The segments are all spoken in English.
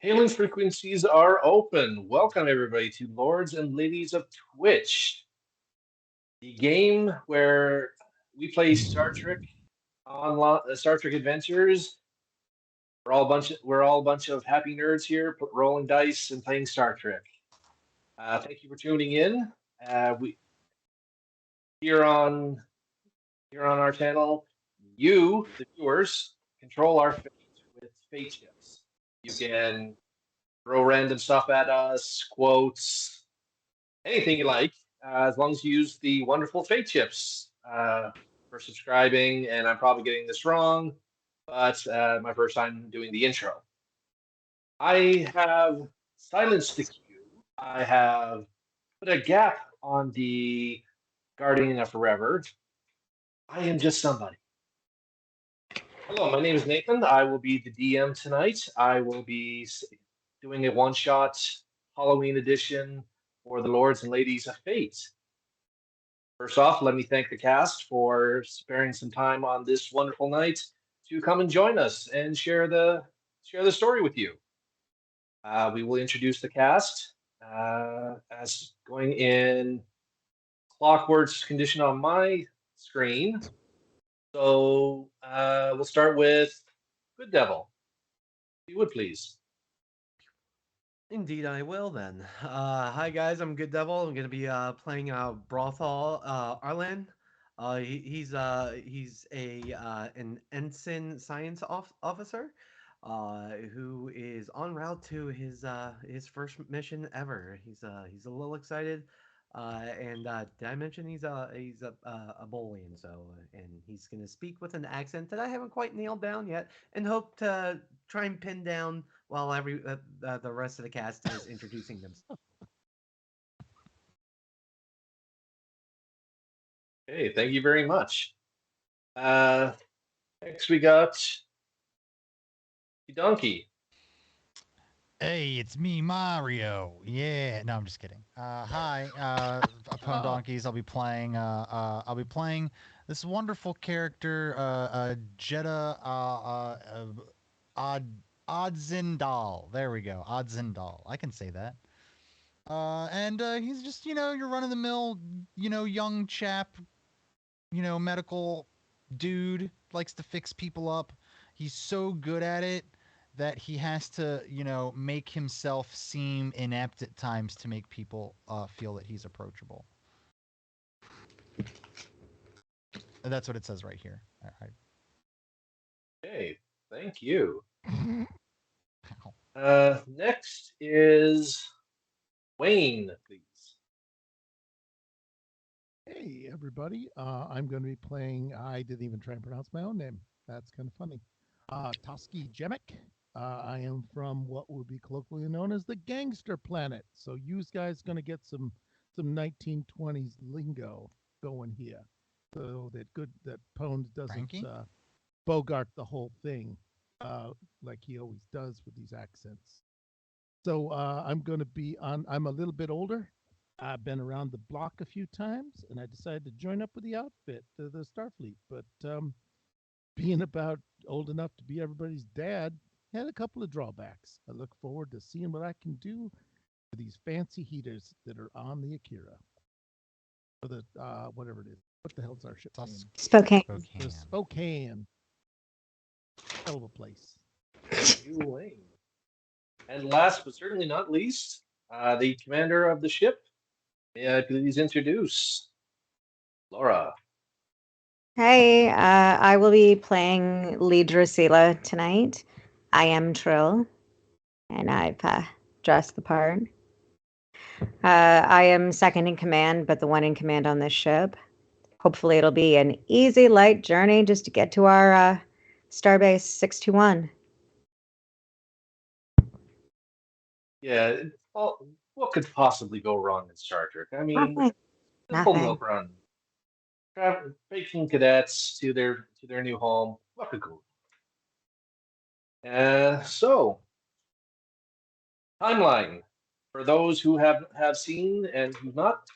Hailing frequencies are open. Welcome, everybody, to Lords and Ladies of Twitch, the game where we play Star Trek online, Star Trek Adventures. We're all a bunch of happy nerds here, rolling dice and playing Star Trek. Thank you for tuning in. We here on here on our channel, you, the viewers, control our fate with fate chips. You can throw random stuff at us, quotes, anything you like, as long as you use the wonderful fate chips for subscribing. And I'm probably getting this wrong, but my first time doing the intro. I have silenced the queue. I have put a gap on the Guardian of Forever. I am just somebody. Hello, my name is Nathan. I will be the DM tonight. I will be doing a one-shot Halloween edition for the Lords and Ladies of Fate. First off, let me thank the cast for sparing some time on this wonderful night to come and join us and share the story with you. We will introduce the cast as going in clockwork's condition on my screen. So we'll start with Good Devil. If you would please. Indeed, I will then. Hi guys, I'm Good Devil. I'm gonna be playing Brothal Arlen. He's a an ensign science officer, who is en route to his first mission ever. He's a little excited. And did I mention he's a Bolian? So and he's gonna speak with an accent that I haven't quite nailed down yet, and hope to try and pin down while the rest of the cast is introducing themselves. Okay, thank you very much. Uh, Next we got Donkey. Hey, it's me, Mario. Yeah, no, I'm just kidding. Hi, Upon Donkeys. I'll be playing this wonderful character, Jeddah, Odd Odzindal. There we go, Odzindal. I can say that. And he's just your run of the mill, young chap, medical dude, likes to fix people up. He's so good at it that he has to, make himself seem inept at times to make people feel that he's approachable. And that's what it says right here. Okay, thank you. Ow. Next is Wayne, please. Hey, everybody. I'm going to be playing. I didn't even try and pronounce my own name. That's kind of funny. Toski Jemek. I am from what would be colloquially known as the Gangster Planet. So you guys going to get some 1920s lingo going here, so that Pone doesn't Frankie? bogart the whole thing like he always does with these accents. So I'm going to be on. I'm a little bit older. I've been around the block a few times, and I decided to join up with the outfit, the Starfleet. But being about old enough to be everybody's dad had a couple of drawbacks. I look forward to seeing what I can do with these fancy heaters that are on the Akira, or the whatever it is. What the hell's our ship name? Spokane. The Spokane. Hell of a place. You, Wayne. And last but certainly not least, the commander of the ship. May I please introduce Laura. Hey, I will be playing Lee Drusilla tonight. I am Trill, and I've dressed the part. I am second in command, but the one in command on this ship. Hopefully, it'll be an easy, light journey just to get to our Starbase 621. Yeah, well, what could possibly go wrong in Star Trek? I mean, Nothing. simple Nothing. milk run. Taking cadets to their new home. What could go wrong? So, timeline for those who have seen and who not.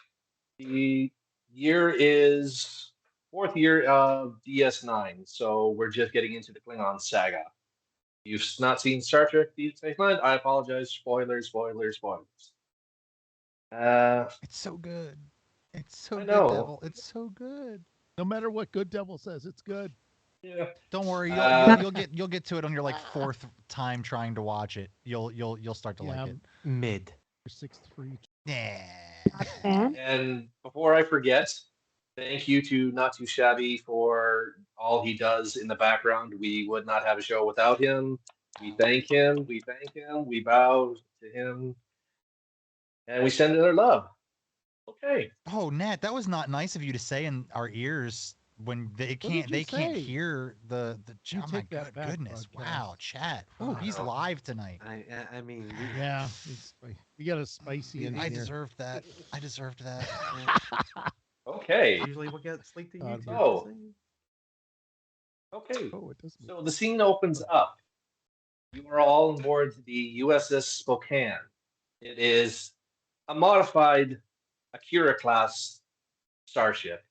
The year is fourth year of DS9, so we're just getting into the Klingon saga. You've not seen Star Trek Deep Space Nine, I apologize. Spoilers, spoilers, spoilers. It's so good. It's so I good, know. Devil. It's so good. No matter what Good Devil says, it's good. Yeah. Don't worry, Uh, you'll get to it on your like fourth time trying to watch it. You'll start to Yeah, like it. Mid. Sixth for each. Yeah. Yeah. And before I forget, thank you to Not Too Shabby for all he does in the background. We would not have a show without him. We thank him. We thank him. We bow to him. And we send our love. Okay. Oh, Nat, that was not nice of you to say in our ears when they can't you can't say? hear the You oh my take that back, goodness. broadcast. Wow, chat. Oh, he's Oh. live tonight. I mean, Yeah, we got a spicy in I here. deserved that. I deserved that. Okay. usually what gets leaked to God, YouTube. Oh. doesn't Okay. Oh, it does. So the scene opens up. You are all on board the USS Spokane. It is a modified Akira class starship.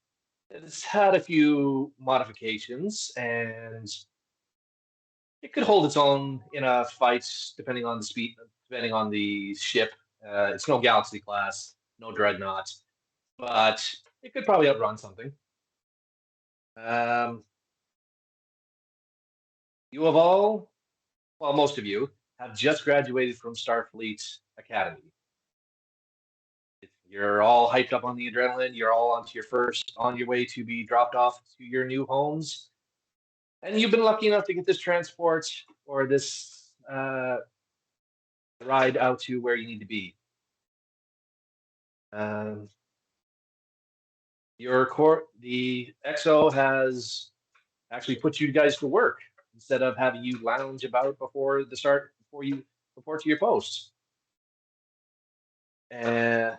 It's had a few modifications, and it could hold its own in a fight, depending on the speed, depending on the ship. It's no Galaxy class, no Dreadnought, but it could probably outrun something. You have all, well, most of you have just graduated from Starfleet Academy. You're all hyped up on the adrenaline. You're all on your way to be dropped off to your new homes. And you've been lucky enough to get this transport or this ride out to where you need to be. The XO has actually put you guys to work instead of having you lounge about before you report to your posts. And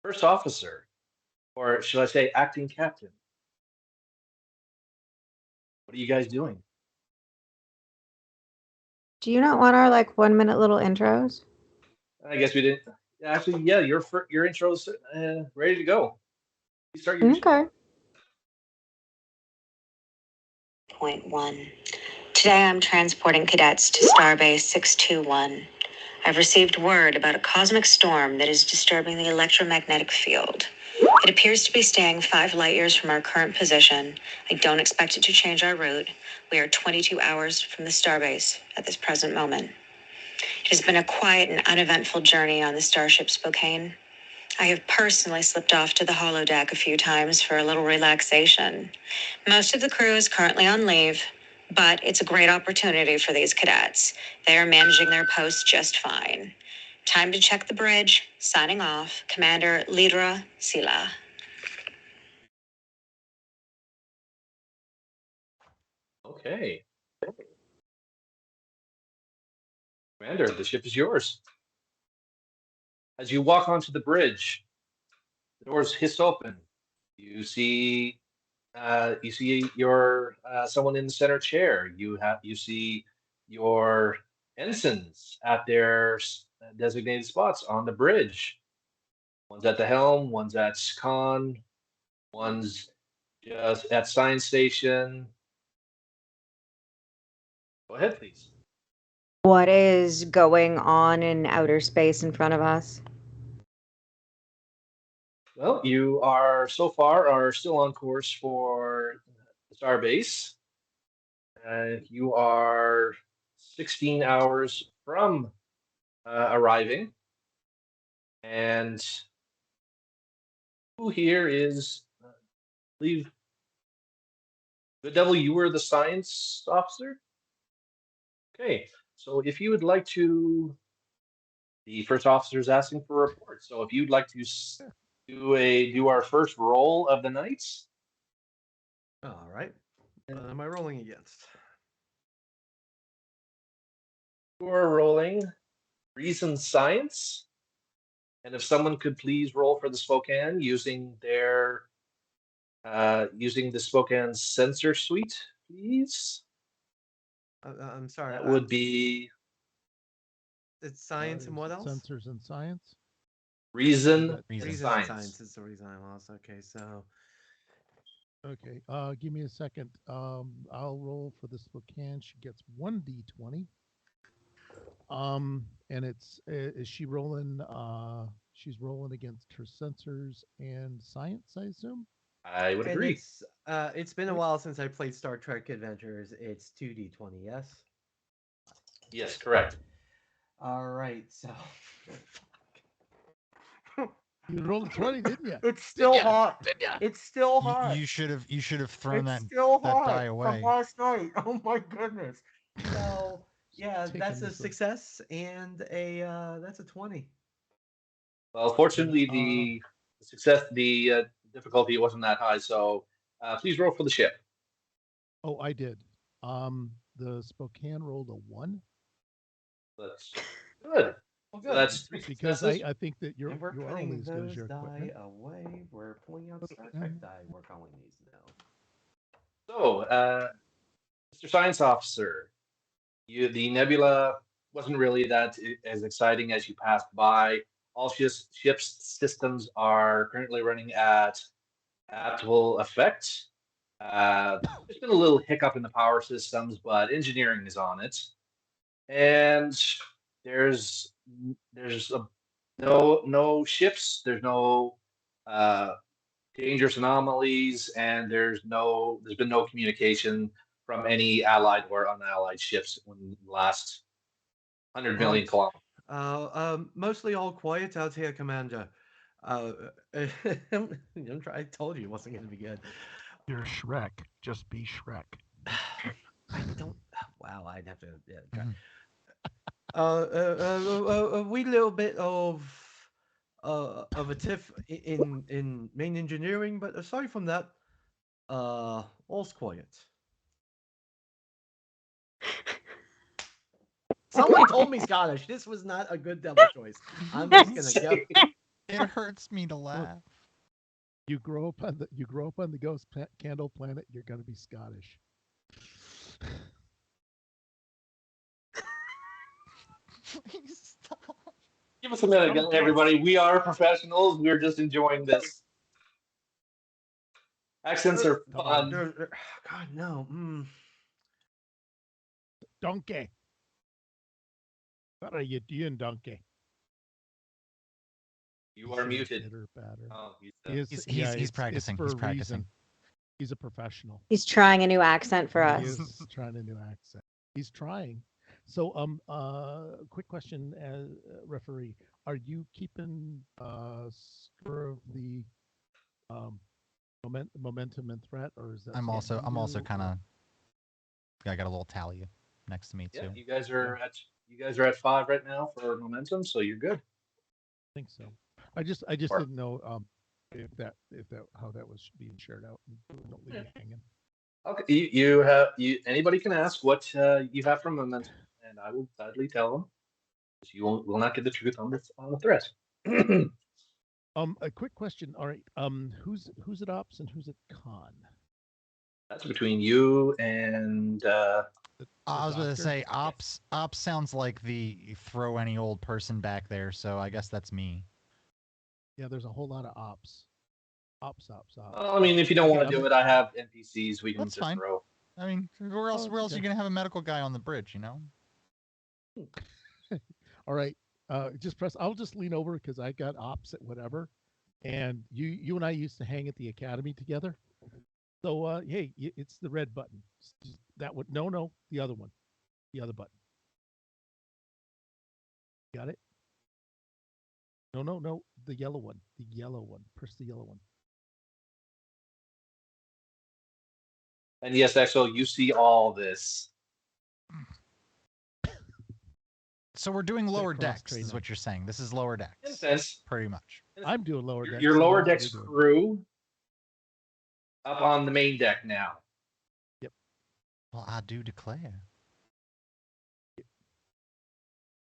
first officer, or should I say acting captain, what are you guys doing? Do you not want our like 1 minute little intros? I guess we didn't. Actually, yeah, your intro's ready to go. You start your Okay. Point 1. Today I'm transporting cadets to Starbase 621. I've received word about a cosmic storm that is disturbing the electromagnetic field. It appears to be staying 5 light years from our current position. I don't expect it to change our route. We are 22 hours from the Starbase at this present moment. It has been a quiet and uneventful journey on the Starship Spokane. I have personally slipped off to the holodeck a few times for a little relaxation. Most of the crew is currently on leave, but it's a great opportunity for these cadets. They are managing their posts just fine. Time to check the bridge. Signing off, Commander Lidra Sila. Okay. Commander, the ship is yours. As you walk onto the bridge, the doors hiss open. You see your someone in the center chair. You see your ensigns at their designated spots on the bridge. One's at the helm, one's at con, one's just at science station. Go ahead, please. What is going on in outer space in front of us? Well, you are so far are still on course for the Starbase. You are 16 hours from arriving, and who here is, I believe, Good Devil, you were the science officer? Okay, so if you would like to, the first officer is asking for a report. So if you'd like to do our first roll of the night. All right. What am I rolling against? You're rolling reason science. And if someone could please roll for the Spokane using using the Spokane sensor suite, please. I'm sorry. That would be It's science and what else? Sensors and science. reason Reason. and Reason and science. science is the reason I lost. Okay, so Okay. Give me a second. I'll roll for the Spokane. She gets 1d20. And is she rolling? She's rolling against her sensors and science, I assume. I would And agree. it's been a while since I played Star Trek Adventures. It's 2d20, yes. Yes, correct. All right, so You rolled a 20, didn't you? it's still ya? hot. Didn't ya? It's still hot. You should have thrown It's that still that hot die from away. last night. Oh my goodness. So yeah, Taking that's a this success and that's a 20. Well, fortunately, Uh, the success, the difficulty wasn't that high. So please roll for the ship. Oh, I did. The Spokane rolled a 1 That's good. Well, So good. that's 3 because successes. I think that And we're you are putting only as good as those your die equipment. away. We're pulling out Star Trek die. We're calling these now. So, Mr. Science Officer, the nebula wasn't really that as exciting as you passed by. All ship's systems are currently running at full effect. There's been a little hiccup in the power systems, but engineering is on it. And there's no ships. There's no uh, dangerous anomalies, and there's been no communication from any allied or unallied ships in the last 100 million Right. kilometers. Mostly all quiet out here, Commander. I told you it wasn't going to be good. You're Shrek. Just be Shrek. I don't. Wow, I'd have to try. Mhm. A wee little bit of a tiff in main engineering, but aside from that, all's quiet. Someone told me Scottish. This was not a good devil choice. I'm just gonna go. It hurts me to laugh. You grow up on the Ghost Candle planet. You're gonna be Scottish. Please stop. Give us a minute, everybody. We are professionals. We're just enjoying this. Accents are fun. God no. Donkey. What are you doing, Donkey? You are muted. Bitter batter. Oh, He's practicing. For He's a practicing. reason. He's a professional. He's trying a new accent for He us. is trying a new accent. He's trying. So, quick question, referee: are you keeping score of the momentum and threat, or is that? I'm also something you kind do, of. I got a little tally next to me yeah, too. you guys are at 5 right now for momentum, so you're good. I think so. I just Or- didn't know if that how that was being shared out. Don't leave me hanging. Okay, anybody can ask what you have from momentum, and I will gladly tell them. You will not get the truth on the threat. A quick question. All right. Who's at ops and who's at con? That's between you and I was going to doctor? say ops sounds like the throw any old person back there, so I guess that's me. Yeah, there's a whole lot of ops. Ops. well, I mean, if you don't Okay, want to do it, I have NPCs we can That's just fine. throw. I mean, where else it's are you okay. going to have a medical guy on the bridge, you know? All right. Just press. I'll just lean over because I got ops at whatever, and you and I used to hang at the academy together. So hey, it's the red button. That one. No, the other one. The other button. Got it? No. The yellow one. The yellow one. Press the yellow one. And yes, Exo, you see all this. So we're doing lower cross decks, is training. what you're saying. This is lower In a decks, sense, pretty much. I'm doing lower decks. your so lower that's what decks you're doing. crew up on the main deck now. Well, I do declare.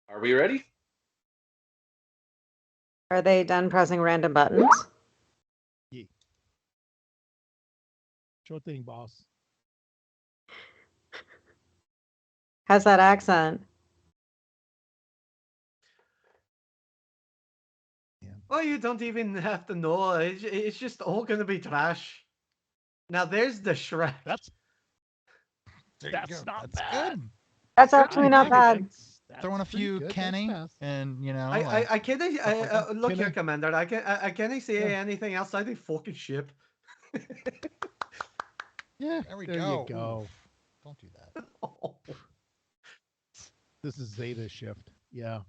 Are we ready? Are they done pressing random buttons? Yeah. Sure thing, boss. How's that accent? Well, you don't even have to know. It's just all gonna be trash. Now there's the Shrek. That's There you That's go. not That's bad. good. That's I actually not think bad. that's Throwing a pretty few good. That's Kenny fast. and I can't. stuff like that. Look Can here, I- Commander. I can't say Yeah. anything outside the fucking ship. Yeah, There we there go. you go. Oof. Don't do that. This is Zeta shift. Yeah.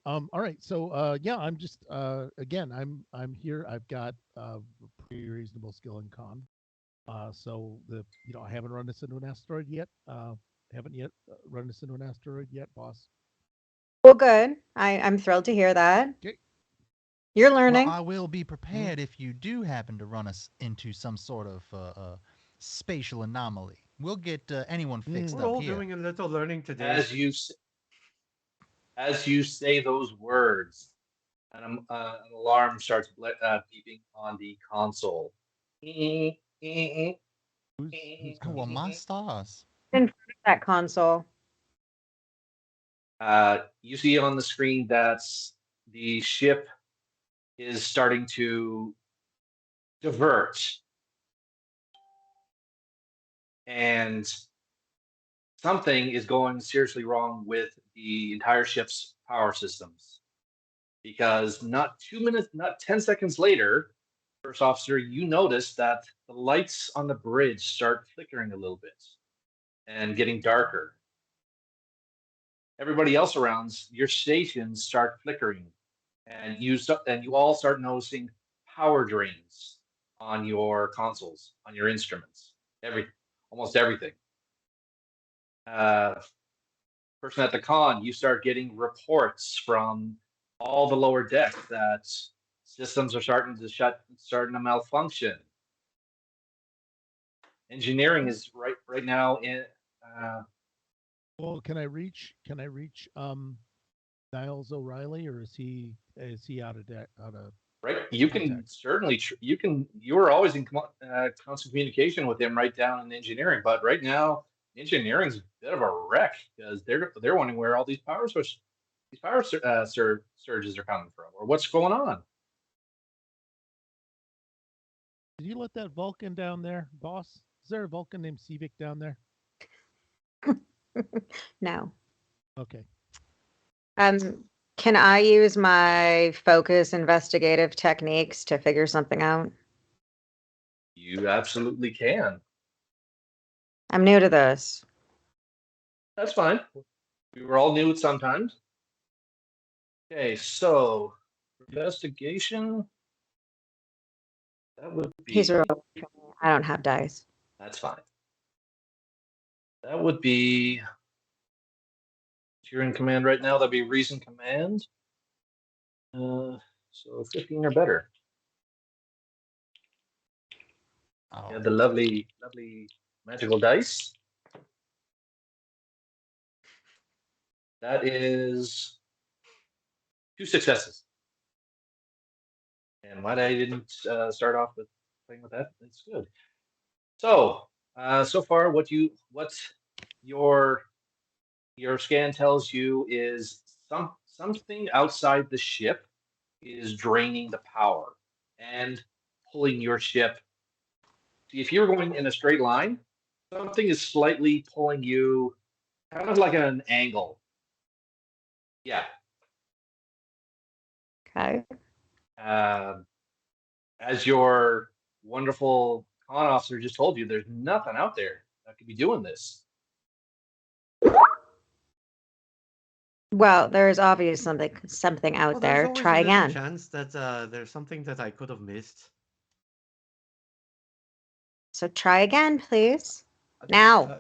All right. So yeah, I'm just again, I'm here. I've got pretty reasonable skill in con. So I haven't run this into an asteroid yet. Haven't yet run this into an asteroid yet, boss. Well, good. I'm thrilled to hear that. Okay. You're Well, learning. I will be prepared if you do happen to run us into some sort of spatial anomaly. We'll get anyone fixed We're up all here. doing a little learning today. As you say those words, an alarm starts beeping on the console. Who's Oh, well, my stars. That console. You see on the screen that the ship is starting to divert, and something is going seriously wrong with the entire ship's power systems. Because not 10 seconds later, first officer, you notice that the lights on the bridge start flickering a little bit and getting darker. Everybody else around your stations start flickering, and you all start noticing power drains on your consoles, on your instruments, almost everything. Person at the con, you start getting reports from all the lower decks that systems are starting to malfunction. Engineering is right now in. Well, can I reach Niles O'Reilly, or is he out of deck? Right, you can contact? certainly you are always in constant communication with him right down in engineering, but right now engineering's a bit of a wreck because they're wondering where all these surges are coming from, or what's going on. Did you let that Vulcan down there, boss? Is there a Vulcan named Civic down there? No. Okay. Can I use my focus investigative techniques to figure something out? You absolutely can. I'm new to this. That's fine. We were all new at sometimes. Okay, so investigation. That would be. He's rolling for me. I don't have dice. That's fine. That would be. If you're in command right now, that'd be reason command. So 15 or better. Oh. You have the lovely magical dice. That is 2 successes. And why I didn't start off with playing with that? That's good. So so far, what your scan tells you is something outside the ship is draining the power and pulling your ship. See, if you're going in a straight line, something is slightly pulling you, kind of like at an angle. Yeah. Okay. As your wonderful con officer just told you, there's nothing out there that could be doing this. Well, there is obviously something out Well, there's there. always Try a little again. chance that there's something that I could have missed. So try again, please. Now.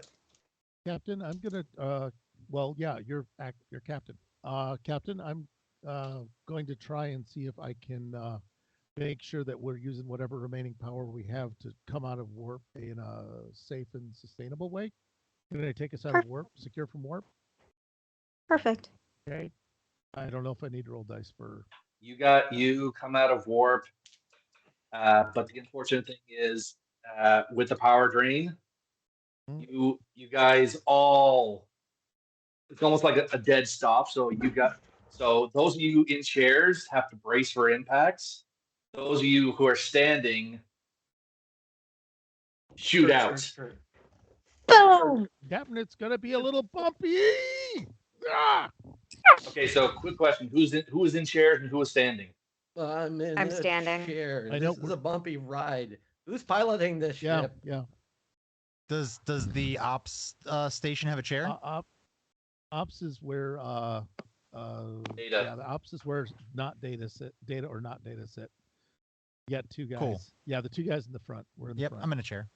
Captain, I'm gonna well, yeah, you're captain. Captain, I'm going to try and see if I can make sure that we're using whatever remaining power we have to come out of warp in a safe and sustainable way. Can I take us out of warp, secure from warp? Perfect. Okay. I don't know if I need to roll dice for. You come out of warp, but the unfortunate thing is, with the power drain, you guys all, it's almost like a dead stop. So those of you in chairs have to brace for impacts. Those of you who are standing Shootout. Boom! Captain, it's gonna be a little bumpy. Ah! Okay, so quick question: who is in chairs and who is standing? I'm in I'm a standing. chair. I know, This is a bumpy ride. Who's piloting this Yeah, ship? yeah. Does the ops station have a chair? Ops is where Data. yeah, the ops is where it's not data set, data or not data set. You got two guys. Cool. Yeah, the two guys in the front. We're in the Yep, front. I'm in a chair.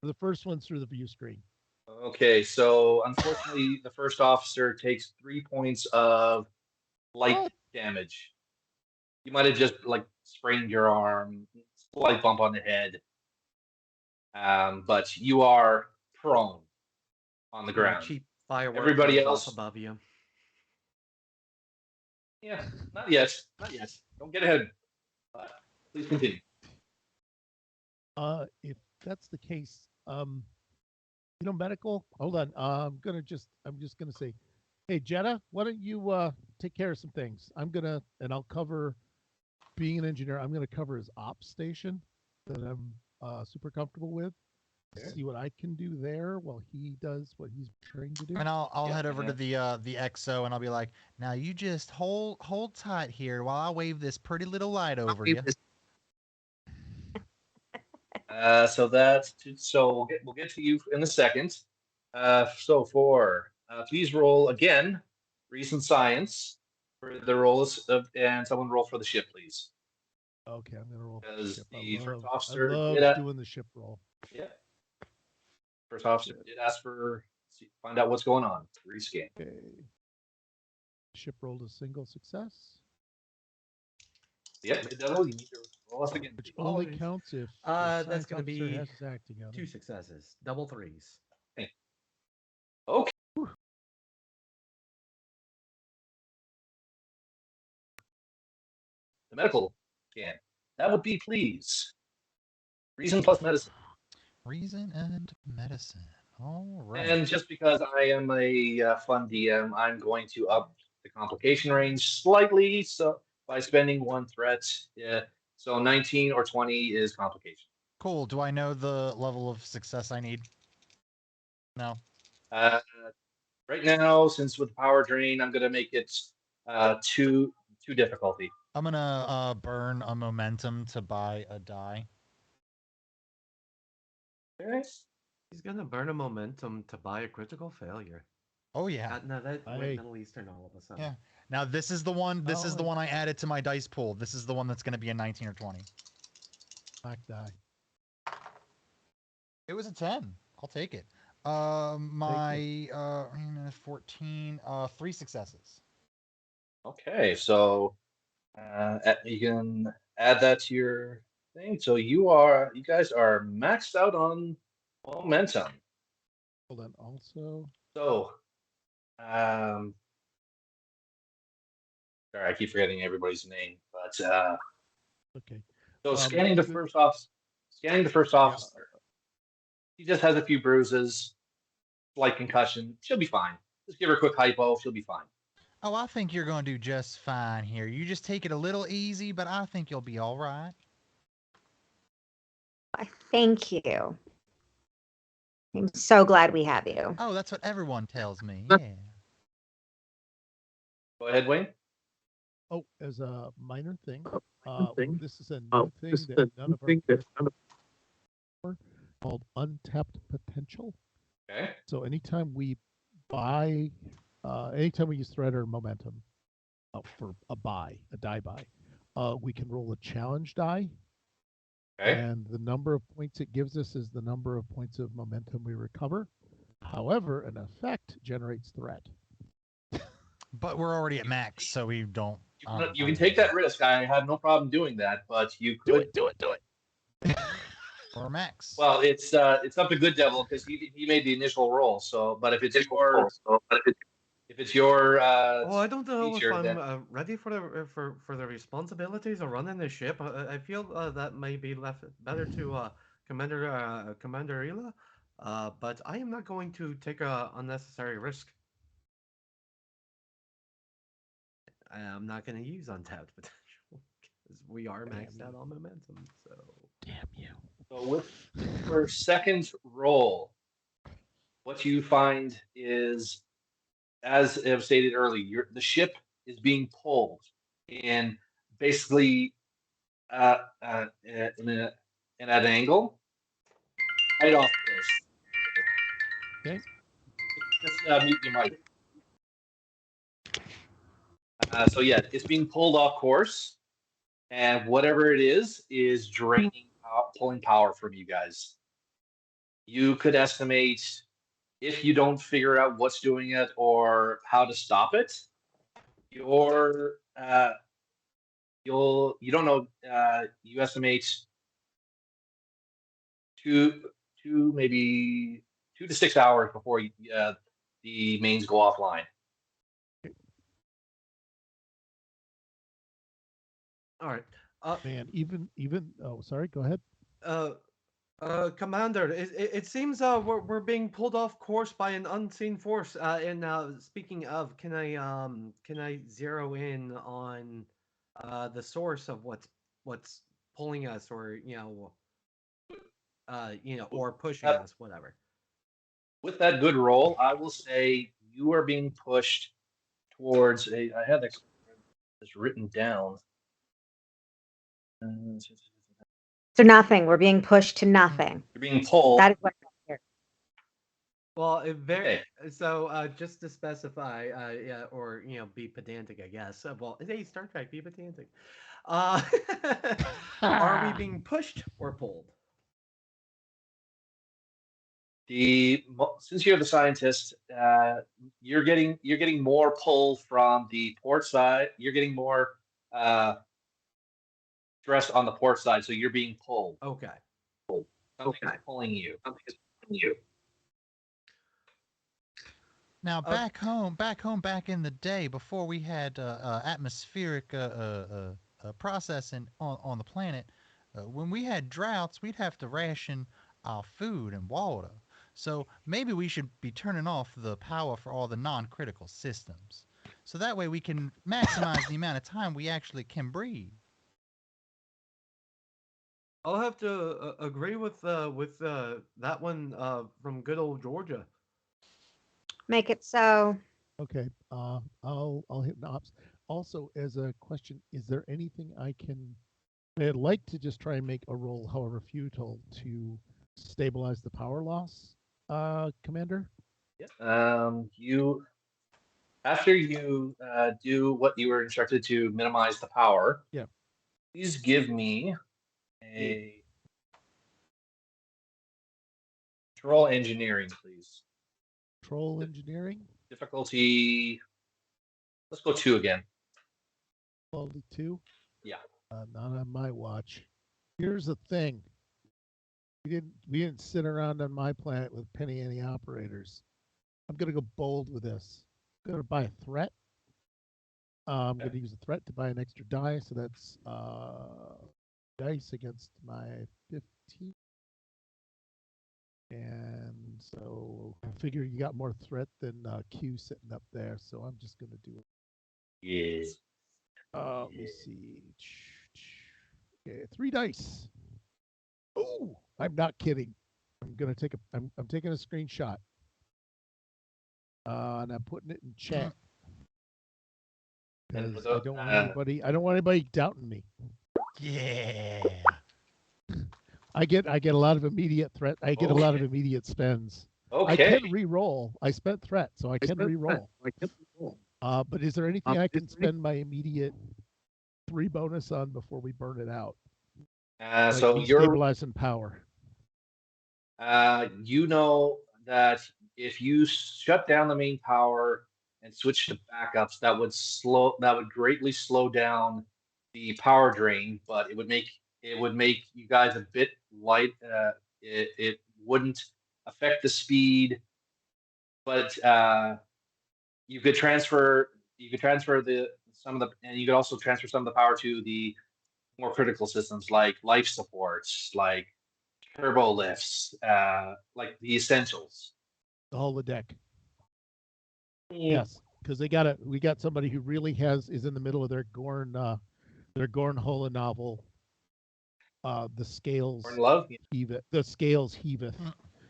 The first one's through the view screen. Okay, so unfortunately, the first officer takes 3 points of light What? damage. You might have just like sprained your arm, slight bump on the head, but you are prone on the ground. Cheap fireworks. Everybody goes off else- above you. Yeah, not yet, not yet. Don't get ahead. Please continue. If that's the case, medical. Hold on. I'm just gonna say, hey Jetta, why don't you take care of some things? And I'll cover being an engineer. I'm gonna cover his ops station that I'm super comfortable with. Okay. See what I can do there while he does what he's trying to do. And I'll Yeah, head over yeah. to the XO and I'll be like, now you just hold tight here while I wave this pretty little light over you. So we'll get to you in a second. Please roll again, recent science for the rolls of, and someone roll for the ship, please. Okay, I'm gonna roll. for Because ship. the first I officer love did doing the ship roll. Yeah. First officer did ask find out what's going on. Rescan. Okay. Ship rolled a single success, Yep, Devil, you need to roll us again. which please. only Always. counts if the That's science gonna officer be has his act together. 2 successes. Double threes. Okay. The medical scan. That would be please. Reason plus medicine. Reason and medicine. All right. And just because I am a fun DM, I'm going to up the complication range slightly. So by spending 1 threat, yeah. So 19 or 20 is complication. Cool. Do I know the level of success I need? No. Right now, since with the power drain, I'm gonna make it two difficulty. I'm gonna burn a momentum to buy a die. Okay. He's gonna burn a momentum to buy a critical failure. Oh yeah. No, that went Hey. Middle Eastern all of a sudden. Yeah. Now this is the one. This is the Oh. one I added to my dice pool. This is the one that's gonna be a 19 or 20. Black die. It was a 10. I'll take it. My 14. 3 successes. Okay, so you can add that to your thing. So you guys are maxed out on momentum. Hold on. Also, So, sorry, I keep forgetting everybody's name, but okay. so scanning the good. first officer. He just has a few bruises, slight concussion. She'll be fine. Just give her a quick hypo. She'll be fine. Oh, I think you're going to do just fine here. You just take it a little easy, but I think you'll be all right. Thank you. I'm so glad we have you. Oh, that's what everyone tells me. Yeah. Go ahead, Wayne. Oh, as a minor thing, this is a new thing that none of our called untapped potential. Okay. So anytime we buy, anytime we use threat or momentum for a die buy, we can roll a challenge die. Okay. And the number of points it gives us is the number of points of momentum we recover. However, an effect generates threat. But we're already at max, so we don't. You can take that risk. I have no problem doing that, but you could Do it. Or max. Well, it's up to Good Devil because he made the initial roll. So, but if it's your Oh, I don't know feature, if then I'm ready for the responsibilities of running the ship. I feel that may be left better to Commander Ila. But I am not going to take a unnecessary risk. I'm not going to use untapped potential because we are maxed out on momentum. So Damn you. So with your second roll, what you find is, as I've stated earlier, the ship is being pulled in basically in at an angle right off course. Okay. Just mute your mic. So yeah, it's being pulled off course, and whatever it is draining, pulling power from you guys. You could estimate, if you don't figure out what's doing it or how to stop it, you're you don't know. You estimate two maybe 2 to 6 hours before the mains go offline. All right. Man, even oh, sorry, go ahead. Commander, it seems we're being pulled off course by an unseen force. And speaking of, can I zero in on the source of what's pulling us, or or pushing us, whatever. With that good roll, I will say you are being pushed towards a. I had this written down. So nothing. We're being pushed to nothing. You're being pulled. That is what I hear. Well, it very Okay. so just to specify, yeah, or be pedantic, I guess. Well, hey, Star Trek, be pedantic. Are we being pushed or pulled? Since you're the scientist, you're getting more pull from the port side. You're getting more stress on the port side, so you're being pulled. Okay. Something is pulling you. Now back home, back in the day, before we had atmospheric processing on the planet, when we had droughts, we'd have to ration our food and water. So maybe we should be turning off the power for all the non-critical systems, so that way we can maximize the amount of time we actually can breathe. I'll have to agree with that one from good old Georgia. Make it so. Okay. I'll hit knobs. Also, as a question, is there anything I can? I'd like to just try and make a roll, however futile, to stabilize the power loss, Commander. You after you do what you were instructed to minimize the power. Yeah. Please give me a control engineering, please. Control engineering. Difficulty. Let's go 2 again. Quality 2. Yeah. Not on my watch. Here's the thing. We didn't sit around on my planet with penny ante operators. I'm gonna go bold with this. I'm gonna buy a threat. I'm gonna use a threat to buy an extra die, so that's dice against my 15. And so I figure you got more threat than Q sitting up there, so I'm just gonna do it. Yeah. Let me see. Okay, 3 dice. Oh, I'm not kidding. I'm gonna take I'm taking a screenshot. And I'm putting it in chat. Because I don't want anybody doubting me. Yeah. I get a lot of immediate threat. I get a lot of immediate spends. Okay. I can re-roll. I spent threat, so I can re-roll. But is there anything I can spend my immediate 3 bonus on before we burn it out? So you're stabilizing power. you know that if you shut down the main power and switch to backups, that would greatly slow down the power drain, but it would make you guys a bit light. It wouldn't affect the speed, but you could transfer and you could also transfer some of the power to the more critical systems like life supports, like turbo lifts, like the essentials. The holodeck. Yes, because we got somebody who really is in the middle of their Gorn Holonovel the scales We're in love. the scales heaveth.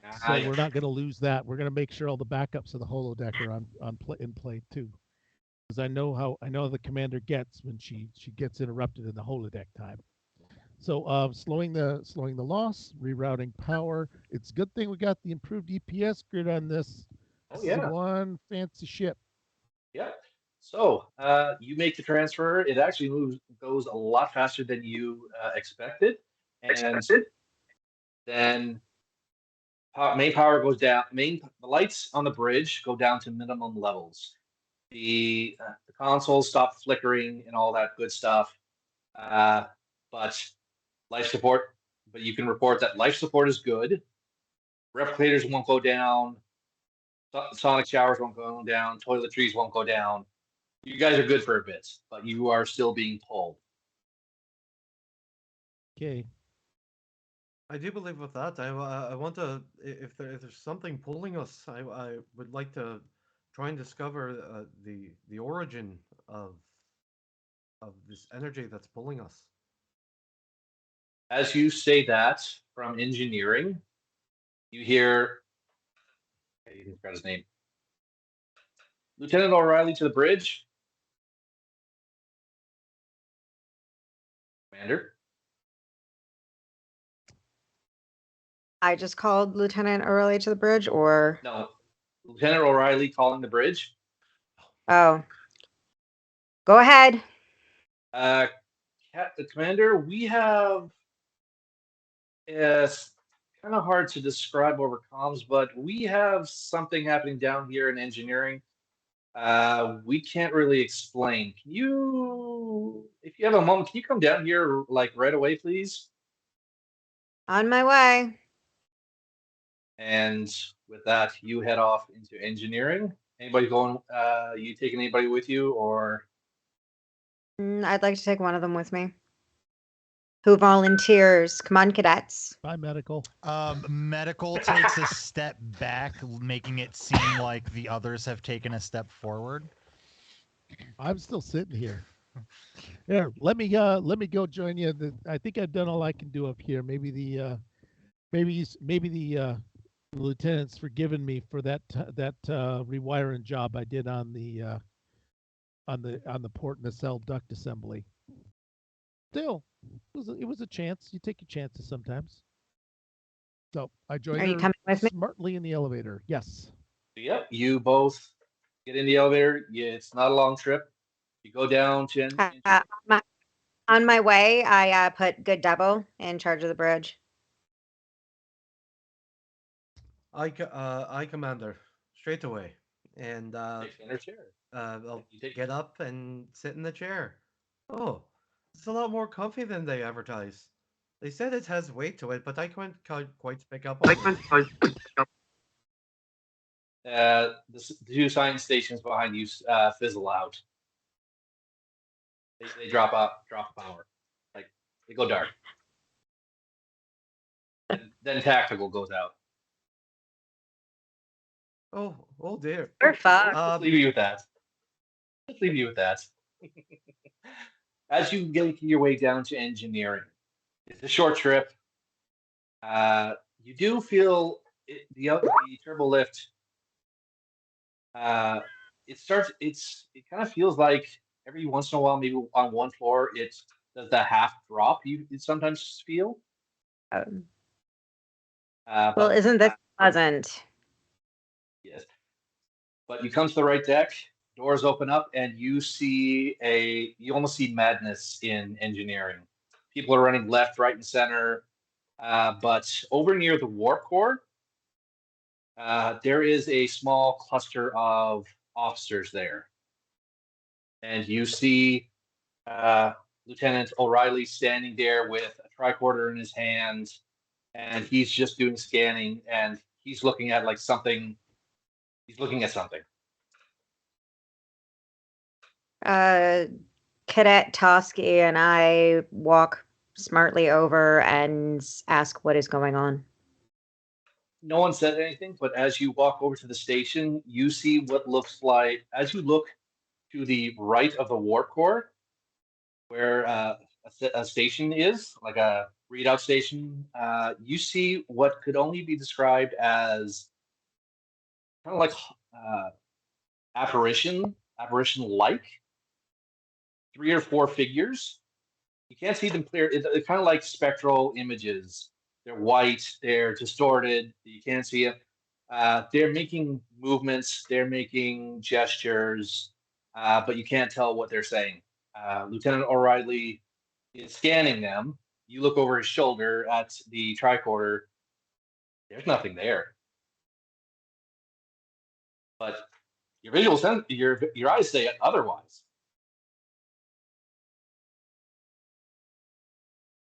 Ah, So yeah. we're not going to lose that. We're going to make sure all the backups of the holodeck are in play too, because I know how the commander gets when she gets interrupted in the holodeck time. So slowing the loss, rerouting power. It's a good thing we got the improved EPS grid on this. Oh, This is yeah. one fancy ship. Yeah. So you make the transfer. It actually goes a lot faster than you expected, and then main power goes down. The lights on the bridge go down to minimum levels. The consoles stop flickering and all that good stuff. But life support. But you can report that life support is good. Replicators won't go down. Sonic showers won't go down. Toiletries won't go down. You guys are good for a bit, but you are still being pulled. Okay. I do believe with that. I want to, if there's something pulling us, I would like to try and discover the origin of this energy that's pulling us. As you say that from engineering, you hear, I forgot his name, Lieutenant O'Reilly to the bridge. Commander. I just called Lieutenant O'Reilly to the bridge, or No, Lieutenant O'Reilly calling the bridge. oh, go ahead. Commander, we have. It's kind of hard to describe over comms, but we have something happening down here in engineering. We can't really explain. Can you, if you have a moment, can you come down here like right away, please? On my way. And with that, you head off into engineering. Anybody going? You taking anybody with you, or I'd like to take one of them with me. Who volunteers? Come on, cadets. Bye, medical. Medical takes a step back, making it seem like the others have taken a step forward. I'm still sitting here. Here, let me go join you. I think I've done all I can do up here. Maybe the lieutenant's forgiven me for that rewiring job I did on the port nacelle duct assembly. Still, it was a chance. You take your chances sometimes. So I joined Are you her coming with me? smartly in the elevator. Yes. yep, you both get in the elevator. Yeah, it's not a long trip. You go down to On my way, I put Good Devil in charge of the bridge. I commander, straight away, and take center chair. I'll You take get up and sit in the chair. Oh, it's a lot more comfy than they advertise. They said it has weight to it, but I can't quite pick up on it. The two science stations behind you fizzle out. They drop power, like they go dark. And then tactical goes out. Oh dear. We're fucked. Let's leave you with that. Let's leave you with that. As you get your way down to engineering, it's a short trip. You do feel the turbo lift. It kind of feels like every once in a while, maybe on one floor, it does that half drop. You sometimes feel. Well, But, isn't this pleasant? yes. But you come to the right deck, doors open up, and you almost see madness in engineering. People are running left, right, and center. But over near the warp core, there is a small cluster of officers there. And you see Lieutenant O'Reilly standing there with a tricorder in his hand, and he's just doing scanning, and he's looking at like something. He's looking at something. Cadet Tosky and I walk smartly over and ask what is going on. No one said anything, but as you walk over to the station, you see what looks like, as you look to the right of the warp core, where a station is, like a readout station, you see what could only be described as kind of like apparition-like, 3 or 4 figures. You can't see them clear. It's kind of like spectral images. They're white. They're distorted. You can't see it. They're making movements. They're making gestures, but you can't tell what they're saying. Lieutenant O'Reilly is scanning them. You look over his shoulder at the tricorder. There's nothing there. But your visual sense, your eyes say otherwise.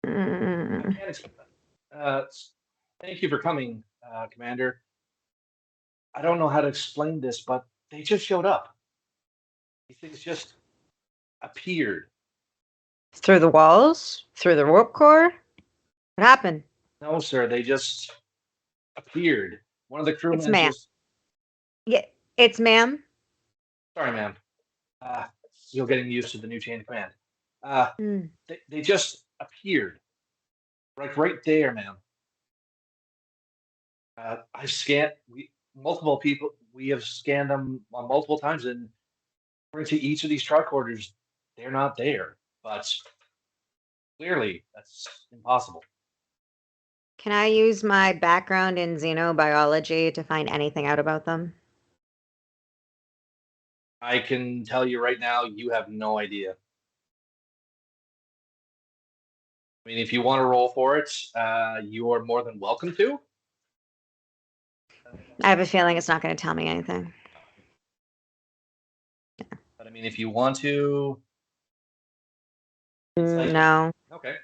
I can't explain that. Thank you for coming, Commander. I don't know how to explain this, but they just showed up. These things just appeared. Through the walls? Through the warp core? What happened? No, sir, they just appeared. One of the crewmen ma'am. just. Yeah, it's ma'am. Sorry, ma'am. Still getting used to the new chain of command. Hmm. They just appeared. Like right there, ma'am. I've scanned multiple people. We have scanned them multiple times, and according to each of these tricorders, they're not there. But clearly, that's impossible. Can I use my background in xenobiology to find anything out about them? I can tell you right now, you have no idea. I mean, if you want to roll for it, you are more than welcome to. I have a feeling it's not going to tell me anything. But I mean, if you want to. Insight. No. Okay.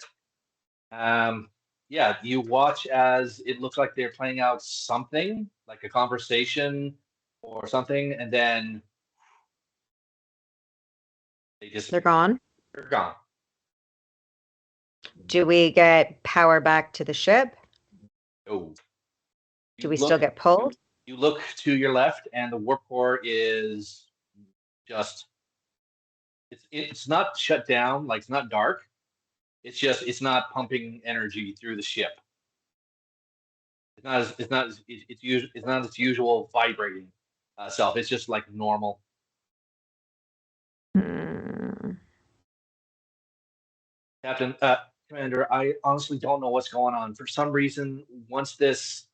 Yeah, you watch as it looks like they're playing out something, like a conversation or something, and then They're gone. They're gone. Do we get power back to the ship? Oh. Do we still get pulled? You look to your left, and the warp core is just. It's not shut down, like it's not dark. It's just it's not pumping energy through the ship. It's not its usual vibrating self. It's just like normal. Captain, Commander, I honestly don't know what's going on. For some reason, once this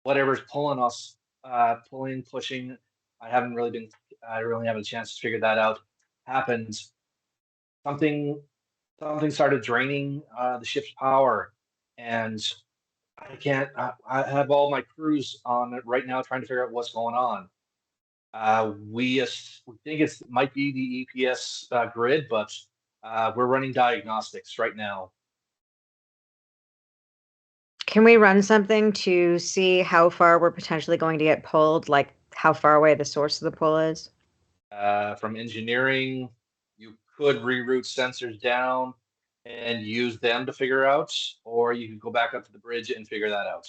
whatever's pulling us, pushing, I really haven't a chance to figure that out. Happened. Something started draining the ship's power, and I can't. I have all my crews on it right now trying to figure out what's going on. We think it might be the EPS grid, but we're running diagnostics right now. Can we run something to see how far we're potentially going to get pulled, like how far away the source of the pull is? From engineering, you could reroute sensors down and use them to figure out, or you could go back up to the bridge and figure that out.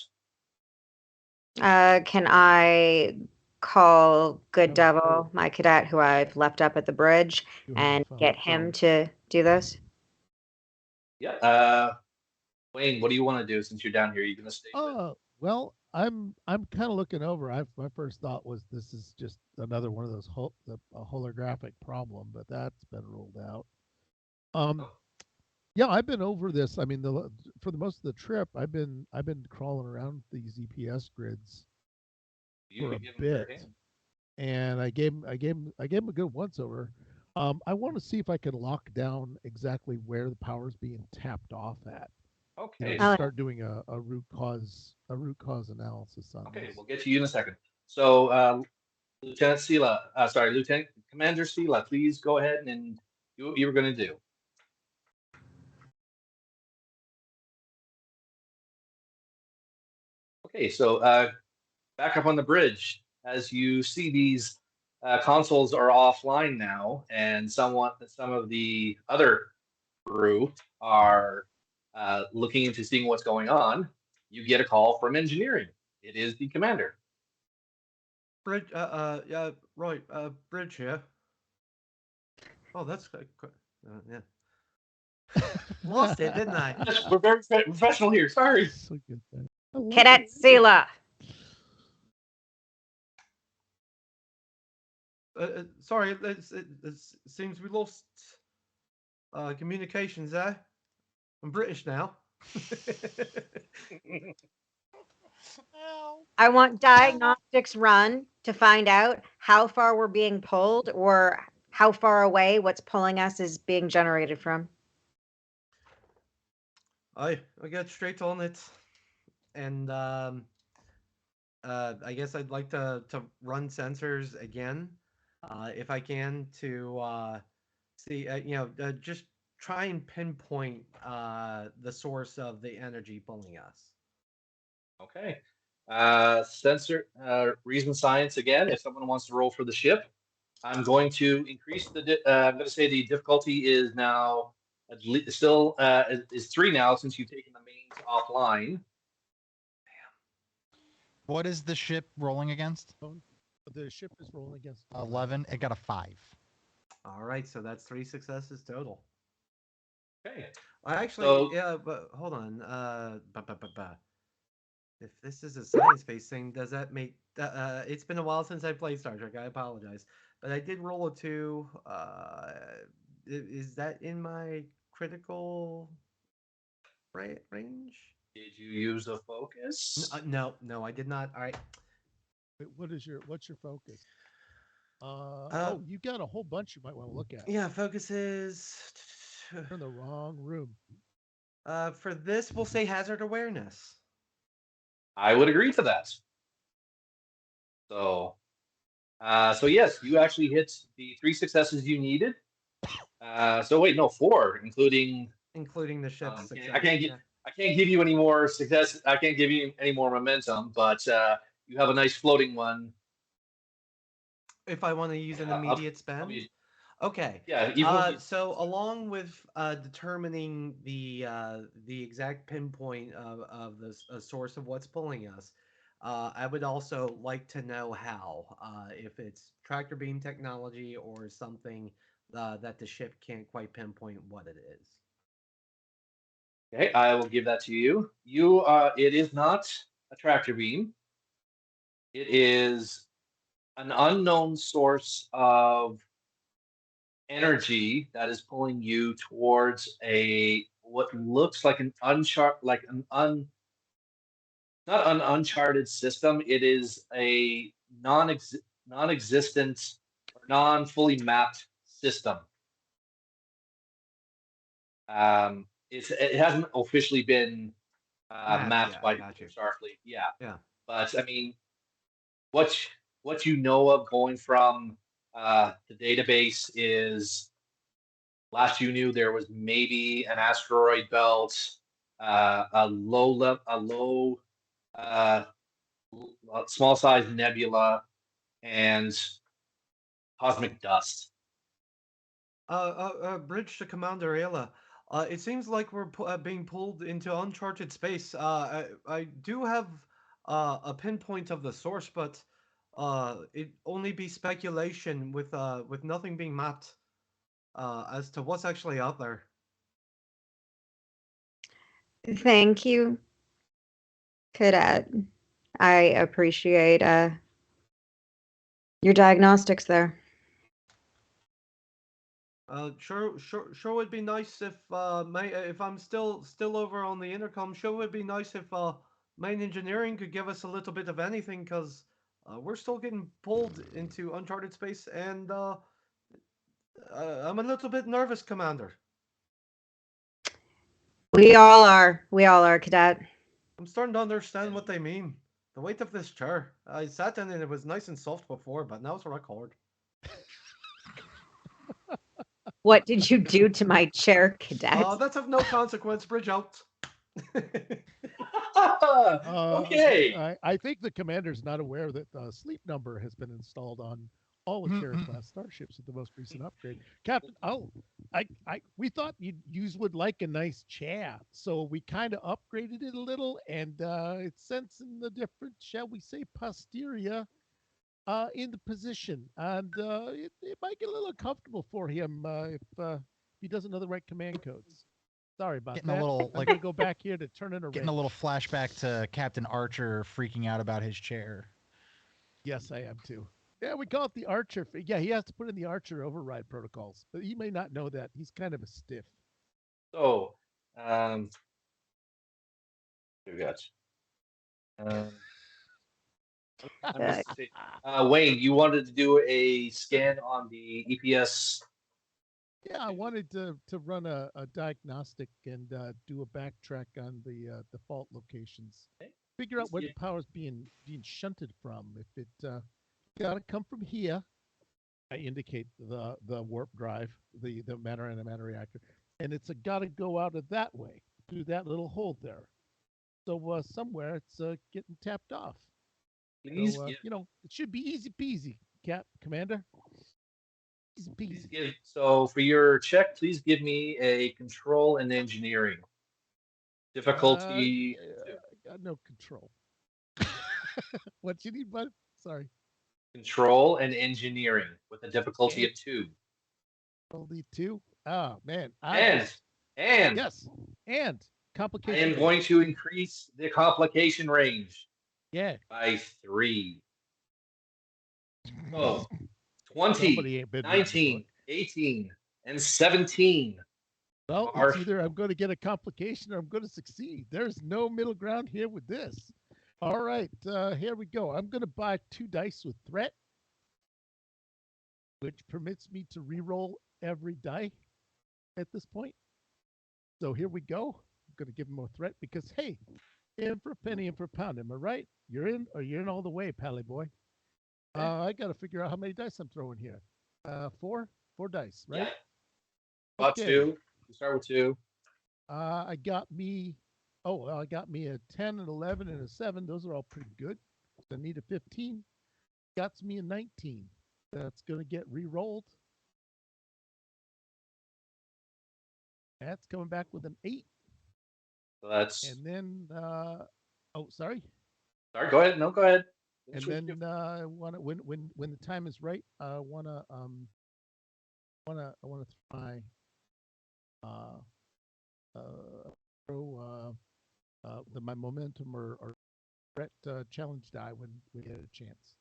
Can I call Good Devil, my cadet who I've left up at the bridge, and get him to do this? Yeah. Wayne, what do you want to do since you're down here? Are you going to stay? Well, I'm kind of looking over. My first thought was this is just another one of those a holographic problem, but that's been ruled out. Yeah, I've been over this. I mean, for the most of the trip, I've been crawling around these EPS grids for a bit, and I gave him a good once over. I want to see if I can lock down exactly where the power's being tapped off at. Okay. Start doing a root cause analysis on this. Okay, we'll get to you in a second. So, Lieutenant Commander Sela, please go ahead and do what you were going to do. Okay, so back up on the bridge, as you see these consoles are offline now, and some of the other crew are looking into seeing what's going on. You get a call from engineering. It is the commander. Bridge, yeah, right, bridge here. Oh, that's good. Yeah. Lost it, didn't I? We're very professional here. Sorry. So good. I love Cadet it. Sela. Sorry, it seems we lost communications there. I'm British now. I want diagnostics run to find out how far we're being pulled or how far away what's pulling us is being generated from. I get straight on it, and I guess I'd like to run sensors again, if I can, to see just try and pinpoint the source of the energy pulling us. Okay. Sensor reason science again. If someone wants to roll for the ship, I'm going to increase I'm going to say the difficulty is now still is 3 now since you've taken the mains offline. What is the ship rolling against? The ship is rolling against 11. It got a 5. All right, so that's 3 successes total. Okay. I actually, So- yeah, but hold on. If this is a science-based thing, does that make? It's been a while since I played Star Trek. I apologize, but I did roll a 2. Is that in my critical range? Did you use a focus? No, I did not. All right. Wait, what's your focus? Uh, you got a whole bunch you might want to look at. Yeah, focus is. You're in the wrong room. For this, we'll say hazard awareness. I would agree to that. So yes, you actually hit the 3 successes you needed. So wait, no, 4, including The ship's success. I can't give you any more success. I can't give you any more momentum, but you have a nice floating one. If I want to use an Yeah, immediate spend. Okay. Yeah. So along with determining the exact pinpoint of the source of what's pulling us, I would also like to know how, if it's tractor beam technology or something that the ship can't quite pinpoint what it is. Okay, I will give that to you. It is not a tractor beam. It is an unknown source of energy that is pulling you towards what looks like not an uncharted system. It is a non-existent or non-fully mapped system. It hasn't officially been mapped by Starfleet. Yeah. Yeah. But I mean, what you know of going from the database is last you knew there was maybe an asteroid belt, a low small size nebula, and cosmic dust. Bridge to Commander Ayla. It seems like we're being pulled into uncharted space. I do have a pinpoint of the source, but it only be speculation with nothing being mapped as to what's actually out there. Thank you, Cadet. I appreciate your diagnostics there. Sure would be nice if if I'm still over on the intercom. Sure would be nice if main engineering could give us a little bit of anything, because we're still getting pulled into uncharted space, and I'm a little bit nervous, Commander. We all are, Cadet. I'm starting to understand what they mean. The weight of this chair. I sat in it, and it was nice and soft before, but now it's rock hard. What did you do to my chair, Cadet? That's of no consequence. Bridge out. Okay. I think the commander's not aware that the sleep number has been installed on all the Terra class starships with the most recent upgrade. Captain, we thought you would like a nice chair, so we kind of upgraded it a little, and it's sensing the different, shall we say, posterior in the position, and it might get a little uncomfortable for him if he doesn't know the right command codes. Sorry about Getting that. a little I'm like gonna go back here to turn it getting a little flashback to Captain Archer freaking out about his chair. Yes, I am too. Yeah, we call it the Archer. Yeah, he has to put in the Archer override protocols, but he may not know that. He's kind of a stiff. So, we got. I'm Uh, just Wayne, you wanted to do a scan on the EPS. Yeah, I wanted to run a diagnostic and do a backtrack on the fault locations. Okay. Figure out Please where give- the power's being shunted from. If it got to come from here, I indicate the warp drive, the matter antimatter reactor, and it's got to go out of that way through that little hole there. So somewhere it's getting tapped off. Please So give. it should be easy peasy, Commander. Easy Please peasy. give. So for your check, please give me a control and engineering difficulty. I got no control. What you need, bud? Sorry. Control and engineering with a difficulty of 2. Only 2? Oh, man. And Yes. And I complication. am going to increase the complication range Yeah. by 3. So 20, Somebody ain't been reading the 19, book. 18, and 17. Well, are- it's either I'm going to get a complication or I'm going to succeed. There's no middle ground here with this. All right. Here we go. I'm going to buy 2 dice with threat, which permits me to re-roll every die at this point. So here we go. I'm going to give him more threat because, hey, in for a penny, in for a pound. Am I right? You're in or you're in all the way, Pally boy. I got to figure out how many dice I'm throwing here. 4 dice, right? Yeah. About Okay. 2. You start with 2. I got me a 10, an 11, and a 7. Those are all pretty good. I need a 15. Got me a 19. That's going to get re-rolled. That's coming back with an 8. So that's. And then, sorry. Sorry, go ahead. No, go ahead. And Finish then when the time is right, I wanna try throw my momentum or threat challenge die when we get a chance.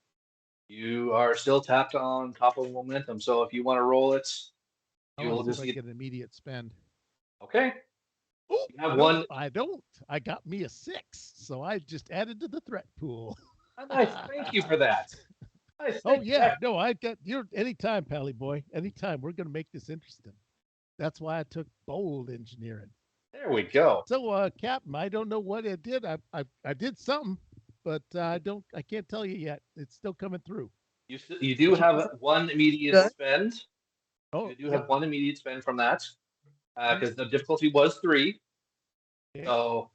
You are still tapped on top of momentum, so if you want to roll it, I you'll want to just see if I get. get an immediate spend. Okay. Oh, You have no, one. I don't. I got me a 6, so I just added to the threat pool. I thank you for that. Oh yeah, no, I got you're anytime, Pally boy. Anytime. We're gonna make this interesting. That's why I took bold engineering. There we go. So, Captain, I don't know what I did. I did something, but I can't tell you yet. It's still coming through. You do have one immediate Good. spend. Oh, You do have one immediate spend from that, because the difficulty was 3. Okay. So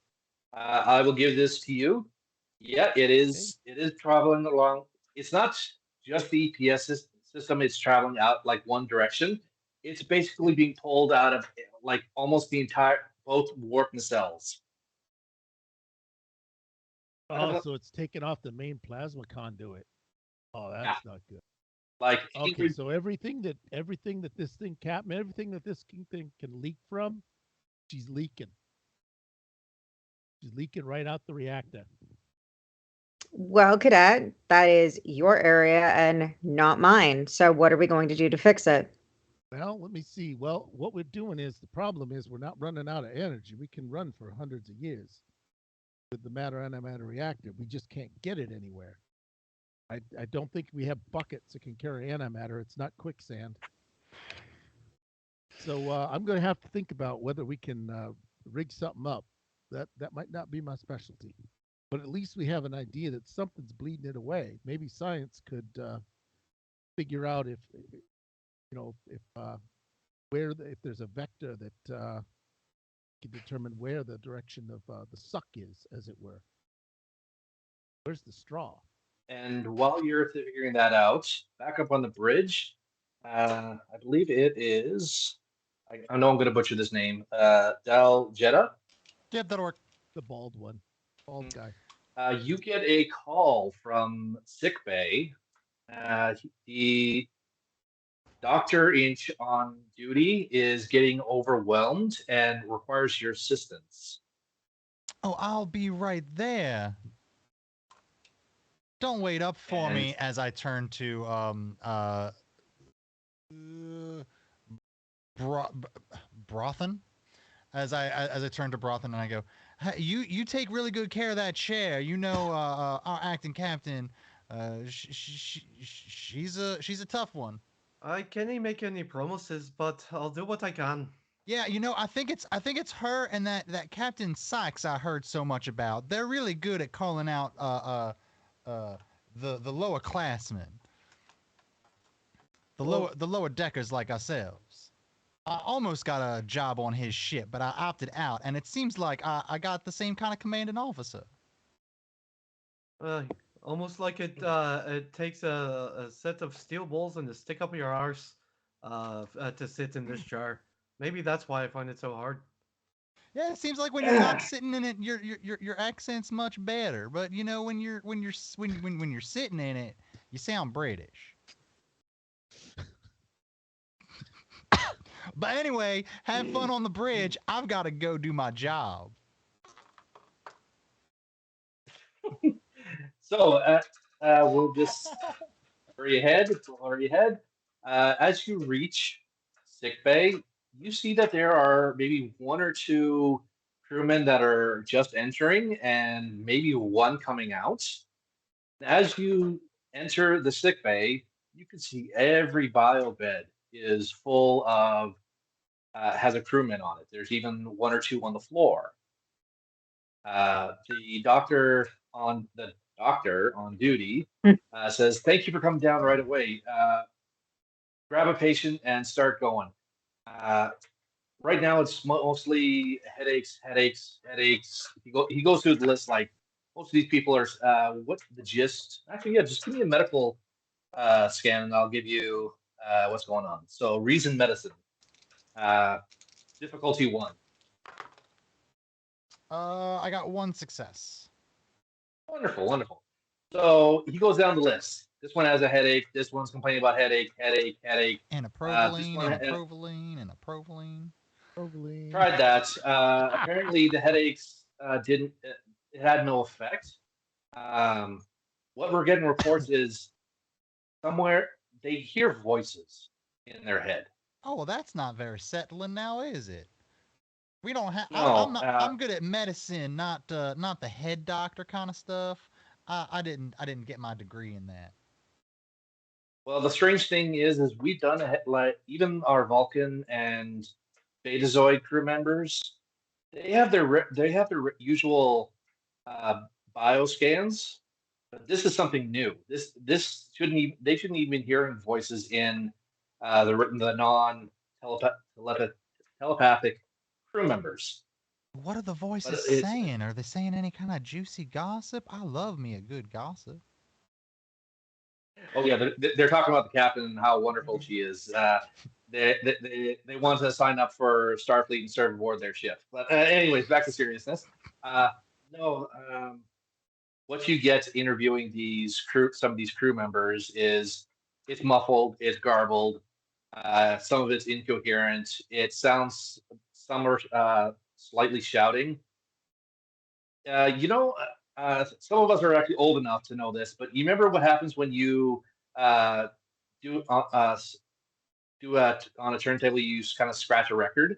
I will give this to you. Yeah, it is. It is traveling along. It's not just the EPS system. It's traveling out like one direction. It's basically being pulled out of like almost the entire both warp nacelles. Oh, so it's taken off the main plasma conduit. Oh, that's not good. Like Okay, so everything that this thing, Captain, everything that this thing can leak from, she's leaking. She's leaking right out the reactor. Well, Cadet, that is your area and not mine. So what are we going to do to fix it? Well, let me see. Well, what we're doing is the problem is we're not running out of energy. We can run for hundreds of years with the matter antimatter reactor. We just can't get it anywhere. I don't think we have buckets that can carry antimatter. It's not quicksand. So I'm going to have to think about whether we can rig something up. That might not be my specialty, but at least we have an idea that something's bleeding it away. Maybe science could figure out if there's a vector that can determine where the direction of the suck is, as it were. Where's the straw? And while you're figuring that out, back up on the bridge, I believe it is. I know I'm going to butcher this name. Dal Jetta. Yeah, that'll work. The bald one, bald guy. You get a call from sickbay. The doctor on duty is getting overwhelmed and requires your assistance. Oh, I'll be right there. Don't wait up for And- me as I turn to Brothen. As I turn to Brothen and I go, hey, you take really good care of that chair. You know, our acting captain, she's a tough one. I can't make any promises, but I'll do what I can. Yeah, you know, I think it's her and that Captain Sykes I heard so much about. They're really good at calling out the lower classmen, the lower deckers like ourselves. I almost got a job on his ship, but I opted out, and it seems like I got the same kind of commanding officer. Almost like it takes a set of steel balls and a stick up your arse to sit in this chair. Maybe that's why I find it so hard. Yeah, it seems like when you're not sitting in it, your accent's much better. But you know, when you're sitting in it, you sound British. But anyway, have fun on the bridge. I've got to go do my job. So we'll just hurry ahead. As you reach sickbay, you see that there are maybe one or two crewmen that are just entering, and maybe one coming out. As you enter the sickbay, you can see every bio bed is full of has a crewman on it. There's even one or two on the floor. The doctor on duty says, "Thank you for coming down right away. Grab a patient and start going." Right now, it's mostly headaches. He goes through the list like most of these people are. What's the gist? Actually, yeah, just give me a medical scan and I'll give you what's going on. So, reason medicine, difficulty 1. I got one success. Wonderful. So he goes down the list. This one has a headache. This one's complaining about headache. And a provolone, and a provolone, and a provolone. Tried that. Apparently, the headaches didn't. It had no effect. What we're getting reports is somewhere they hear voices in their head. Oh, well, that's not very settling now, is it? We don't have. No, I'm good at medicine, not the head doctor kind of stuff. I didn't get my degree in that. Well, the strange thing is we've done like even our Vulcan and Betazoid crew members, they have their usual bioscans, but this is something new. This shouldn't even, they shouldn't even be hearing voices in the non telepathic crew members. What are the voices saying? Are they saying any kind of juicy gossip? I love me a good gossip. Oh yeah, they're talking about the captain and how wonderful she is. They want to sign up for Starfleet and serve aboard their ship. But anyways, back to seriousness. No, what you get interviewing some of these crew members is it's muffled, it's garbled, some of it's incoherent. It sounds some are slightly shouting. Some of us are actually old enough to know this, but you remember what happens when you do on a turntable? You kind of scratch a record.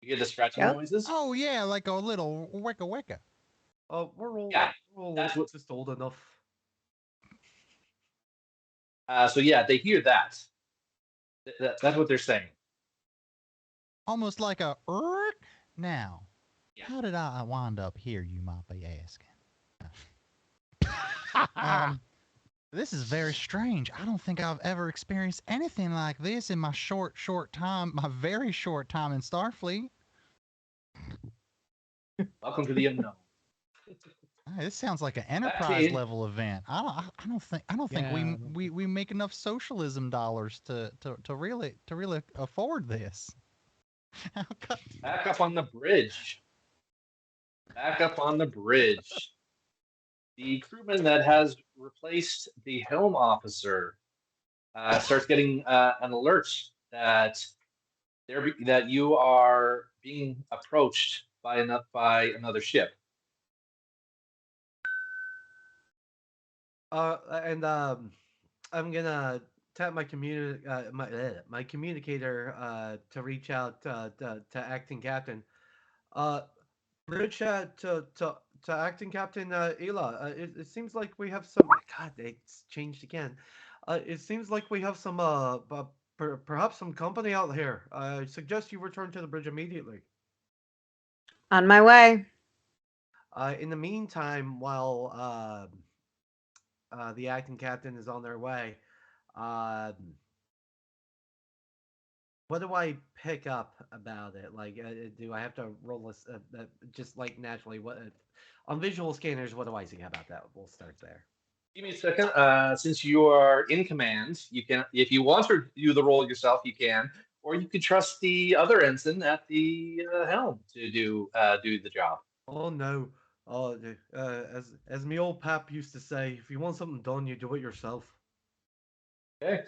You get the scratching noises. Oh yeah, like a little wicka wicka. Oh, we're all that's just old enough. So yeah, they hear that. That's what they're saying. Almost like a now. Yeah. How did I wind up here, you might be asking. This is very strange. I don't think I've ever experienced anything like this in my my very short time in Starfleet. Welcome to the unknown. This sounds like an Enterprise level event. I don't think we make enough socialism dollars to really afford this. Back up on the bridge. The crewman that has replaced the helm officer starts getting an alert that that you are being approached by another ship. And I'm gonna tap my my communicator to reach out to acting captain. Bridge to acting captain Ela. It seems like we have some. God, it's changed again. It seems like we have some perhaps some company out here. I suggest you return to the bridge immediately. On my way. In the meantime, while the acting captain is on their way, uh, what do I pick up about it? Like, do I have to roll this just like naturally? What on visual scanners? What do I see about that? We'll start there. Give me a second. Since you are in command, you can, if you want to do the role yourself, you can, or you could trust the other ensign at the helm to do the job. Oh no! Oh, as me old pap used to say, if you want something done, you do it yourself. Okay.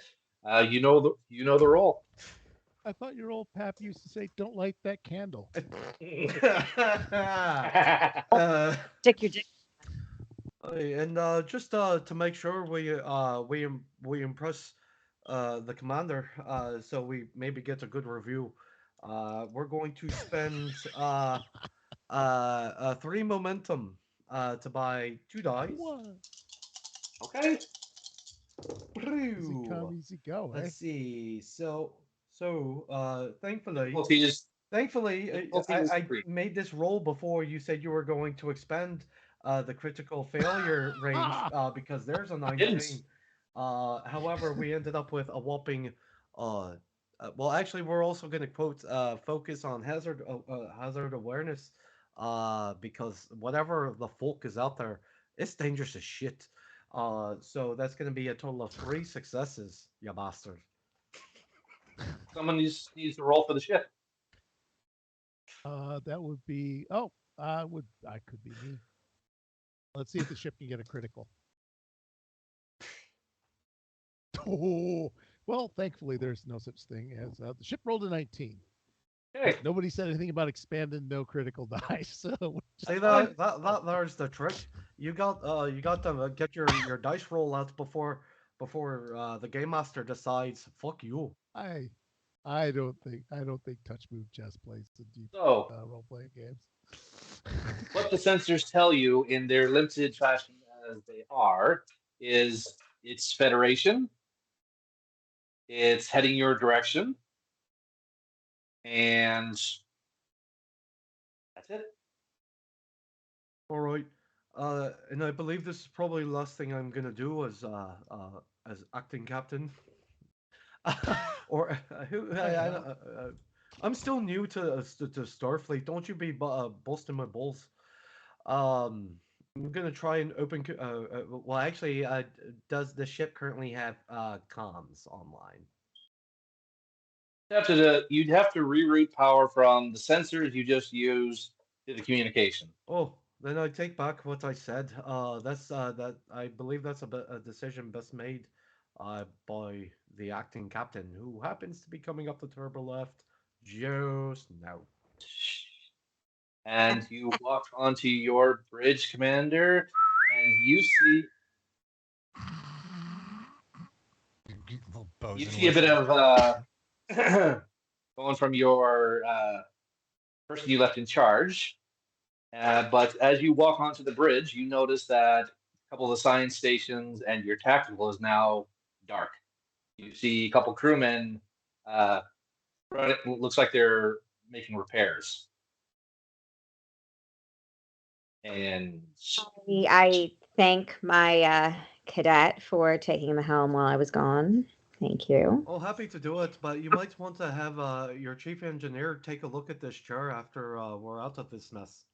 You know the role. I thought your old pap used to say, "Don't light that candle." uh, Stick your dick. and just to make sure we impress the commander, so we maybe get a good review. We're going to spend 3 momentum to buy 2 dice. What? Okay. Easy come, easy go, eh? Let's see. Thankfully, Difficulty is I 3. made this roll before you said you were going to expend the critical failure range because there's a 19. However, we ended up with a whopping. Well, actually, we're also going to focus on hazard awareness because whatever the folk is out there, it's dangerous as shit. So that's going to be a total of 3 successes, you bastard. Someone needs to roll for the ship. That would be. Oh, I could be me. Let's see if the ship can get a critical. Oh, well, thankfully there's no such thing as the ship rolled a 19. Okay. Nobody said anything about expanding no critical dice. So See that there's the trick. You got to get your dice roll out before the game master decides. Fuck you. I don't think Touch Move Chess plays in deep So, role playing games. what the sensors tell you in their limited fashion as they are is it's Federation, it's heading your direction, and that's it. All right. And I believe this is probably the last thing I'm gonna do as acting captain. Or who? I'm still new to Starfleet. Don't you be busting my balls. I'm gonna try and open. Well, actually, does the ship currently have comms online? You'd have to reroute power from the sensors you just used to the communication. Oh, then I take back what I said. That I believe that's a decision best made by the acting captain, who happens to be coming up the turbo left just now. And you walk onto your bridge, Commander, and you see a bit of going from your person you left in charge. But as you walk onto the bridge, you notice that a couple of the science stations and your tactical is now dark. You see a couple crewmen. Looks like they're making repairs. And I thank my cadet for taking the helm while I was gone. Thank you. Oh, happy to do it, but you might want to have your chief engineer take a look at this chair after we're out of this mess.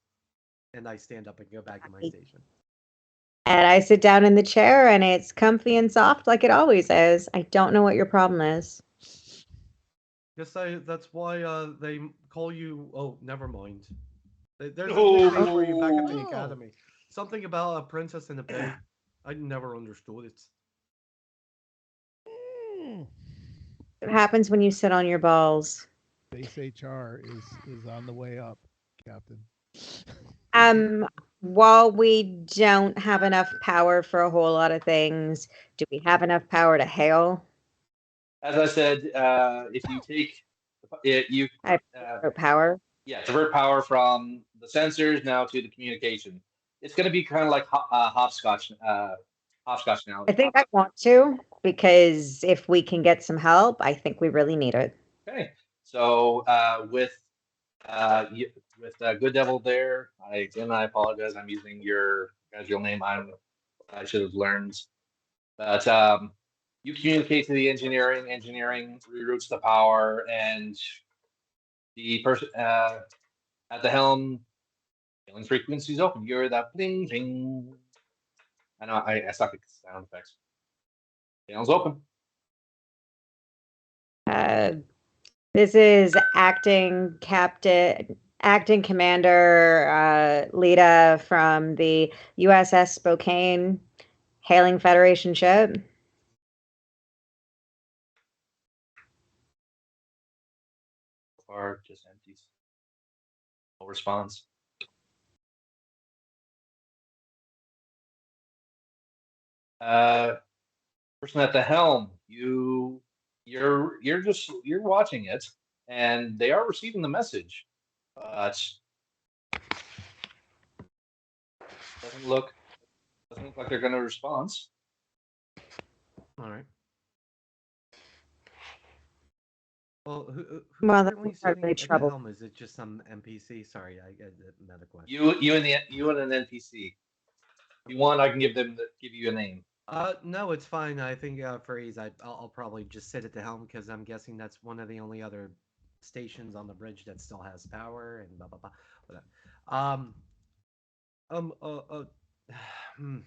And I stand up and go back to my station. And I sit down in the chair, and it's comfy and soft like it always is. I don't know what your problem is. Guess that's why they call you. Oh, never mind. There's a nickname for you back at the academy. Something about a princess in a bed. I never understood it. What happens when you sit on your balls? Base HR is on the way up, Captain. While we don't have enough power for a whole lot of things, do we have enough power to hail? As I said, if you take it, you I power. yeah, divert power from the sensors now to the communication. It's going to be kind of like hopscotch, hopscotch now. I think I want to, because if we can get some help, I think we really need it. Okay, so with Good Devil there, I apologize. I'm using your guys' real name. I should have learned. But you communicate to the engineering. Engineering reroutes the power, and the person at the helm, hailing frequencies open. You hear that bling bling. I know I suck at sound effects. Channel's open. This is acting commander Lita from the USS Spokane, hailing Federation ship. Or just empties. No response. Person at the helm, you're watching it, and they are receiving the message, but doesn't look like they're going to respond. All right. Well, who's Well, that's currently probably sitting at the trouble. helm? Is it just some NPC? Sorry, I got another question. You and an NPC. If you want, I can give you a name. No, it's fine. I think for ease, I'll probably just sit at the helm because I'm guessing that's one of the only other stations on the bridge that still has power and blah blah blah. Whatever. Hmm.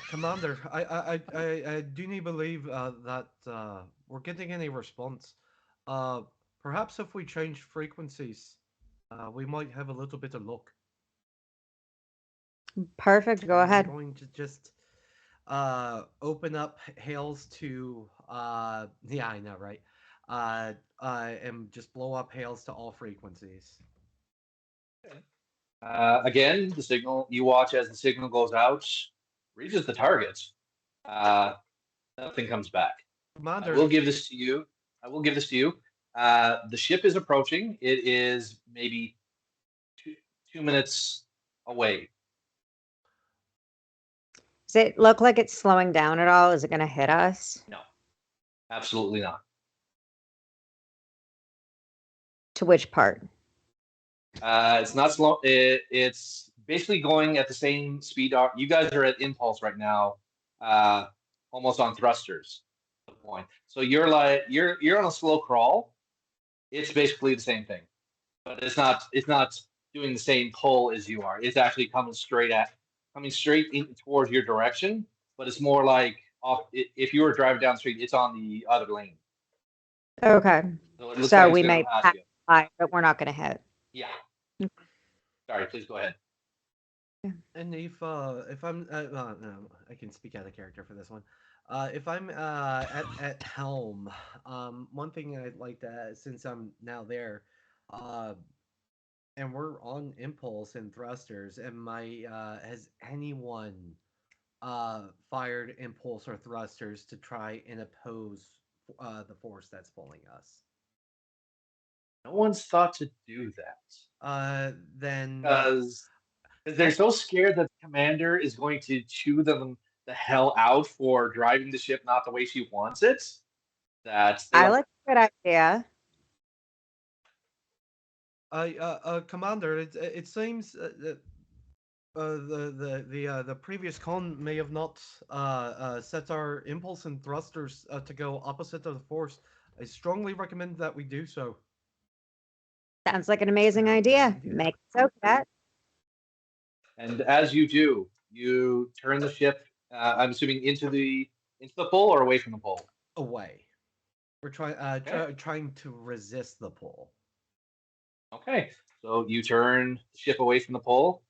Commander, I do need believe that we're getting any response. Perhaps if we change frequencies, we might have a little bit of luck. Perfect. Go I'm ahead. going to just open up hails to yeah, I know, right? And just blow up hails to all frequencies. Again, the signal you watch as the signal goes out, reaches the target. Nothing comes back. Commander, I will give this to you. The ship is approaching. It is maybe 2 minutes away. Does it look like it's slowing down at all? Is it going to hit us? No, absolutely not. To which part? It's not slow. It's basically going at the same speed. You guys are at impulse right now, almost on thrusters. Point. So you're on a slow crawl. It's basically the same thing, but it's not doing the same pull as you are. It's actually coming straight in towards your direction, but it's more like off. If you were driving down the street, it's on the other lane. Okay. So, it looks So like it's we gonna may pass pass you. by, but we're not going to hit. Yeah. Sorry, please go ahead. and if I'm no, I can speak out of character for this one. If I'm at helm, one thing I'd like to, since I'm now there, and we're on impulse and thrusters, and has anyone fired impulse or thrusters to try and oppose the force that's pulling us? No one's thought to do that. Then Because they're so scared that the commander is going to chew them the hell out for driving the ship not the way she wants it. That I like a good idea. Commander, it seems that the previous con may have not set our impulse and thrusters to go opposite of the force. I strongly recommend that we do so. Sounds like an amazing idea. Make it so, Cadet. And as you do, you turn the ship. I'm assuming into the pole or away from the pole. Away. We're trying to resist the pull. Okay, so you turn the ship away from the pole.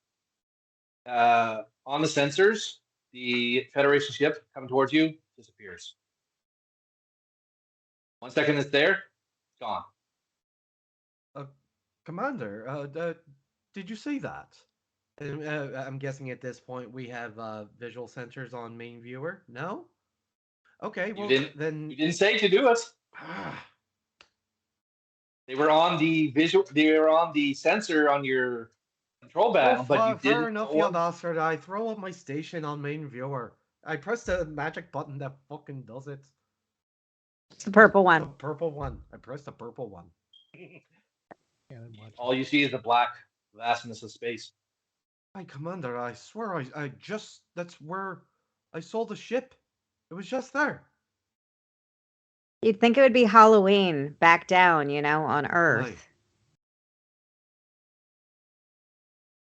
On the sensors, the Federation ship coming towards you disappears. 1 second it's there, it's gone. Commander, did you see that? And, I'm guessing at this point we have visual sensors on main viewer. No? Okay, You well didn't. then. You didn't say to do it. They were on the visual. They were on the sensor on your control Well, panel, but you fair didn't enough, go you on. bastard. I throw up my station on main viewer. I press the magic button that fucking does it. It's the purple The one. purple one. I press the purple one. Cannon watch. All you see is the black vastness of space. Hi, Commander, I swear I just. That's where I sold the ship. It was just there. You'd think it would be Halloween back down, on Earth.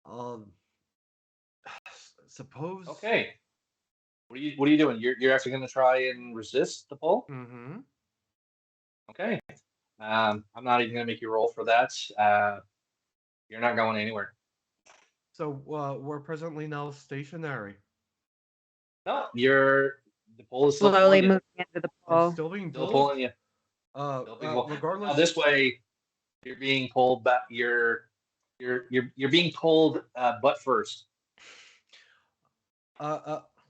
Um, suppose. Okay. What are you doing? You're actually going to try and resist the pull? Mm-hmm. Okay. I'm not even going to make you roll for that. You're not going anywhere. So we're presently now stationary. No, the pull is still Slowly pulling you. moving into the We're pole. still being Still pulled. pulling you. Still being pulled. Regardless. Now this way, you're being pulled back. You're being pulled butt first.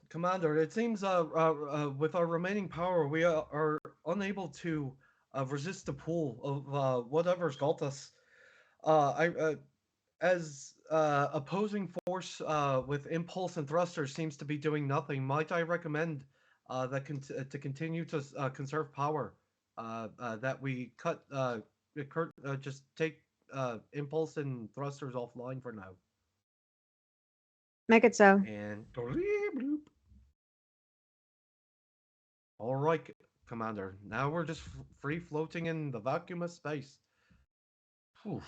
Commander, it seems with our remaining power, we are unable to resist the pull of whatever's got us. As opposing force with impulse and thrusters seems to be doing nothing, might I recommend to continue to conserve power? That we just take impulse and thrusters offline for now. Make it so. And all right, Commander. Now we're just free floating in the vacuum of space. Whew.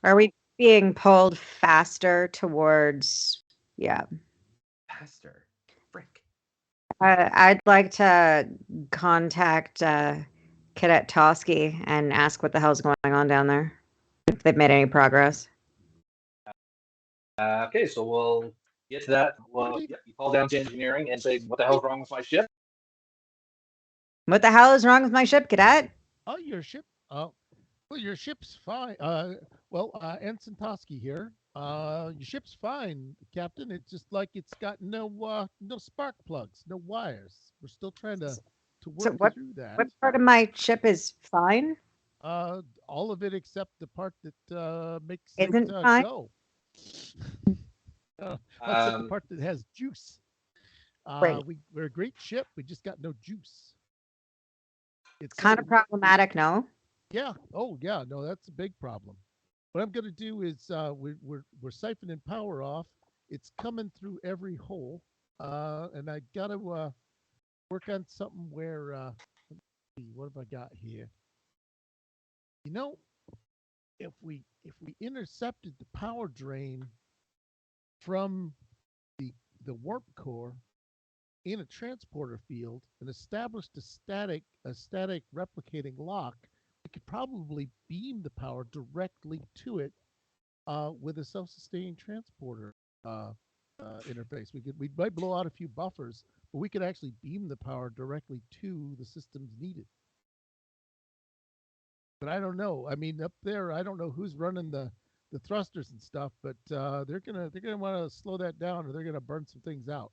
Are we being pulled faster towards? Yeah. Faster. Frick. I'd like to contact Cadet Tosky and ask what the hell's going on down there. If they've made any progress. Okay, so we'll get to that. Well, yeah, you call down to engineering and say, "What the hell's wrong with my ship?" What the hell is wrong with my ship, Cadet? Oh, your ship. Well, your ship's fine. Ensign Tosky here. Your ship's fine, Captain. It's just like it's got no spark plugs, no wires. We're still trying to work through that. What part of my ship is fine? All of it except the part that makes Isn't it fine? go. Except the part that has juice. Right. We're a great ship. We just got no juice. It's kind of problematic, no? Yeah. Oh, yeah. No, that's a big problem. What I'm going to do is we're siphoning power off. It's coming through every hole, and I got to work on something where. Let's see, what have I got here? You know, if we intercepted the power drain from the warp core in a transporter field and established a static replicating lock, we could probably beam the power directly to it with a self-sustaining transporter interface. We might blow out a few buffers, but we could actually beam the power directly to the systems needed. But I don't know. I mean, up there, I don't know who's running the thrusters and stuff, but they're gonna want to slow that down, or they're gonna burn some things out.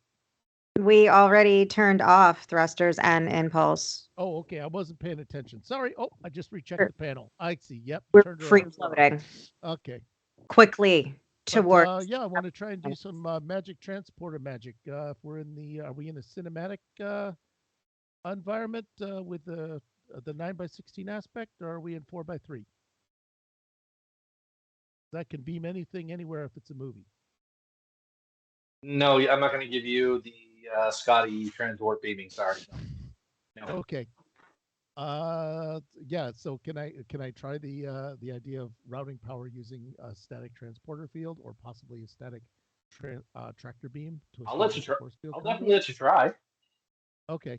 We already turned off thrusters and impulse. Oh, okay. I wasn't paying attention. Sorry. Oh, I just rechecked the panel. I see. Yep. We're free floating. Okay. Quickly towards. Yeah, I want to try and do some magic transporter magic. If we're in are we in a cinematic environment with the 9x16 aspect, or are we in 4x3? That can beam anything anywhere if it's a movie. No, I'm not going to give you the Scotty transport beaming. Sorry. No. Okay. Yeah. So can I try the idea of routing power using a static transporter field, or possibly a static tractor beam? I'll let you try. I'll definitely let you try. Okay.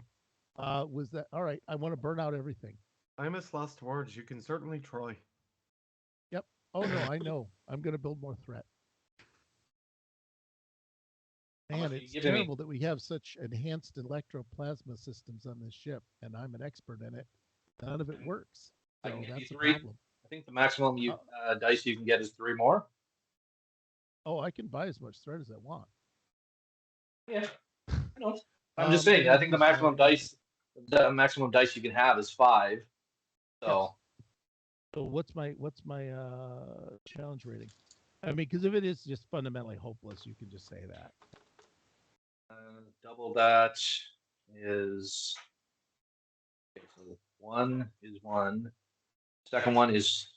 Was that all right? I want to burn out everything. Famous last words. You can certainly try. Yep. Oh no, I know. I'm going to build more threat. Man, it's terrible that we have such enhanced electroplasma systems on this ship, and I'm an expert in it. None of it works. I So can give you that's a 3. problem. I think the maximum dice you can get is 3 more. Oh, I can buy as much thread as I want. Yeah, I know. I'm just saying. I'm I gonna think the use, maximum dice you can have is 5. So So what's my challenge rating? I mean, because if it is just fundamentally hopeless, you can just say that. double that is okay, so 1 is 1. Second one is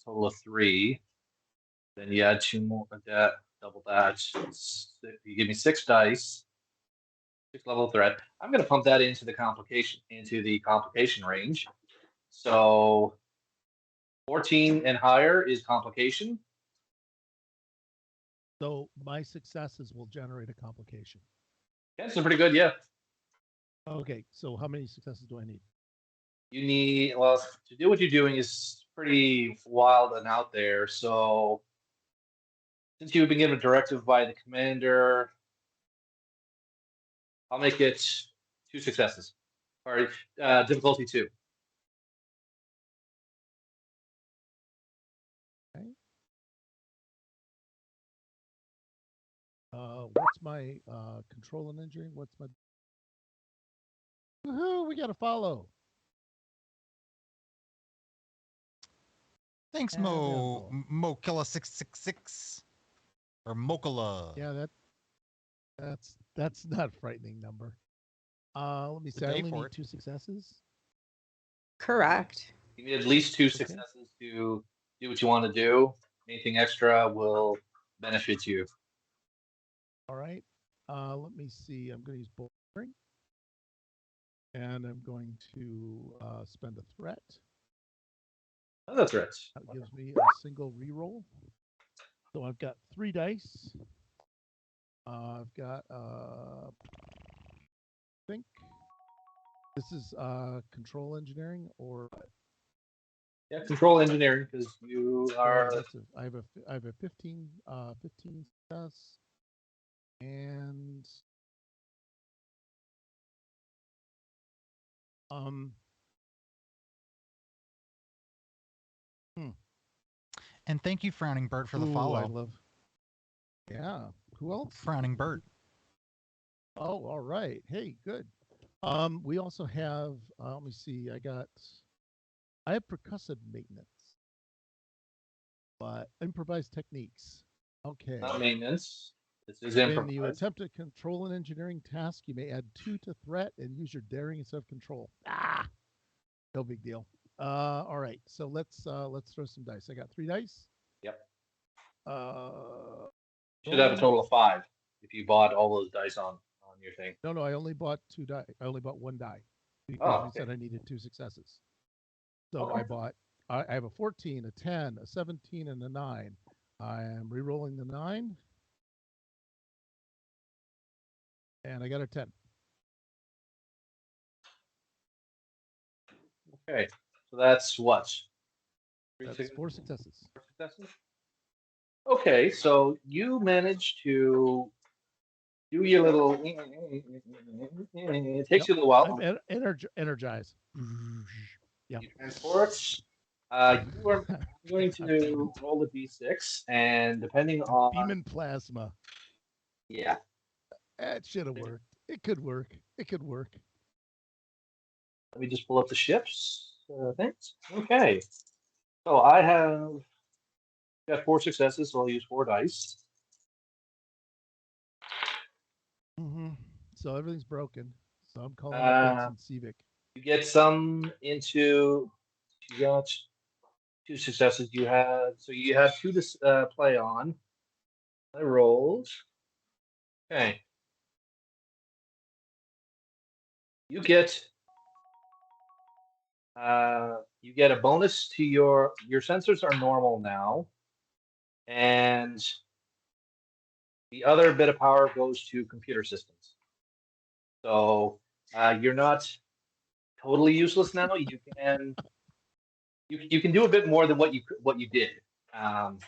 total of 3. Then you add 2 more of that, double that. You give me 6 dice, 6 level threat. I'm going to pump that into the complication range. So 14 and higher is complication. So my successes will generate a complication. Yeah, so pretty good. Yeah, Okay, so how many successes do I need? you need, well, to do what you're doing is pretty wild and out there. So since you've been given a directive by the commander, I'll make it 2 successes, or difficulty 2. Okay. What's my control and engineering? What's my? Woohoo! We got to follow. Thanks, And Mo Anvil. Mokilla666 or Mokilla. Yeah, that's not a frightening number. Let me The see. I day only for need it. 2 successes. Correct. You need at least 2 Okay. successes to do what you want to do. Anything extra will benefit you. All right. Let me see. I'm going to use bouldering. And I'm going to spend a threat. Oh, that's right. That gives me a single reroll. So I've got 3 dice. I've got, I think this is control engineering or Yeah, control engineering because you are. I have a 15 success and And thank you, Frowning Bird, for the ooh, follow. I love. Yeah. Who else? Frowning Bird. Oh, all right. Hey, good. We also have. Let me see. I have percussive maintenance, but improvised techniques. Okay. Not maintenance. This is When you improvised. attempt to control an engineering task, you may add 2 to threat and use your daring instead of control. No big deal. All right. So let's throw some dice. I got 3 dice. Yep. You should have a total of 5 if you bought all those dice on your thing. No, I only bought 2 die. I only bought 1 die because Oh, we okay. said I needed 2 successes. So Okay. I have a 14, a 10, a 17, and a 9. I am re-rolling the 9. And I got a 10. Okay. So that's what? That's 4 successes. 4 successes? Okay, so you managed to do your little. It takes you a little while. I'm energized. Yeah. You transport. You are going to roll a d6, and depending on. Beaming plasma. Yeah. That should have worked. It could work. It could work. Let me just pull up the ships. Thanks. Okay. So I have got 4 successes, so I'll use 4 dice. Mm-hmm. So everything's broken. So I'm calling up Vincent Civic. You get some into. You got 2 successes. You have 2 to play on. I rolled. Okay. You get a bonus to your sensors are normal now, and the other bit of power goes to computer systems. So you're not totally useless now. You can do a bit more than what you did. I'm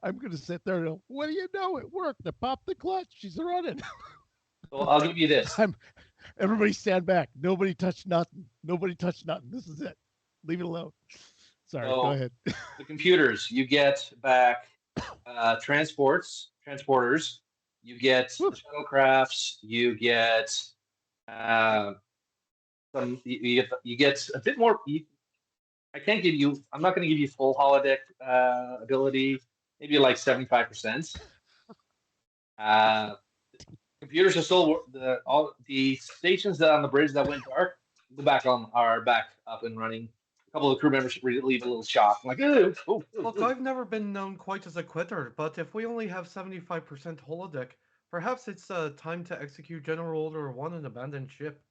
going to sit there and what do you know? It worked. I popped the clutch. She's running. So I'll give you this. Everybody stand back. Nobody touch nothing. Nobody touch nothing. This is it. Leave it alone. Sorry, go So ahead. the computers, you get back transporters, you get Woo. the shuttlecrafts, you get you get a bit more. I can't give you. I'm not going to give you full holodeck ability. Maybe like 75%. Computers are still all the stations that on the bridge that went dark. Are back up and running. A couple of crew members leave a little shock. I'm like, oh. Look, I've never been known quite as a quitter, but if we only have 75% holodeck, perhaps it's time to execute General Order 1 and abandon ship.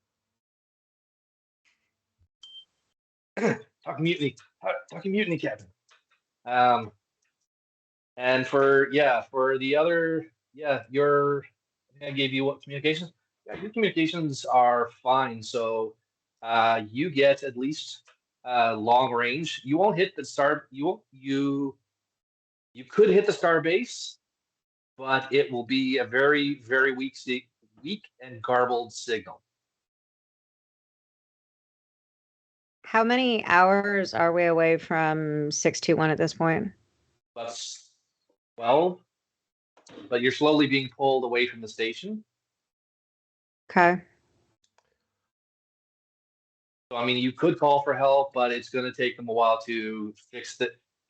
Talking mutiny, Captain. And for the other, I gave you what communications? Yeah, your communications are fine. So you get at least long range. You won't hit the star. You could hit the star base, but it will be a very, very weak and garbled signal. How many hours are we away from 621 at this point? That's 12, but you're slowly being pulled away from the station. Okay. So I mean, you could call for help, but it's going to take them a while to fix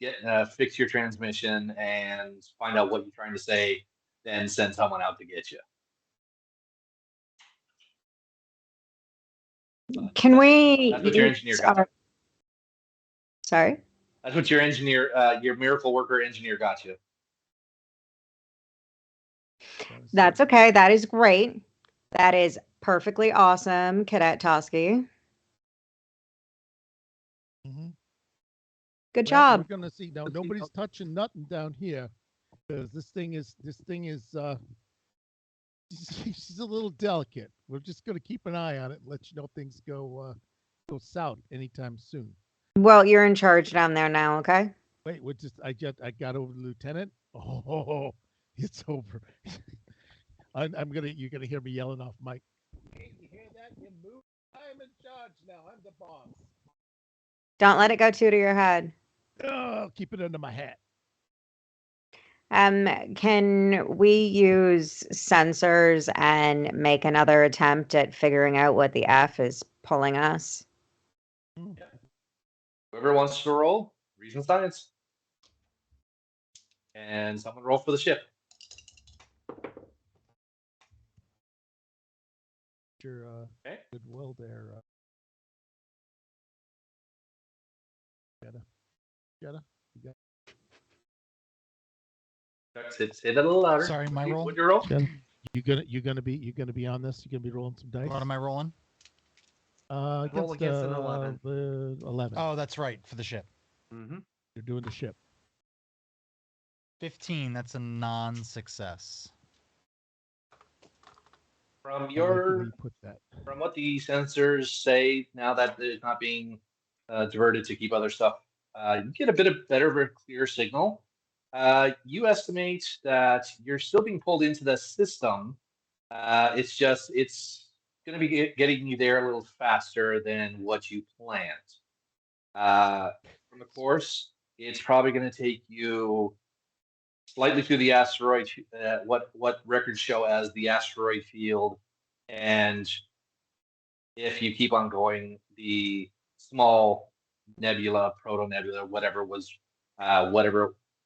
your transmission and find out what you're trying to say, then send someone out to get you. Can we That's what your engineer use got. Sorry? That's what your miracle worker engineer got you. That's okay. That is great. That is perfectly awesome, Cadet Toski. Mhm. Good Well, job. we're gonna see now. Nobody's touching nothing down here because this thing is she's a little delicate. We're just gonna keep an eye on it and let you know if things go south anytime soon. Well, you're in charge down there now, okay? Wait, I got over the lieutenant. Oh, it's over. You're gonna hear me yelling off mic. Hey, you hear that? You move. I'm in charge now. I'm the boss. Don't let it go too to your head. Oh, keep it under my hat. Can we use sensors and make another attempt at figuring out what the F is pulling us? Whoever wants to roll, reason science. And someone roll for the ship. Your goodwill there. Jetta, you got Say that a little louder. Sorry, my roll. What'd you roll? Jetta, you're gonna be on this. You're gonna be rolling some dice. What am I rolling? Roll against an 11. The 11. Oh, that's right, for the ship. Mm-hmm. You're doing the ship. 15, that's a non-success. From I like the way your you put that. from what the sensors say, now that it's not being diverted to keep other stuff, you get a bit of better of a clear signal. You estimate that you're still being pulled into the system. It's going to be getting you there a little faster than what you planned. From the course, it's probably going to take you slightly through the asteroid, what records show as the asteroid field, and if you keep on going, the small nebula, proto-nebula, whatever,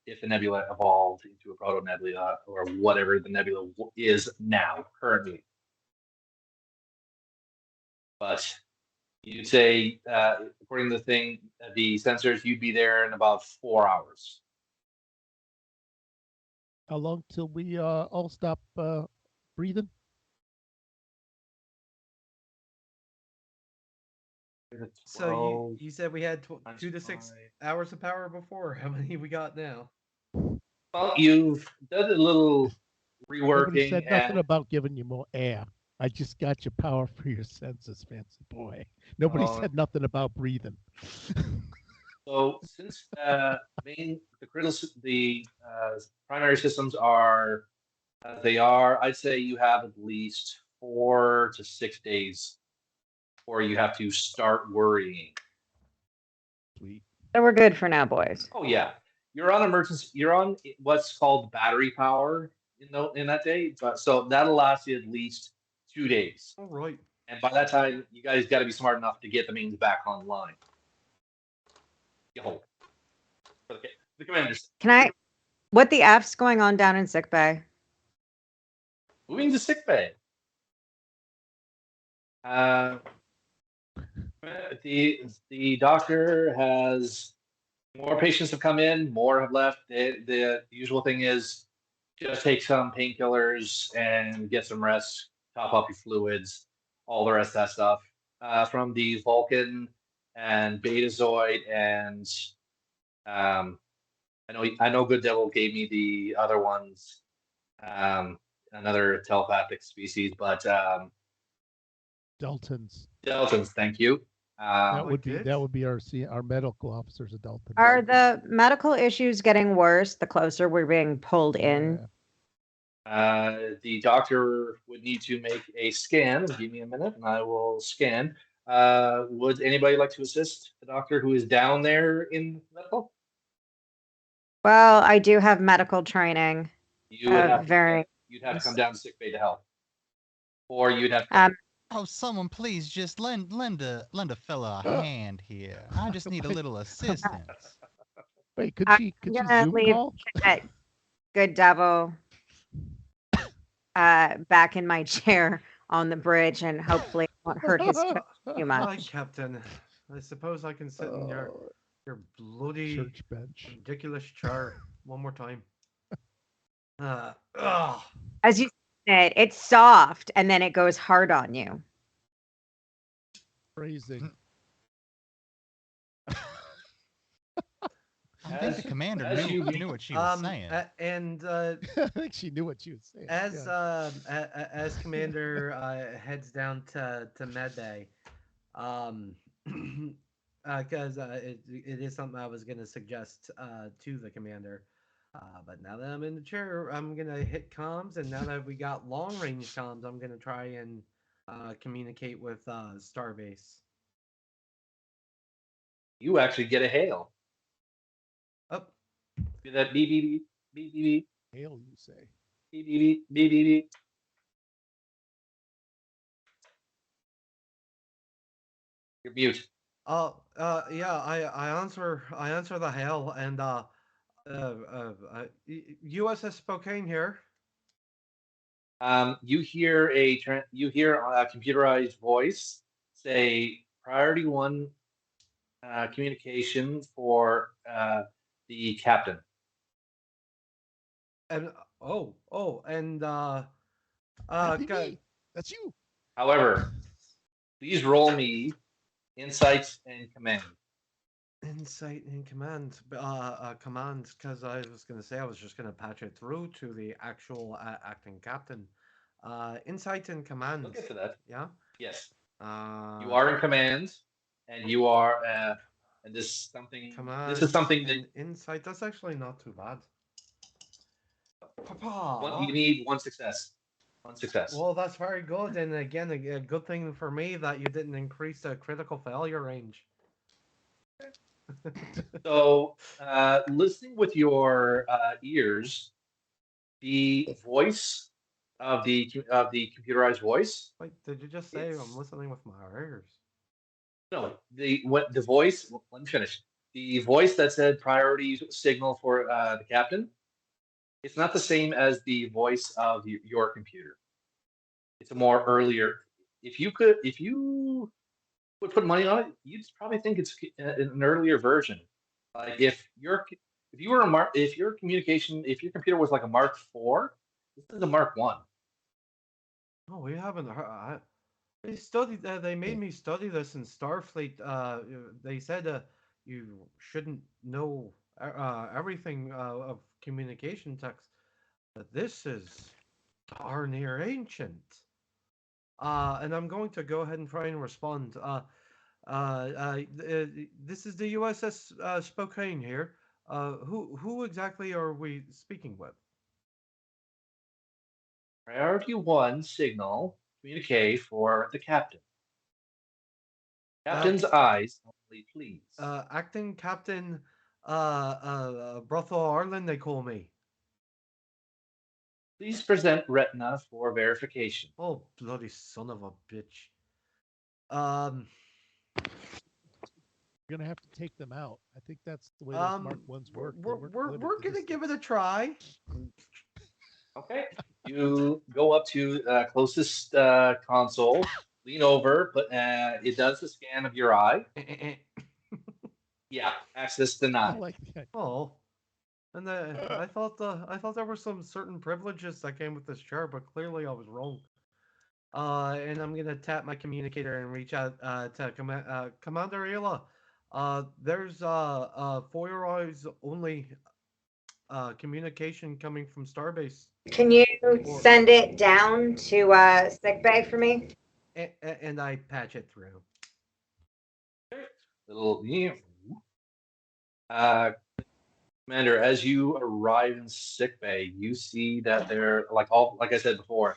if the nebula evolved into a proto-nebula or whatever the nebula is now, currently. But you'd say, according to the sensors, you'd be there in about 4 hours. How long till we all stop breathing? So you said we had 2 to 6 5. hours of power before. How many we got now? Well, you've done a little Nobody reworking. said nothing about giving you more air. I just got your power for your senses, fancy boy. Nobody Oh. said nothing about breathing. So since the primary systems are as they are, I'd say you have at least 4 to 6 days, or you have to start worrying. Sweet. So we're good for now, boys. Oh yeah, you're on emergency. You're on what's called battery power in that day, but so that'll last you at least 2 days. All right. And by that time, you guys got to be smart enough to get the means back online. You hope. Okay, the commanders Can I? What the F's going on down in sick bay? moving to sick bay. The doctor has more patients have come in, more have left. The usual thing is just take some painkillers and get some rest, top up your fluids, all the rest of that stuff. From the Vulcan and Betazoid and I know Good Devil gave me the other ones, another telepathic species, but Deltons. Deltons, thank you. That would good. be our medical officers, a Delton. Are the medical issues getting worse the closer we're being pulled in? The doctor would need to make a scan. Give me a minute and I will scan. Would anybody like to assist the doctor who is down there in medical? Well, I do have medical training. You would have Very. you'd have to come down to sick bay to help. Or you'd have to Oh, someone please just lend a fella a hand here. I just need a little assistance. Wait, could I'm you gonna Zoom leave call? that Good Devil back in my chair on the bridge, and hopefully it won't hurt his toe too Hi, much. Captain. I suppose I can sit in your bloody Church bench. ridiculous chair one more time. Ugh. As you said, it's soft, and then it goes hard on you. Phrasing. I think the commander as you- knew what she was saying. And I think she knew what she was saying. as yeah. as Commander heads down to Medbay, because it is something I was gonna suggest to the commander. But now that I'm in the chair, I'm gonna hit comms, and now that we got long range comms, I'm gonna try and communicate with Starbase. you actually get a hail. Oh, Do that beep beep beep beep beep Hail, you say. beep beep beep beep beep beep. You're mute. yeah, I answer the hail, and USS Spokane here. You hear a computerized voice say priority 1 communication for the captain. And and That'd be me. That's you. However, please roll me insights and command. insight and command, commands, because I was gonna say I was just gonna patch it through to the actual acting captain. Insight and command. We'll get to that. Yeah. Yes, you You are in command, and you are, and this is something. command. This is something that and insight. That's actually not too bad. Papa. you need 1 success. 1 success. Well, that's very good, and again, a good thing for me that you didn't increase the critical failure range. So, listening with your ears, the voice of the computerized voice. Wait, did you just say I'm listening with my ears? No, the voice. Let me finish. The voice that said priority signal for the captain. It's not the same as the voice of your computer. It's a more earlier. If you would put money on it, you'd probably think it's an earlier version. Like if your computer was like a Mark IV, this is a Mark I. No, we haven't heard. They studied. They made me study this in Starfleet. They said you shouldn't know everything of communication text, but this is darn near ancient. And I'm going to go ahead and try and respond. This is the USS Spokane here. Who exactly are we speaking with? Priority 1 signal communique for the captain. Captain's eyes only, please. Acting Captain Brothel Arlen, they call me. Please present retina for verification. Oh, bloody son of a bitch. Um, You're gonna have to take them out. I think that's the way those Mark ones work. They work we're limited gonna give it a distance. try. Okay. You go up to closest console, lean over, but it does the scan of your eye. Yeah, access I denied. like that. Oh, and I thought there were some certain privileges that came with this chair, but clearly I was wrong. And I'm gonna tap my communicator and reach out to Commander Ayla. There's for your eyes only communication coming from Starbase, Can you send it down to sick bay for me? and I patch it through. Little. Commander, as you arrive in sickbay, you see that they're like I said before,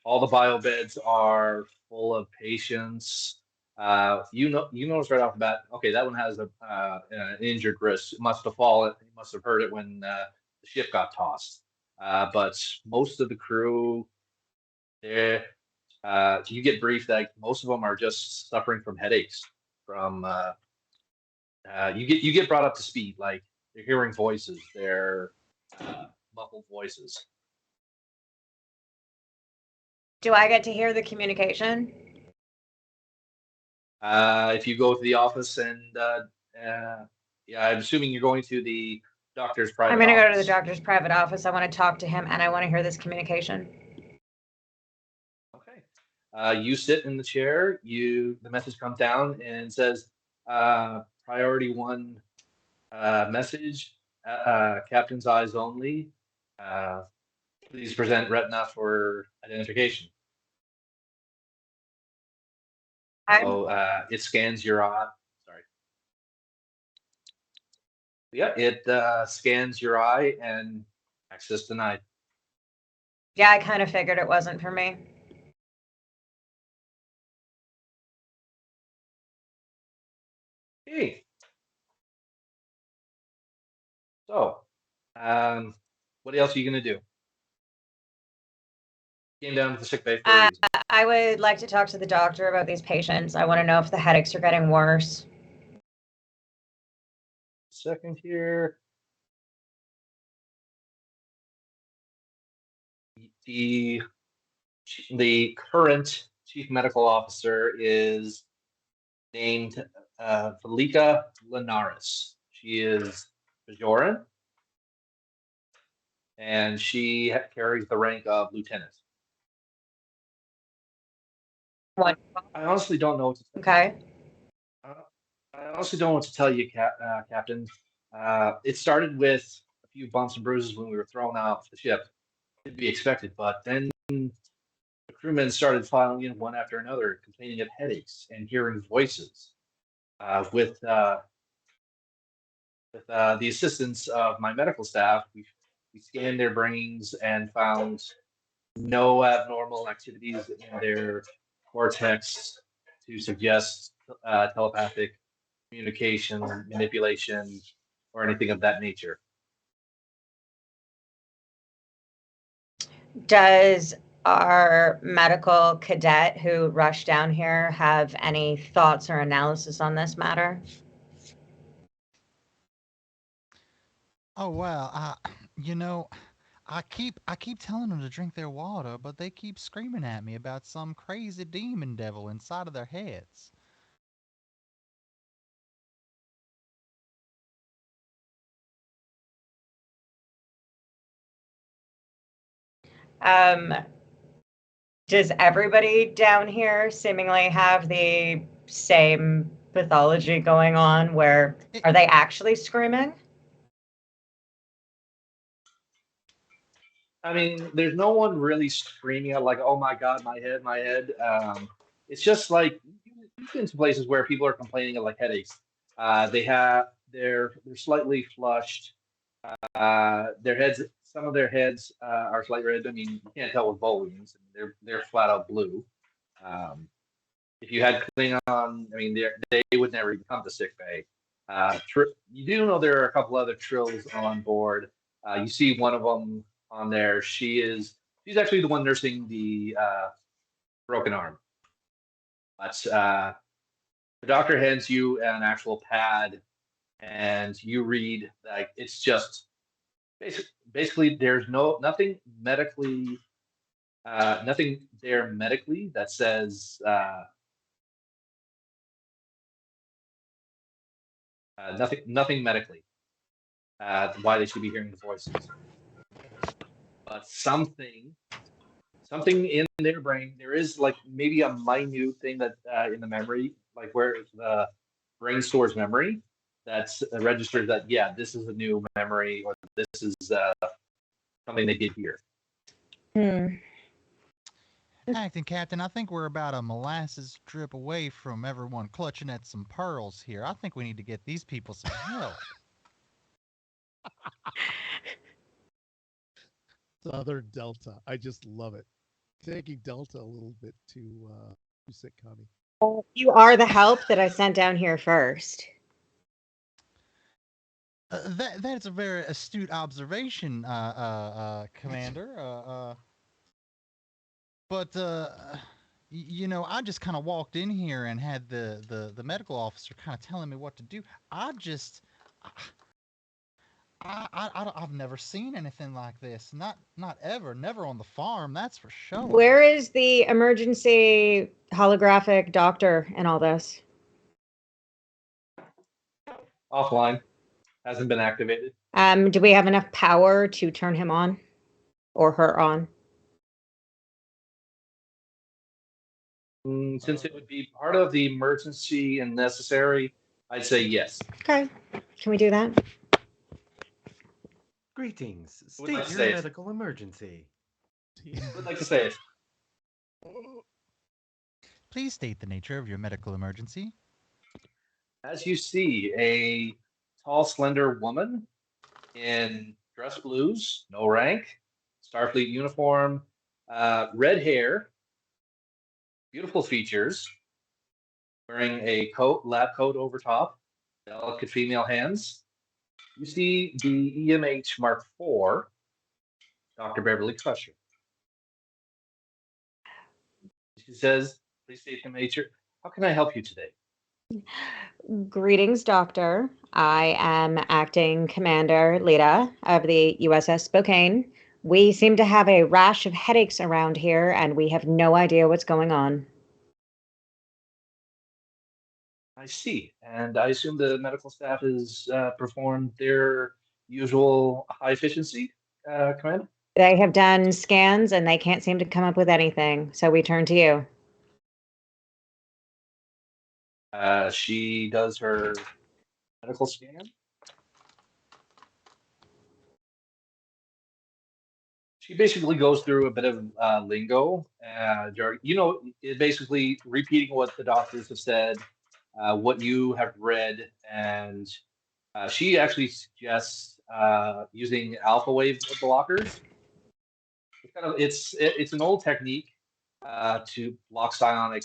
all the bio beds are full of patients. You notice right off the bat. Okay, that one has an injured wrist. It must have fallen. He must have hurt it when the ship got tossed. But most of the crew, there, you get briefed that most of them are just suffering from headaches. From you get brought up to speed. Like they're hearing voices. They're muffled voices. Do I get to hear the communication? If you go to the office and yeah, I'm assuming you're going to the doctor's private. I'm going to go to the office. doctor's private office. I want to talk to him and I want to hear this communication. Okay. You sit in the chair. The message comes down and says, "Priority 1 message. Captain's eyes only. Please present retina for identification." So it scans your eye. Sorry. Yeah, it scans your eye and access denied. Yeah, I kind of figured it wasn't for me. Hey. So, what else are you gonna do? Came down to the sick bay for a reason. I would like to talk to the doctor about these patients. I want to know if the headaches are getting worse. Second here. The current chief medical officer is named Felica Linares. She is Bajoran, and she carries the rank of lieutenant. What? I honestly don't know what to tell Okay. I honestly don't know what to tell you, Captain. It started with a few bumps and bruises when we were thrown off the ship. To be expected, but then the crewmen started filing in one after another, complaining of headaches and hearing voices. With the assistance of my medical staff, we scanned their brains and found no abnormal activities in their cortex to suggest telepathic communication, manipulation, or anything of that nature. Does our medical cadet who rushed down here have any thoughts or analysis on this matter? Oh well, you know, I keep telling them to drink their water, but they keep screaming at me about some crazy demon devil inside of their heads. Does everybody down here seemingly have the same pathology going on where are they actually screaming? I mean, there's no one really screaming out like, "Oh my God, my head, my head." It's just like you've been to places where people are complaining of like headaches. They're slightly flushed. Their heads, some of their heads are slightly red. I mean, you can't tell with volumes. They're flat out blue. If you had Klingon, I mean, they would never even come to sick bay. You do know there are a couple other Trills on board. You see one of them on there. She's actually the one nursing the broken arm. But the doctor hands you an actual pad, and you read like it's just basically there's nothing medically nothing there medically that says nothing medically why they should be hearing the voices, but something in their brain. There is like maybe a minute thing that in the memory, like where the brain stores memory, that's registers that yeah, this is a new memory, or this is something they did here. Acting Captain, I think we're about a molasses drip away from everyone clutching at some pearls here. I think we need to get these people some help. Southern Delta. I just love it. Taking Delta a little bit too sitcom-y. You are the help that I sent down here first. That's a very astute observation, Commander. But you know, I just kind of walked in here and had the medical officer kind of telling me what to do. I've never seen anything like this. Not ever. Never on the farm. That's for sure. Where is the emergency holographic doctor and all this? Offline, hasn't been activated. Do we have enough power to turn him on or her on? Since it would be part of the emergency and necessary, I'd say yes. Okay, can we do that? Greetings. Would State like to your say it. medical emergency. I'd like to say it. Please state the nature of your medical emergency. As you see, a tall, slender woman in dress blues, no rank, Starfleet uniform, red hair, beautiful features, wearing a lab coat over top, delicate female hands. You see the EMH Mark IV, Dr. Beverly Crusher. She says, please state the nature. How can I help you today? Greetings, Doctor. I am acting Commander Lita of the USS Spokane. We seem to have a rash of headaches around here, and we have no idea what's going on. I see. And I assume the medical staff has performed their usual high efficiency command? They have done scans, and they can't seem to come up with anything, so we turn to you. She does her medical scan. She basically goes through a bit of lingo. You know, basically repeating what the doctors have said, what you have read, and she actually suggests using alpha wave blockers. It's an old technique to block psionic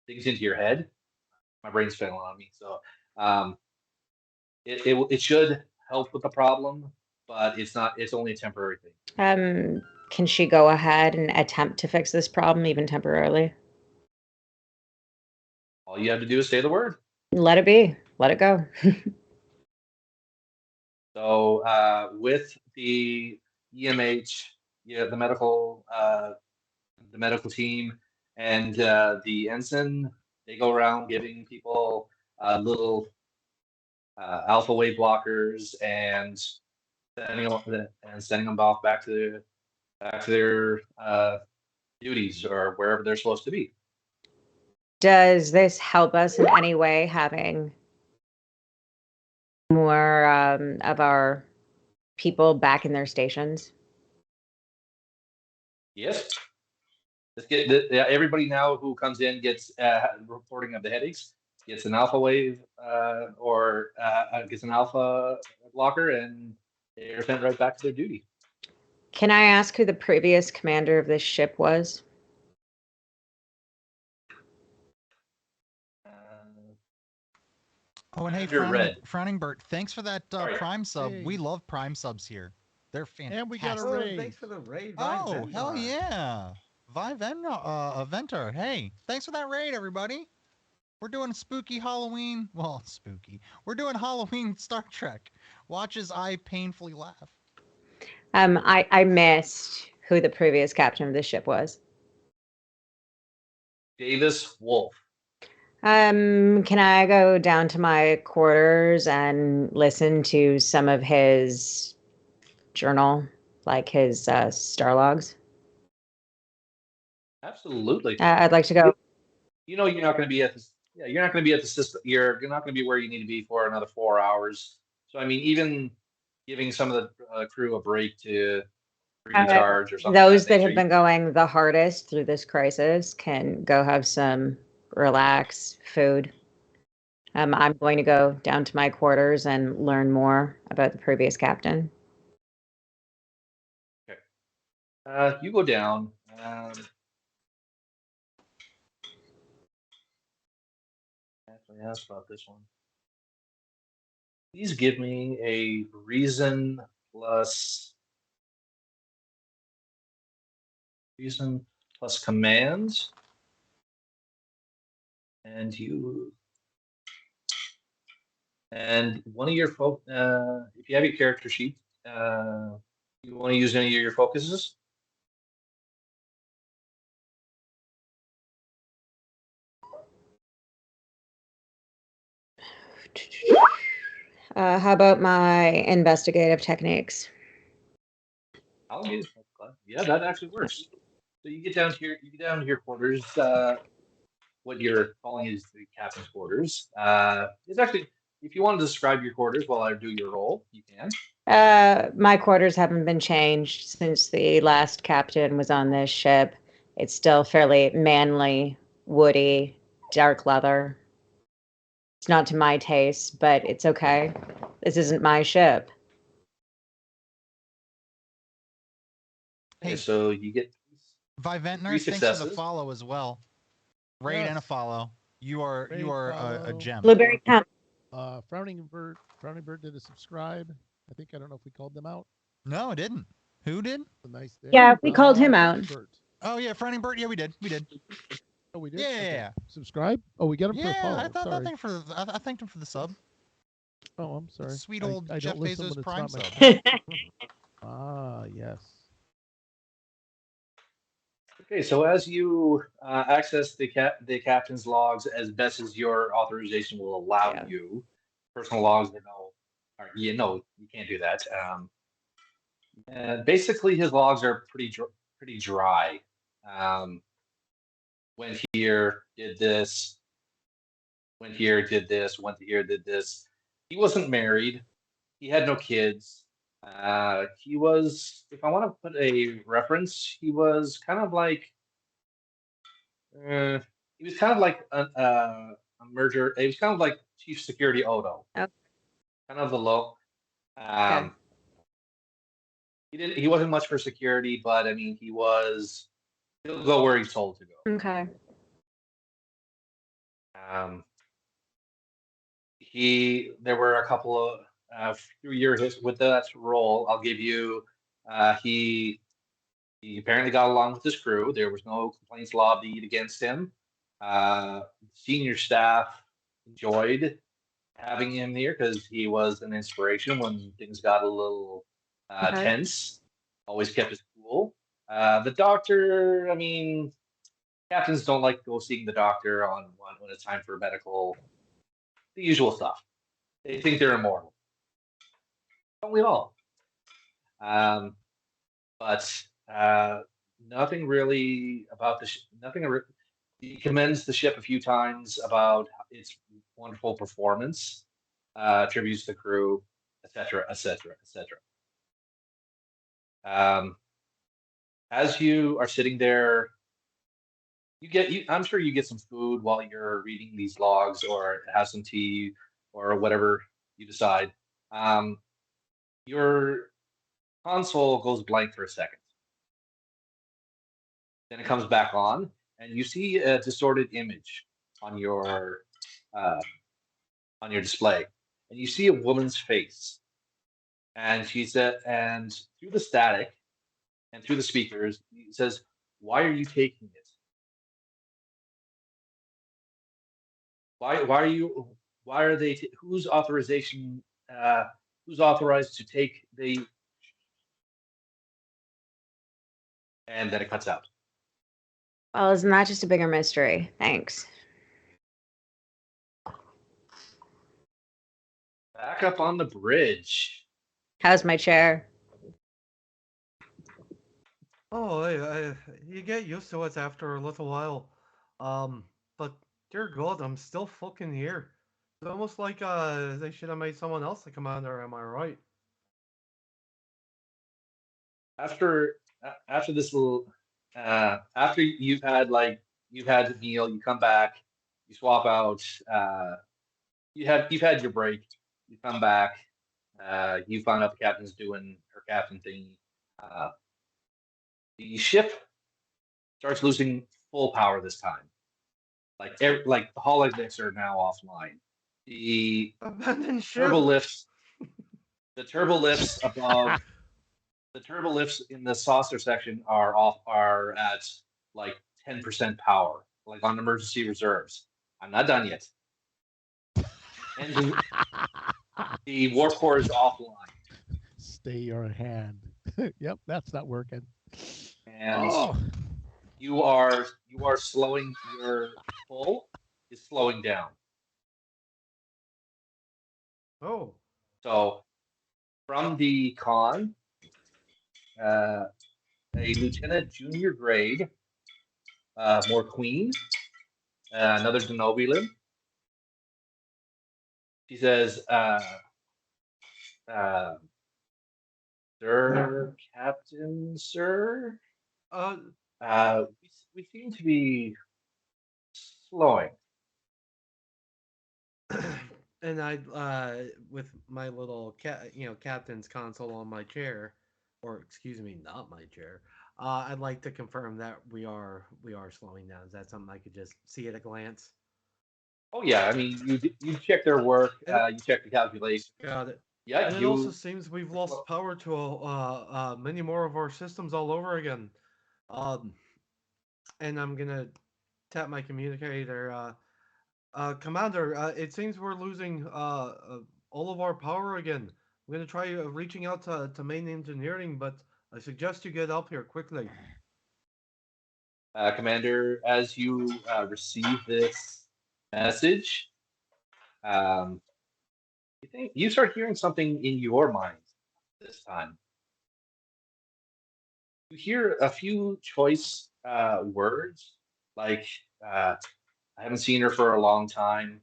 things into your head. My brain's failing on me, so it should help with the problem, but it's not. It's only a temporary thing. Can she go ahead and attempt to fix this problem, even temporarily? All you have to do is say the word. Let it be. Let it go. So with the EMH, the medical team and the ensign, they go around giving people little alpha wave blockers and sending them off back to their duties or wherever they're supposed to be. Does this help us in any way, having more of our people back in their stations? Yes. Everybody now who comes in gets reporting of the headaches, gets an alpha wave or gets an alpha blocker, and they're sent right back to their duty. Can I ask who the previous commander of this ship was? Uh, Oh, and hey, Commander Red. Frowning Bert, thanks for that Sorry. Prime sub. We Hey. love Prime subs here. They're fantastic. And we got a Oh, raid. thanks for the raid, Oh, Vine hell Vendor. yeah. Venter. Hey, thanks for that raid, everybody. We're doing spooky Halloween. Well, spooky. We're doing Halloween Star Trek. Watch as I painfully laugh. I missed who the previous captain of this ship was. Davis Wolf. Can I go down to my quarters and listen to some of his journal, like his star logs? Absolutely. I'd like to go. You know, you're not going to be at this. Yeah, you're not going to be at the system. You're not going to be where you need to be for another 4 hours. So, I mean, even giving some of the crew a break to recharge or something. Those of that nature, have been going the hardest through this crisis can go have some relax food. I'm going to go down to my quarters and learn more about the previous captain. you go down. Actually, ask about this one. Please give me a reason plus command, and one of your if you have your character sheet, you want to use any of your focuses. How about my investigative techniques? I'll use. Yeah, that actually works. So you get down to your quarters. What you're calling is the captain's quarters. It's actually, if you want to describe your quarters while I do your role, you can. My quarters haven't been changed since the last captain was on this ship. It's still fairly manly, woody, dark leather. It's not to my taste, but it's okay. This isn't my ship. Okay, Hey. so you get Viventner, 3 thanks for the successes. follow as well. Raid and a Yes. follow. You are Raid, a follow. gem. Blueberry come. Frowning Bird did a subscribe. I don't know if we called them out. No, it didn't. Who did? A nice day. Yeah, we called him out. Frowning Bird. Oh yeah, Frowning Bert. Yeah, we did. Oh, we did. Yeah, Okay. yeah. Subscribe. Oh, we got him for a Yeah, follow. I thought Sorry. I thanked him for the sub. Oh, I'm sorry. Sweet old I Jeff don't listen Bezos when it's Prime not my sub. turn. Yes. Okay, so as you access the captain's logs as best as your authorization will allow Yeah. you, personal logs, you can't do that. Basically, his logs are pretty dry. Went here, did this. Went here, did this. Went here, did this. He wasn't married. He had no kids. He was, if I want to put a reference, he was kind of like. He was kind of like a merger. He was kind of like Chief Security Odo. Okay. Kind of the low. Okay. He wasn't much for security, but I mean he'll go where he's told to go. Okay. There were a couple of through your with that role, I'll give you he apparently got along with his crew. There was no complaints lobbied against him. Senior staff enjoyed having him here because he was an inspiration when things got a little Okay. tense. Always kept his cool. The doctor, I mean, captains don't like to go seeing the doctor when it's time for medical, the usual stuff. They think they're immortal. Don't we all? But nothing really about he commends the ship a few times about its wonderful performance, attributes the crew, etc., etc., etc. As you are sitting there, I'm sure you get some food while you're reading these logs, or have some tea, or whatever you decide. Your console goes blank for a second. Then it comes back on, and you see a distorted image on your display, and you see a woman's face, and she said, and through the static and through the speakers, it says, "Why are you taking it? Why are you? Why are they? Whose authorization? Who's authorized to take the?" And then it cuts out. Well, isn't that just a bigger mystery? Thanks. Back up on the bridge. How's my chair? Oh, you get used to it after a little while. But dear God, I'm still fucking here. It's almost like they should have made someone else the commander. Am I right? After this little, after you've had a meal, you come back, you swap out. You've had your break. You come back. You find out the captain's doing her captain thingy. The ship starts losing full power this time. Like the hull exits are now offline. The Abandoned ship. turbo lifts, the turbo lifts above, the turbo lifts in the saucer section are at like 10% power, like on emergency reserves. I'm not done yet. And the warp core is offline. Stay your hand. Yep, that's not working. And Oh, you are slowing, your hull is slowing down. Oh, So from the con, a lieutenant junior grade, more queen, another Denobulan. She says, "Sir, Captain, sir, uh, we seem to be slowing." and I, with my little captain's console on my chair, or excuse me, not my chair. I'd like to confirm that we are slowing down. Is that something I could just see at a glance? Oh yeah, I mean you check their work, And you check the calculation. got it. Yeah, And it also seems we've lost power to many more of our systems all over again. Um, and I'm gonna tap my communicator. Commander, it seems we're losing all of our power again. I'm gonna try reaching out to main engineering, but I suggest you get up here quickly. Commander, as you receive this message, you start hearing something in your mind this time. You hear a few choice words like, "I haven't seen her for a long time.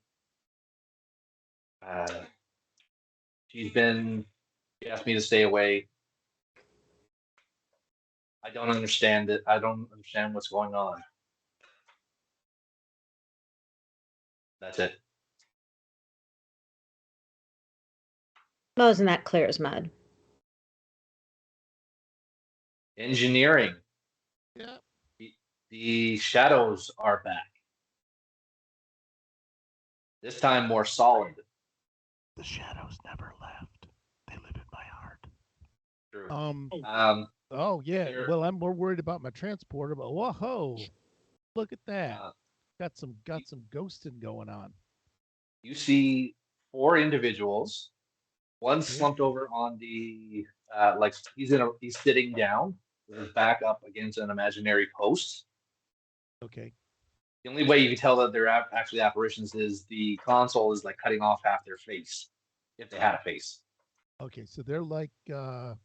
Uh, she asked me to stay away. I don't understand it. I don't understand what's going on." That's it. Well, isn't that clear as mud? Engineering. yeah. The shadows are back. This time more solid. The shadows never left. They live in my heart. True. Oh yeah. There- Well, I'm more worried about my transporter, but whoa, look at that. Got some ghosting going on. You see 4 individuals. One Okay. slumped over on the like he's sitting down with his back up against an imaginary post. Okay. The only way you can tell that they're actually apparitions is the console is like cutting off half their face, if they had a face. Okay. So they're like in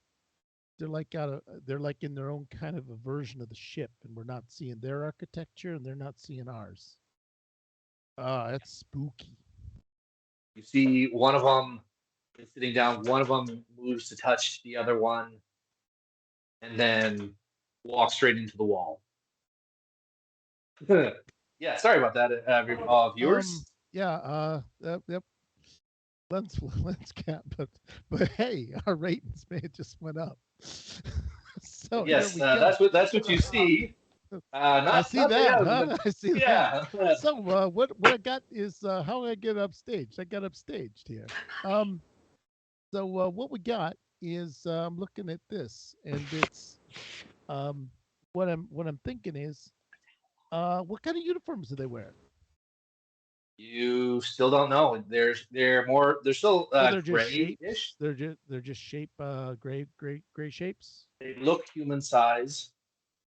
their own kind of a version of the ship, and we're not seeing their architecture, and they're not seeing ours. Ah, that's spooky. You see one of them is sitting down. One of them moves to touch the other one, and then walks straight into the wall. Yeah, sorry about that, viewers. Yeah. Yep. lens cap, but hey, our ratings may have just went up. So here Yes, we go. that's what you see. I Not see not the that, end, huh? but I see that. yeah. So what I got is how I get upstaged. I got upstaged here. Um, so what we got is I'm looking at this, and it's um, what I'm thinking is what kind of uniforms do they wear? You still don't know. They're still So they're just grayish. shapes. They're just shape gray shapes. They look human size.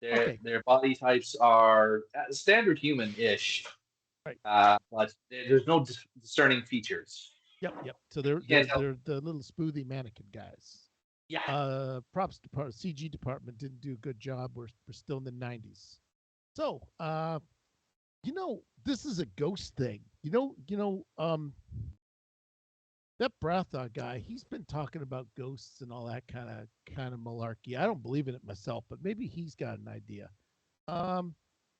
Okay, Their body types are standard human-ish, right. but there's no discerning features. Yep. So they're You can't they're tell. they're the little smoothie mannequin guys. Yeah. Props department, CG department didn't do a good job. We're still in the 90s. So, this is a ghost thing. That Brathog guy, he's been talking about ghosts and all that kind of malarkey. I don't believe in it myself, but maybe he's got an idea. Um,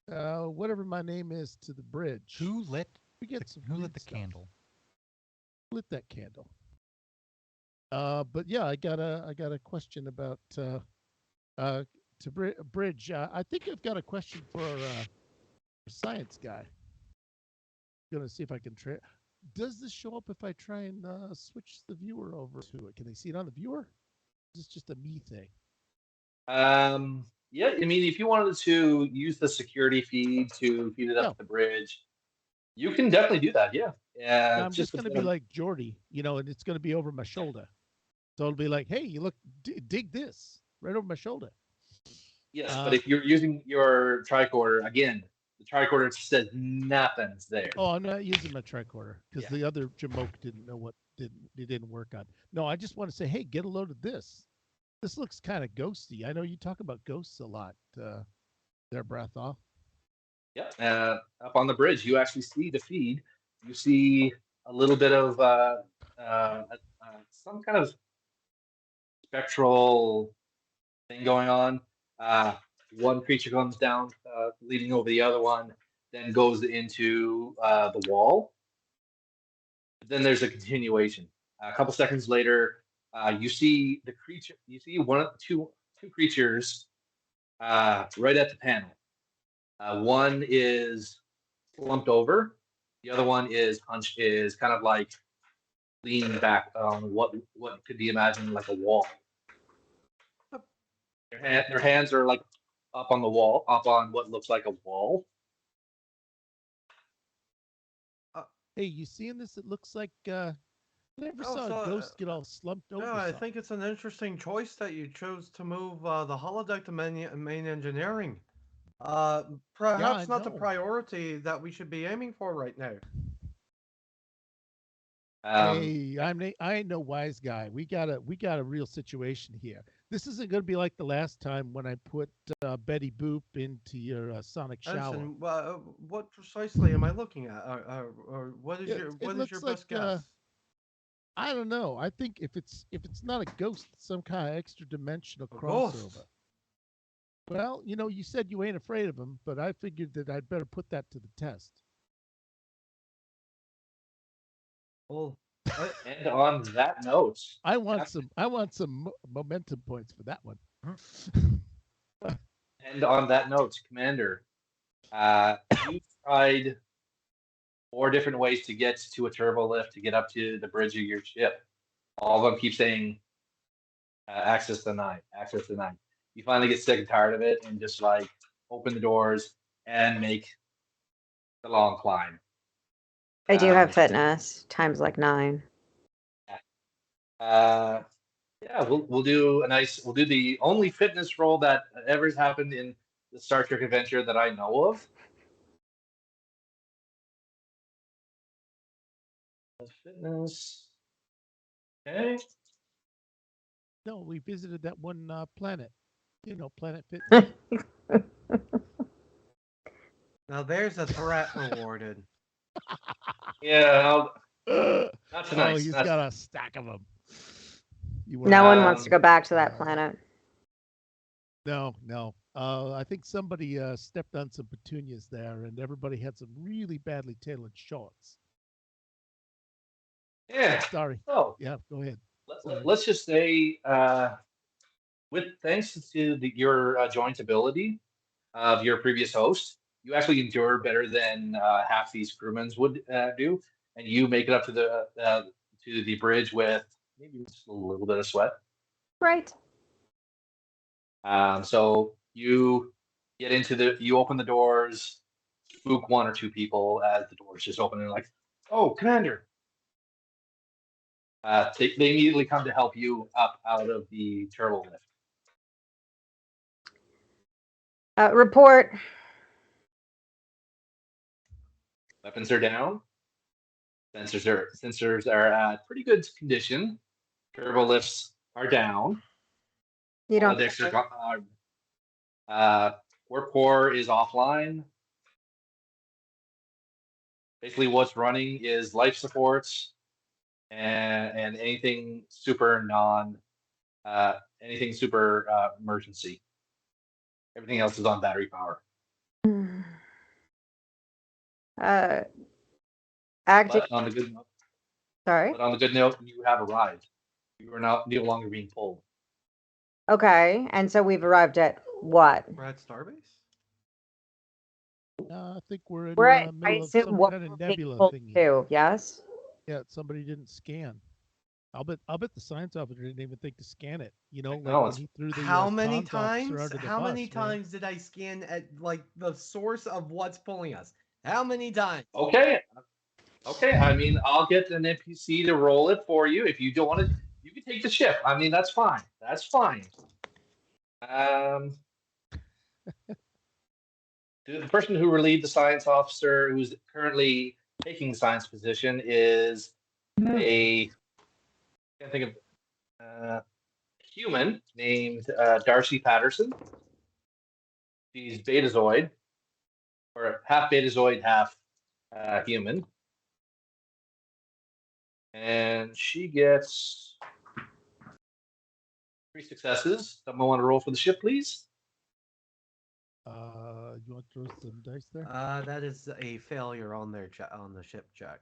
whatever my name is to the bridge. Who lit We get some who lit weird the stuff. candle? Lit that candle. But yeah, I got a question about bridge. I think I've got a question for science guy. Gonna see if I can Does this show up if I try and switch the viewer over to it? Can they see it on the viewer? Is this just a me thing? Yeah, I mean, if you wanted to use the security feed to feed it up Yeah. to the bridge, you can definitely do that. Yeah. Yeah. I'm just gonna be like Jordy, and it's gonna be over my shoulder. So it'll be like, hey, you look, dig this right over my shoulder. Yes, but if you're using your tricorder, again, the tricorder says nothing's there. Oh, I'm not using my tricorder because Yeah. the other Jamoke didn't work on. No, I just want to say, hey, get a load of this. This looks kind of ghosty. I know you talk about ghosts a lot, there, Brathoff. Yeah. Up on the bridge, you actually see the feed. You see a little bit of some kind of spectral thing going on. One creature comes down, leading over the other one, then goes into the wall. Then there's a continuation. A couple seconds later, you see the creature. You see two creatures right at the panel. One is slumped over. The other one is hunched. Is kind of like leaning back on what could be imagined like a wall. Their hands are like up on the wall, up on what looks like a wall. Hey, you seeing this? It looks like I never saw a ghost get all slumped over. No, I think it's an interesting choice that you chose to move the holodeck to main engineering. Perhaps not the know. priority that we should be aiming for right now. Hey, I ain't no wise guy. We got a real situation here. This isn't going to be like the last time when I put Betty Boop into your sonic shower. Ensign, what precisely am I looking at? Or what is your looks best like, guess? I don't know. I think if it's not a ghost, it's some kind of extra dimensional A crossover. ghost? Well, you said you ain't afraid of them, but I figured that I'd better put that to the test. Well, And on that note, I want some momentum points for that one. and on that note, Commander, you tried 4 different ways to get to a turbo lift to get up to the bridge of your ship. All of them keep saying access denied, access denied. You finally get sick and tired of it and just like open the doors and make the long climb. I do have fitness times like 9. Yeah, we'll do the only fitness roll that ever happened in the Star Trek adventure that I know of. Fitness. Okay. No, we visited that one planet. Planet Fitness. now there's a threat rewarded. Yeah, not tonight. Oh, he's got a stack of them. No one wants to go back to that planet. No. I think somebody stepped on some petunias there, and everybody had some really badly tailored shorts. Yeah. Sorry. So Yeah, go ahead. Sorry. let's just say, with thanks to your joint ability of your previous host, you actually endure better than half these crewmen would do, and you make it up to the bridge with maybe just a little bit of sweat. Right. So you open the doors, spook one or two people as the doors just open and like, oh, Commander. They immediately come to help you up out of the turtle lift. Report. Weapons are down. Sensors are at pretty good condition. Turbo lifts are down. You don't. Decks are gone. Warp core is offline. Basically, what's running is life supports and anything super emergency. Everything else is on battery power. Active. But on the good note, Sorry. you have arrived. You are now no longer being pulled. Okay, and so we've arrived at what? We're at Starbase? I think we're in We're the at, I middle of assume, some what kind of we're being nebula pulled thingy. to, yes? Yeah, somebody didn't scan. I'll bet the science officer didn't even think to scan it. You know, like No, when it's- he threw the How many comms officer times? under the How bus, many man. times did I scan at like the source of what's pulling us? How many times? Okay. Okay. I mean, I'll get an NPC to roll it for you. If you don't want to, you can take the ship. I mean, that's fine. That's fine. The person who relieved the science officer, who's currently taking the science position, is a can't think of human named Darcy Patterson. She's Betazoid, or half Betazoid, half human, and she gets 3 successes. Someone want to roll for the ship, please? You want to throw some dice there? That is a failure on their on the ship check.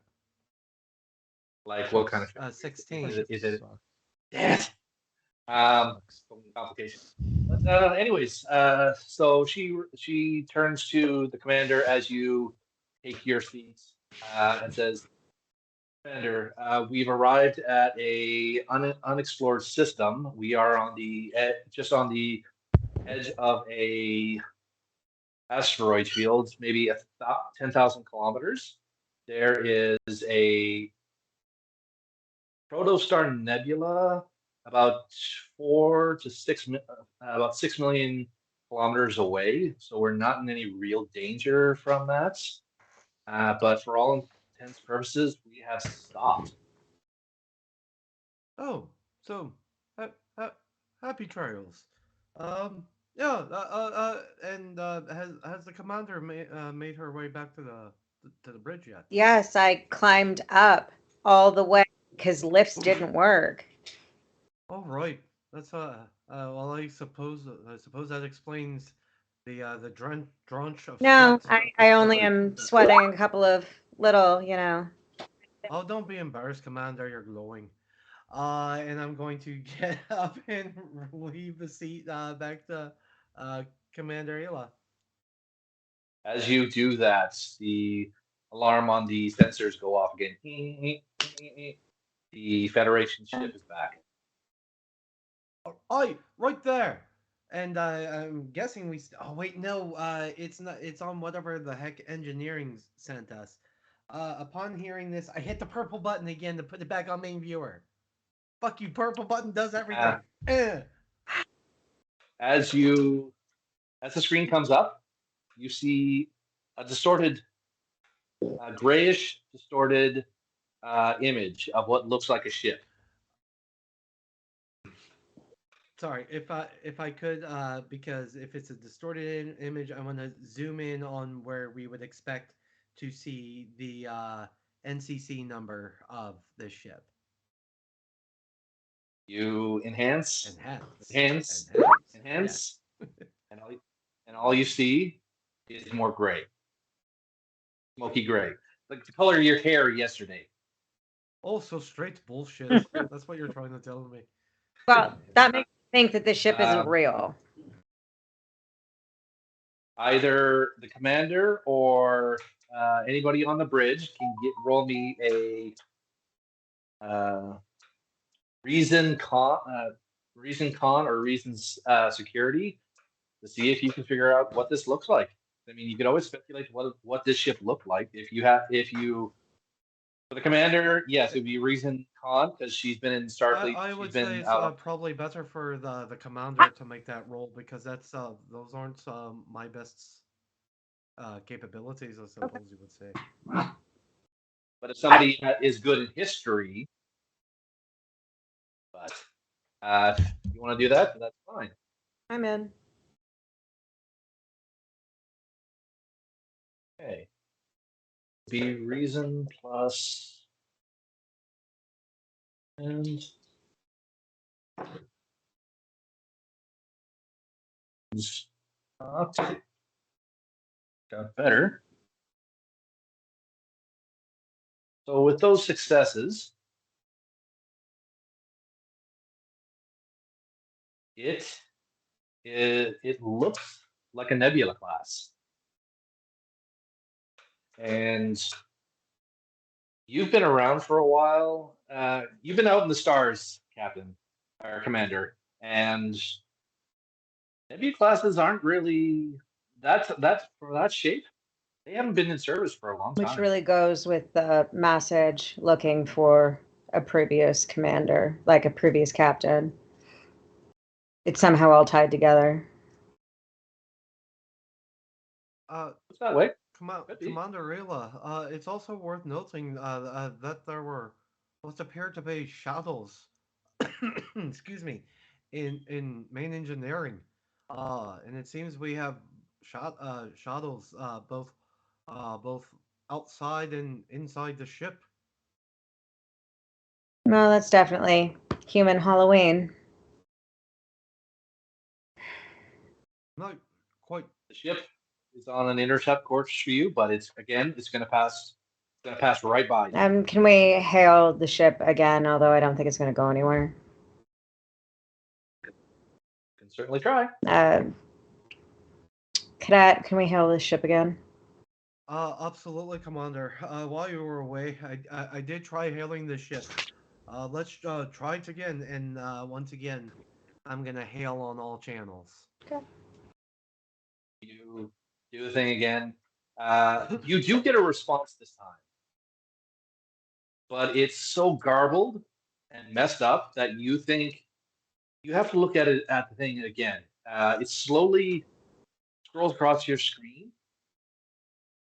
Like what kind of ship? 16. Is it? Sucks. Damn it. Complications. But anyways, so she turns to the commander as you take your seats and says, "Commander, we've arrived at a unexplored system. We are on just on the edge of a asteroid field, maybe 10,000 kilometers. There is a protostar nebula about 6 million kilometers away. So we're not in any real danger from that. But for all intents and purposes, we have stopped. Oh, so happy trails. Yeah. And has the commander made her way back to the bridge yet? Yes, I climbed up all the way because lifts didn't work. All right. That's well, I suppose that explains the drench of No, sweat. I only am sweating a couple of little, Oh, don't be embarrassed, Commander. You're glowing. And I'm going to get up and leave the seat back to Commander Ayla. As you do that, the alarm on the sensors go off again. The Federation ship is back. Oh, right there. And I'm guessing oh wait, no, it's not. It's on whatever the heck engineering sent us. Upon hearing this, I hit the purple button again to put it back on main viewer. Fuck you, purple button does everything. As the screen comes up, you see a distorted, grayish, distorted image of what looks like a ship. Sorry, if I could, because if it's a distorted image, I want to zoom in on where we would expect to see the NCC number of this ship. You enhance, Enhance. and all you see is more gray, smoky gray, like the color of your hair yesterday. Oh, so straight bullshit. That's what you're trying to tell me. Well, that makes me think that the ship isn't Um, real. Either the commander or anybody on the bridge can roll me a reason con or reasons security to see if you can figure out what this looks like. I mean, you could always speculate what this ship looked like if you for the commander, yes, it would be reason con because she's been in Starfleet. I She's would say been it's out. probably better for the commander to make that roll because that's those aren't my best capabilities, I suppose you would say. But if somebody is good in history, but if you want to do that, that's fine. I'm in. Okay. Be reason plus and got better. So with those successes, it looks like a Nebula class, and you've been around for a while. You've been out in the stars, Captain or Commander, and Nebula classes aren't really that's for that shape. They haven't been in service for a long time. Which really goes with the message looking for a previous commander, like a previous captain. It's somehow all tied together. It's that way. Could be. Commander Rayla, it's also worth noting that there were what appeared to be shadows, excuse me, in main engineering, and it seems we have shadows both outside and inside the ship. Well, that's definitely human Halloween. Not quite. The ship is on an intercept course for you, but it's going to pass. It's going to pass right by you. Can we hail the ship again? Although I don't think it's going to go anywhere. Can certainly try. Cadet, can we hail this ship again? Absolutely, Commander. While you were away, I did try hailing the ship. Let's try it again, and once again, I'm gonna hail on all channels. Okay. You do the thing again. You do get a response this time, but it's so garbled and messed up that you think you have to look at the thing again. It slowly scrolls across your screen,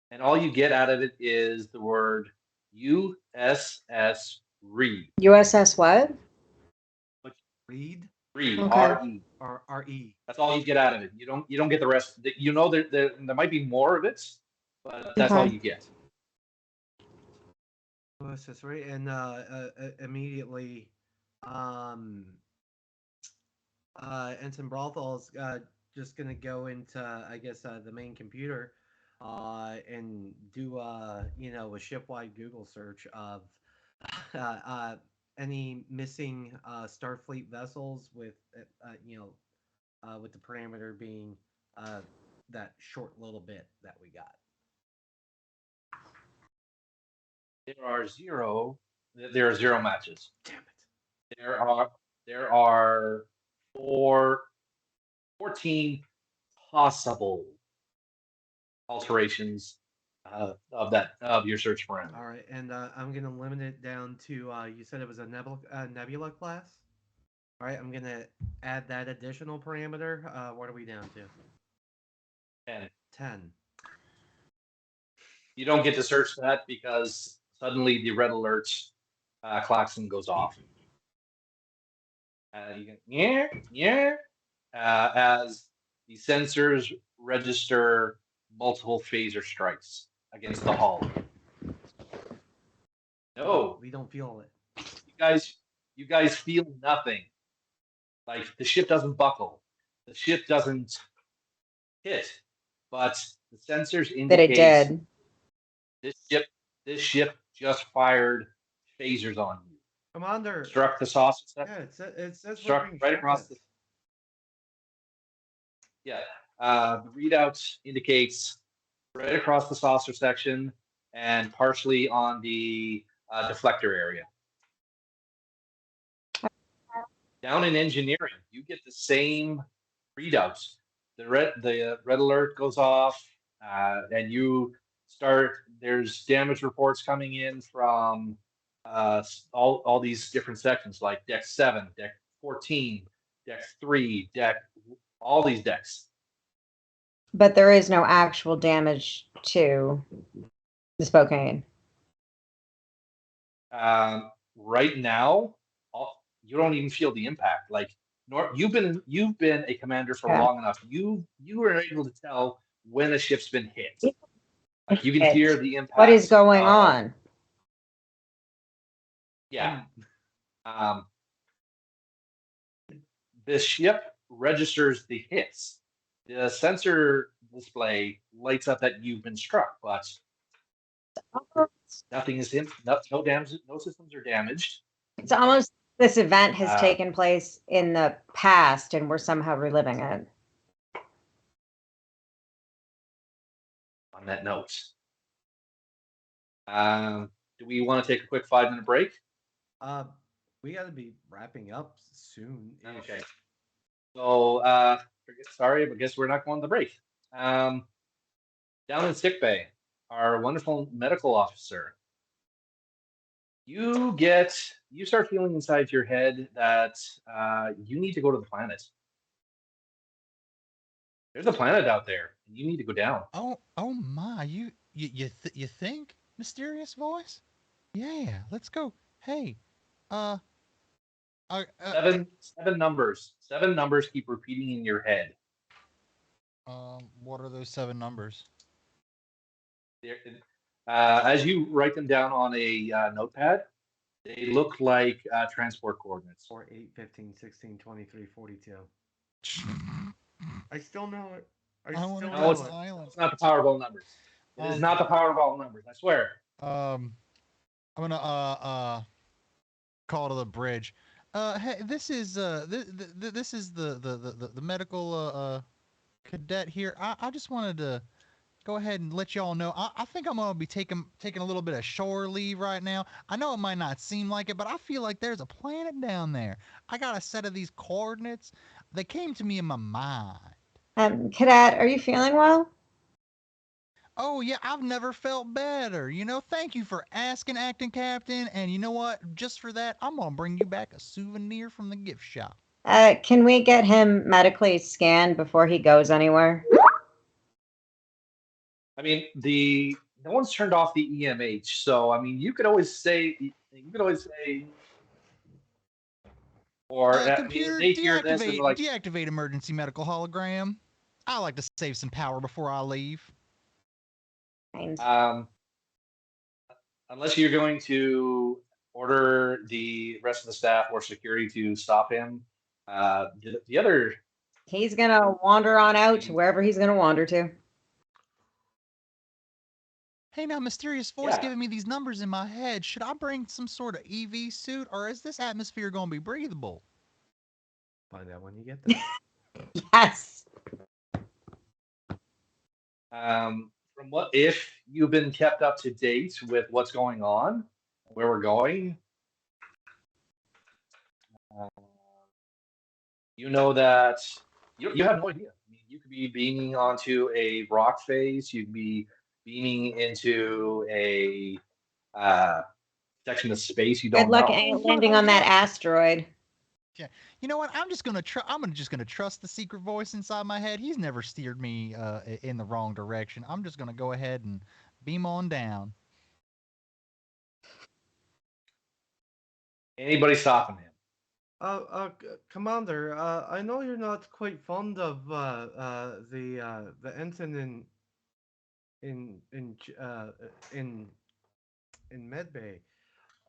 and all you get out of it is the word USS Reed. USS what? Reed. Reed. Okay. R-E. R-E. That's all you get out of it. You don't get the rest. You know there might be more of it, but that's all you get. USS Reed, and immediately, Ensign Brothel's just gonna go into, I guess, the main computer, and do a shipwide Google search of any missing Starfleet vessels with with the parameter being that short little bit that we got. There are zero matches. Damn it. There are 14 possible alterations of your search parameter. All right, and I'm gonna limit it down to you said it was a nebula class. All right, I'm gonna add that additional parameter. What are we down to? 10. You don't get to search that because suddenly the red alert klaxon goes off. You can as the sensors register multiple phaser strikes against the hull. No, we don't feel it. You guys feel nothing. Like the ship doesn't buckle, the ship doesn't hit, but the sensors indicate that it did. This ship just fired phasers on you. Commander. Struck the saucer section. Yeah, it says we're Struck being right across shot the. Yeah. The readout indicates right across the saucer section and partially on the deflector area. Down in engineering, you get the same readouts. The red alert goes off, and you start. There's damage reports coming in from all these different sections, like deck 7, deck 14, deck 3, deck all these decks. But there is no actual damage to the Spokane. Right now, you don't even feel the impact. Like, you've been a commander for long enough. You are able to tell when a ship's been hit. Like, you can hear the impact. What is going on? Yeah. The ship registers the hits. The sensor display lights up that you've been struck, but nothing is hit. No damage. No systems are damaged. It's almost this event has taken place in the past, and we're somehow reliving it. On that note, do we want to take a quick 5-minute break? We got to be wrapping up soon. Okay. So, sorry, but guess we're not going to the break. Down in sickbay, our wonderful medical officer, you start feeling inside your head that you need to go to the planet. There's a planet out there, and you need to go down. Oh my! You think, mysterious voice? Yeah, let's go. Hey, seven numbers. 7 numbers keep repeating in your head. What are those 7 numbers? As you write them down on a notepad, they look like transport coordinates. 4, 8, 15, 16, 23, 42. I still know it. It's not the Powerball numbers. It is not the Powerball numbers. I swear. I'm gonna call to the bridge. Hey, this is this is the medical cadet here. I just wanted to go ahead and let y'all know. I think I'm gonna be taking a little bit of shore leave right now. I know it might not seem like it, but I feel like there's a planet down there. I got a set of these coordinates. They came to me in my mind. Cadet, are you feeling well? Oh yeah, I've never felt better. Thank you for asking, acting captain. And you know what? Just for that, I'm gonna bring you back a souvenir from the gift shop. Can we get him medically scanned before he goes anywhere? I mean, no one's turned off the EMH, so I mean, you could always say, or computer, deactivate emergency medical hologram. I like to save some power before I leave. Unless you're going to order the rest of the staff or security to stop him, the other. He's gonna wander on out to wherever he's gonna wander to. Hey, now, mysterious voice giving me these numbers in my head. Should I bring some sort of EV suit, or is this atmosphere going to be breathable? Find out when you get there. Yes. From if you've been kept up to date with what's going on, where we're going, you know that you have no idea. I mean, you could be beaming onto a rock face. You'd be beaming into a section of space you don't know. Good luck landing on that asteroid. Yeah, you know what? I'm just gonna trust the secret voice inside my head. He's never steered me in the wrong direction. I'm just gonna go ahead and beam on down. Anybody stopping him? Commander, I know you're not quite fond of the ensign in medbay.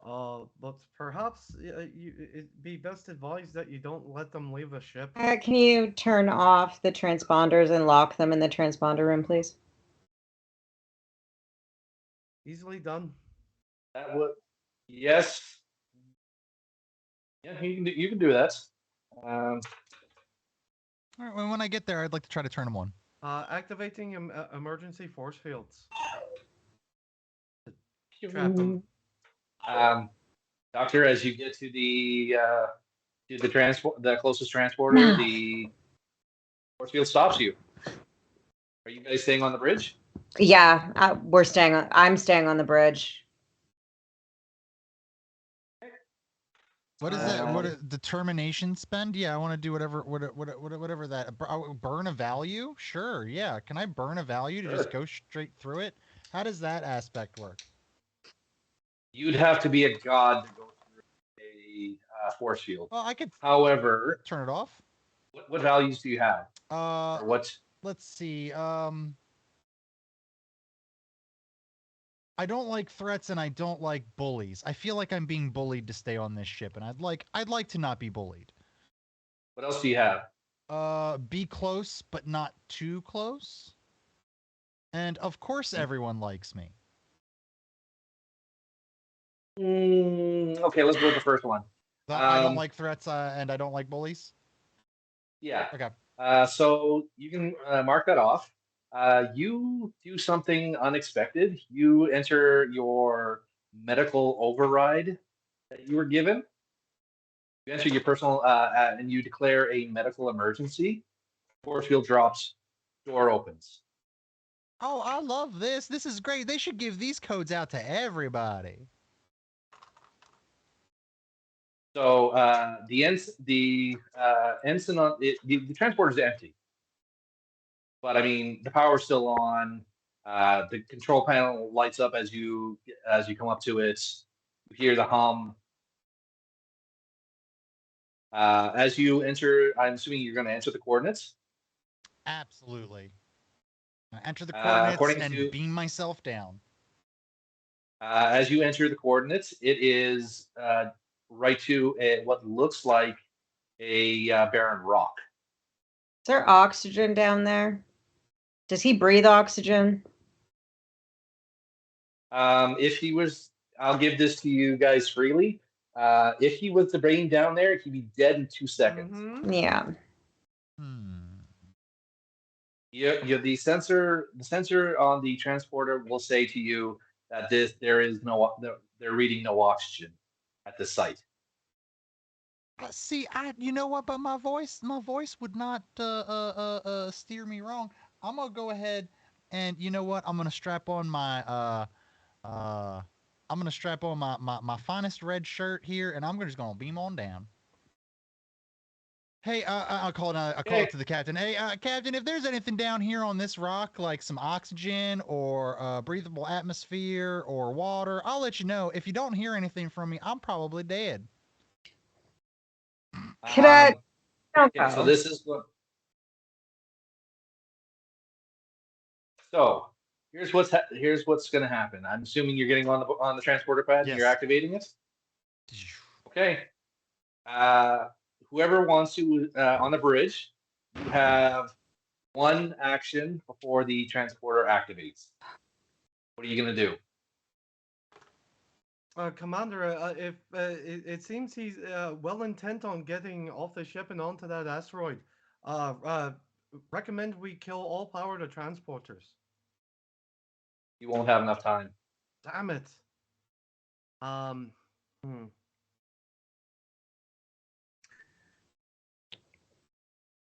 But perhaps it'd be best advised that you don't let them leave the ship. Can you turn off the transponders and lock them in the transponder room, please? Easily done. That would Yes. Yeah, you can do that. All right, when I get there, I'd like to try to turn them on. Activating emergency force fields. Trap them. Doctor, as you get to the closest transporter, the force field stops you. Are you guys staying on the bridge? Yeah, I'm staying on the bridge. What is that? What Um, determination spend? Yeah, I want to do whatever that. Burn a value? Sure. Yeah. Can I burn a value to just Sure. go straight through it? How does that aspect work? You'd have to be a god to go through a force field. Well, I could However, turn it off. what values do you have? Uh, Or what? let's see. I don't like threats and I don't like bullies. I feel like I'm being bullied to stay on this ship, and I'd like to not be bullied. What else do you have? Be close but not too close. And of course everyone likes me. Okay, let's go with the first one. I don't like threats and I don't like bullies. Yeah. Okay. So you can mark that off. You do something unexpected. You enter your medical override that you were given. You enter your personal and you declare a medical emergency. Force field drops. Door opens. Oh, I love this. This is great. They should give these codes out to everybody. So the ensign on it, the transporter is empty, but I mean the power's still on. The control panel lights up as you come up to it. You hear the hum. As you enter, I'm assuming you're going to enter the coordinates. Absolutely. I enter the coordinates according and to beam myself down. as you enter the coordinates, it is right to what looks like a barren rock. Is there oxygen down there? Does he breathe oxygen? If he was, I'll give this to you guys freely. If he was to bring down there, he'd be dead in 2 seconds. Mhm. Yeah. The sensor on the transporter will say to you that they're reading no oxygen at the site. See, you know what? But my voice would not steer me wrong. I'm gonna go ahead and you know what? I'm gonna strap on my my finest red shirt here, and I'm just gonna beam on down. Hey, I'll call it. I'll call it to the captain. Hey, captain, if there's anything down here on this rock, like some oxygen or breathable atmosphere or water, I'll let you know. If you don't hear anything from me, I'm probably dead. Cadet, don't Okay, so go. this is what. So here's what's going to happen. I'm assuming you're getting on the transporter pad and you're Yes. activating it. Okay. Whoever wants to on the bridge, you have one action before the transporter activates. What are you going to do? Commander, if it seems he's well intent on getting off the ship and onto that asteroid, recommend we kill all power to transporters. You won't have enough time. Damn it.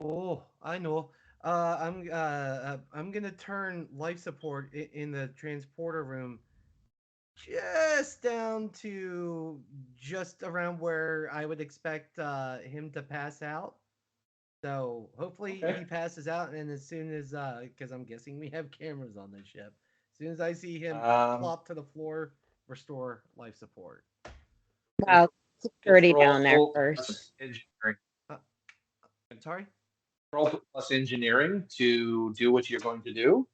Oh, I know. I'm gonna turn life support in the transporter room just down to just around where I would expect him to pass out. So hopefully Okay. he passes out, and as soon as because I'm guessing we have cameras on this ship, as soon as I see him flop to the floor, restore life support. Well, security down there Control first. plus engineering. I'm sorry. Control plus engineering to do what you're going to do.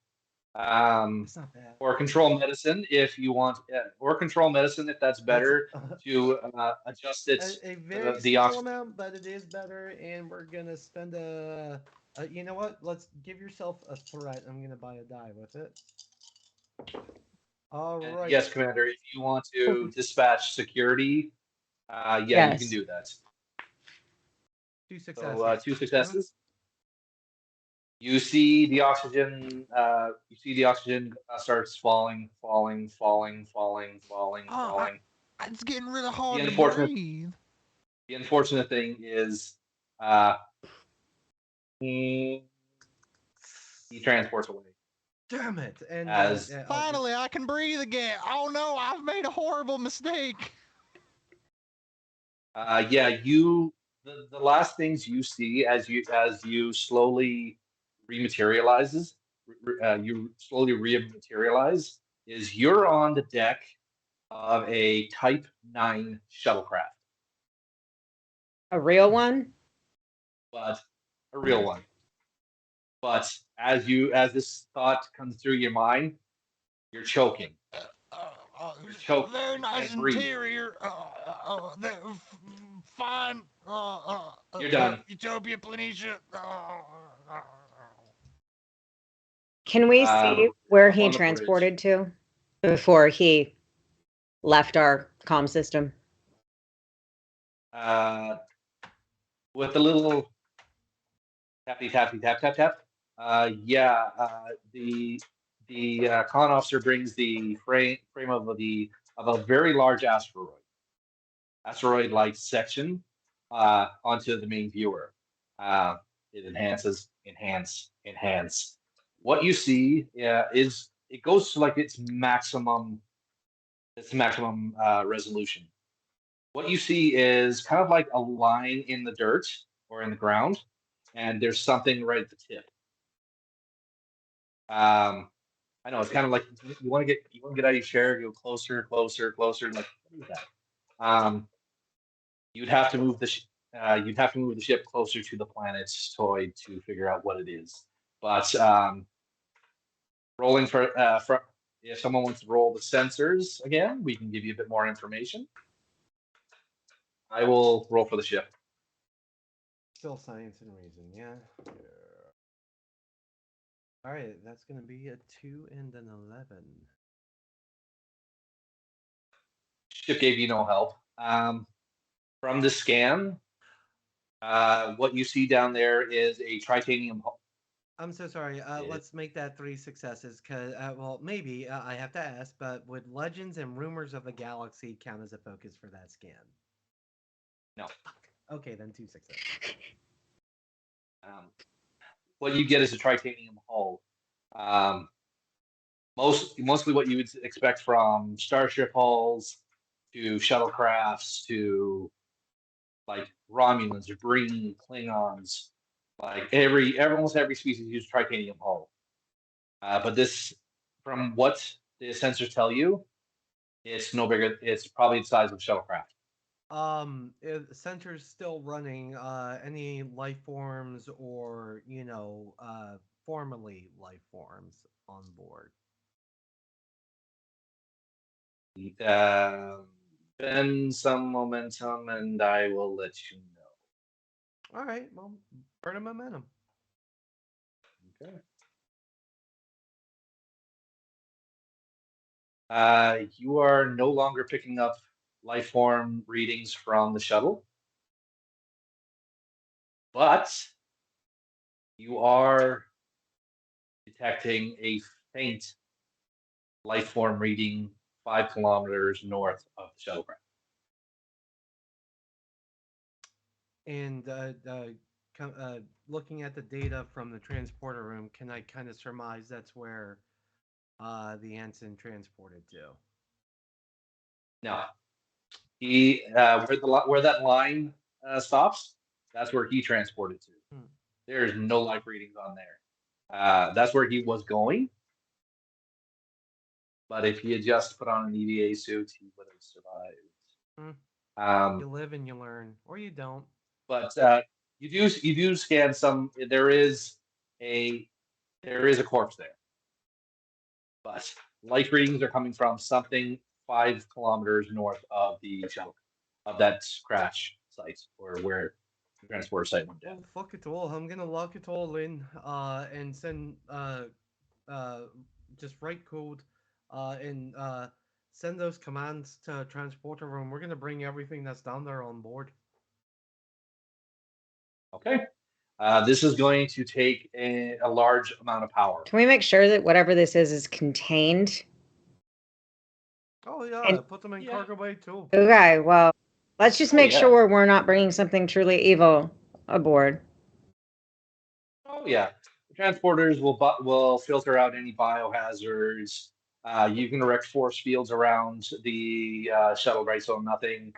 It's not bad. Or control medicine if you want, or control medicine if that's better to adjust it. A very the small oxygen. amount, but it is better. And we're gonna spend you know what? Let's give yourself a threat. I'm gonna buy a die with it. All And right. yes, Commander, if you want to dispatch security, yeah, you can Yes. do that. 2 successes. So 2 successes. You see the oxygen. You see the oxygen starts falling, falling, falling, falling, falling, Oh, falling. it's getting really The hard to unfortunate, breathe. the unfortunate thing is, uh, he transports away Damn it! And as Finally, I can breathe again. Oh no, I've made a horrible mistake. yeah, the last things you see as you slowly rematerializes, you slowly rematerialize is you're on the deck of a Type 9 shuttlecraft, A real one? but a real one. But as this thought comes through your mind, you're choking. You're choking. Very You nice can't breathe. interior. Fine. You're done. Utopia, Planitia. Can we see where Up he on the bridge. transported to before he left our comm system? With a little tappy tappy tap tap tap. Yeah, the con officer brings the frame of a very large asteroid like section onto the main viewer. It enhance. What you see is it goes to like its maximum resolution. What you see is kind of like a line in the dirt or in the ground, and there's something right at the tip. I know it's kind of like you want to get out of your chair, go closer, closer, closer. Like what is that? You'd have to move you'd have to move the ship closer to the planet's toy to figure out what it is. But rolling for if someone wants to roll the sensors again, we can give you a bit more information. I will roll for the ship. still science and reason, yeah. All right, that's gonna be a 2 and an 11. Ship gave you no help. From the scan, what you see down there is a tritanium hull. I'm so sorry. Let's make that 3 successes, cause well, maybe I have to ask, but would legends and rumors of the galaxy count as a focus for that scan? No. Okay, then 2 successes. What you get is a tritanium hull. Mostly what you would expect from starship hulls to shuttlecrafts to like Romulans or Breen, Klingons. Like almost every species uses tritanium hull. But this, from what the sensors tell you, it's no bigger. It's probably the size of a shuttlecraft. Center's still running. Any life forms or formerly life forms on board? Bend some momentum, and I will let you know. All right, well, burn a momentum. Okay. You are no longer picking up life form readings from the shuttle, but you are detecting a faint life form reading 5 kilometers north of the shuttlecraft. And looking at the data from the transporter room, can I kind of surmise that's where the ensign transported to? No, he where that line stops. That's where he transported to. There's no life readings on there. That's where he was going. But if he had just put on an EVA suit, he would have survived. You live and you learn, or you don't. But you do scan some. There is a corpse there, but life readings are coming from something 5 kilometers north of the shuttle of that crash site or where the transporter site went down. Well, fuck it all. I'm gonna lock it all in, and send just write code and send those commands to transporter room. We're gonna bring everything that's down there on board. Okay. This is going to take a large amount of power. Can we make sure that whatever this is contained? Oh yeah, And- put them in Yeah. cargo bay too. Okay, well, let's just Oh, make yeah. sure we're not bringing something truly evil aboard. Oh yeah, the transporters will filter out any biohazards. You can erect force fields around the shuttle, right? So nothing,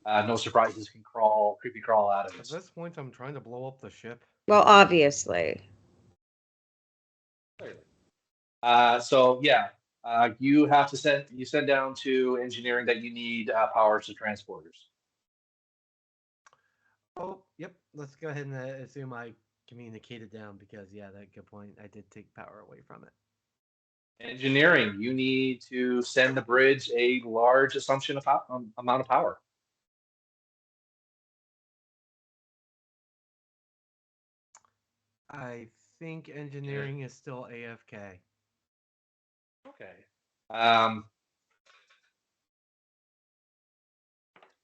no surprises can creepy crawl out of At it. this point, I'm trying to blow up the ship. Well, obviously. So yeah, you have to send down to engineering that you need power to transporters. Oh, yep. Let's go ahead and assume I communicated down because yeah, that good point. I did take power away from it. Engineering, you need to send the bridge a large assumption of amount of power. I think engineering is still AFK. Okay.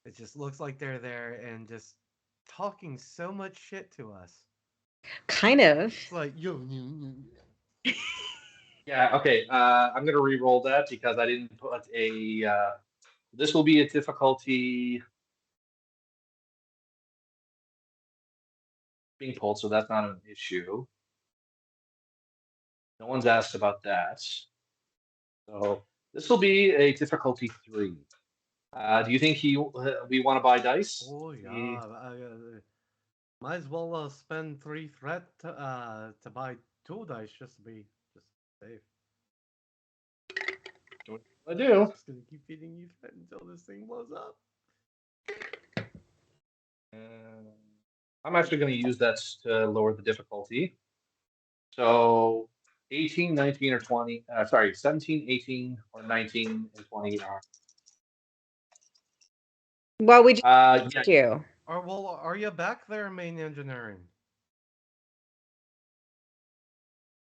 It just looks like they're there and just talking so much shit to us. Kind of. It's like Yeah, okay. I'm gonna re-roll that because I didn't put a. This will be a difficulty being pulled, so that's not an issue. No one's asked about that. So this will be a difficulty 3. Do you think we want to buy dice? Oh yeah, might as well spend 3 threat to buy 2 dice just to be safe. I do. Just gonna keep feeding you threat until this thing blows up. I'm actually going to use that to lower the difficulty. So 18, 19, or 20. Sorry, 17, 18, or 19 and 20 are. Well, we just Yeah, do. Are you back there, main engineering?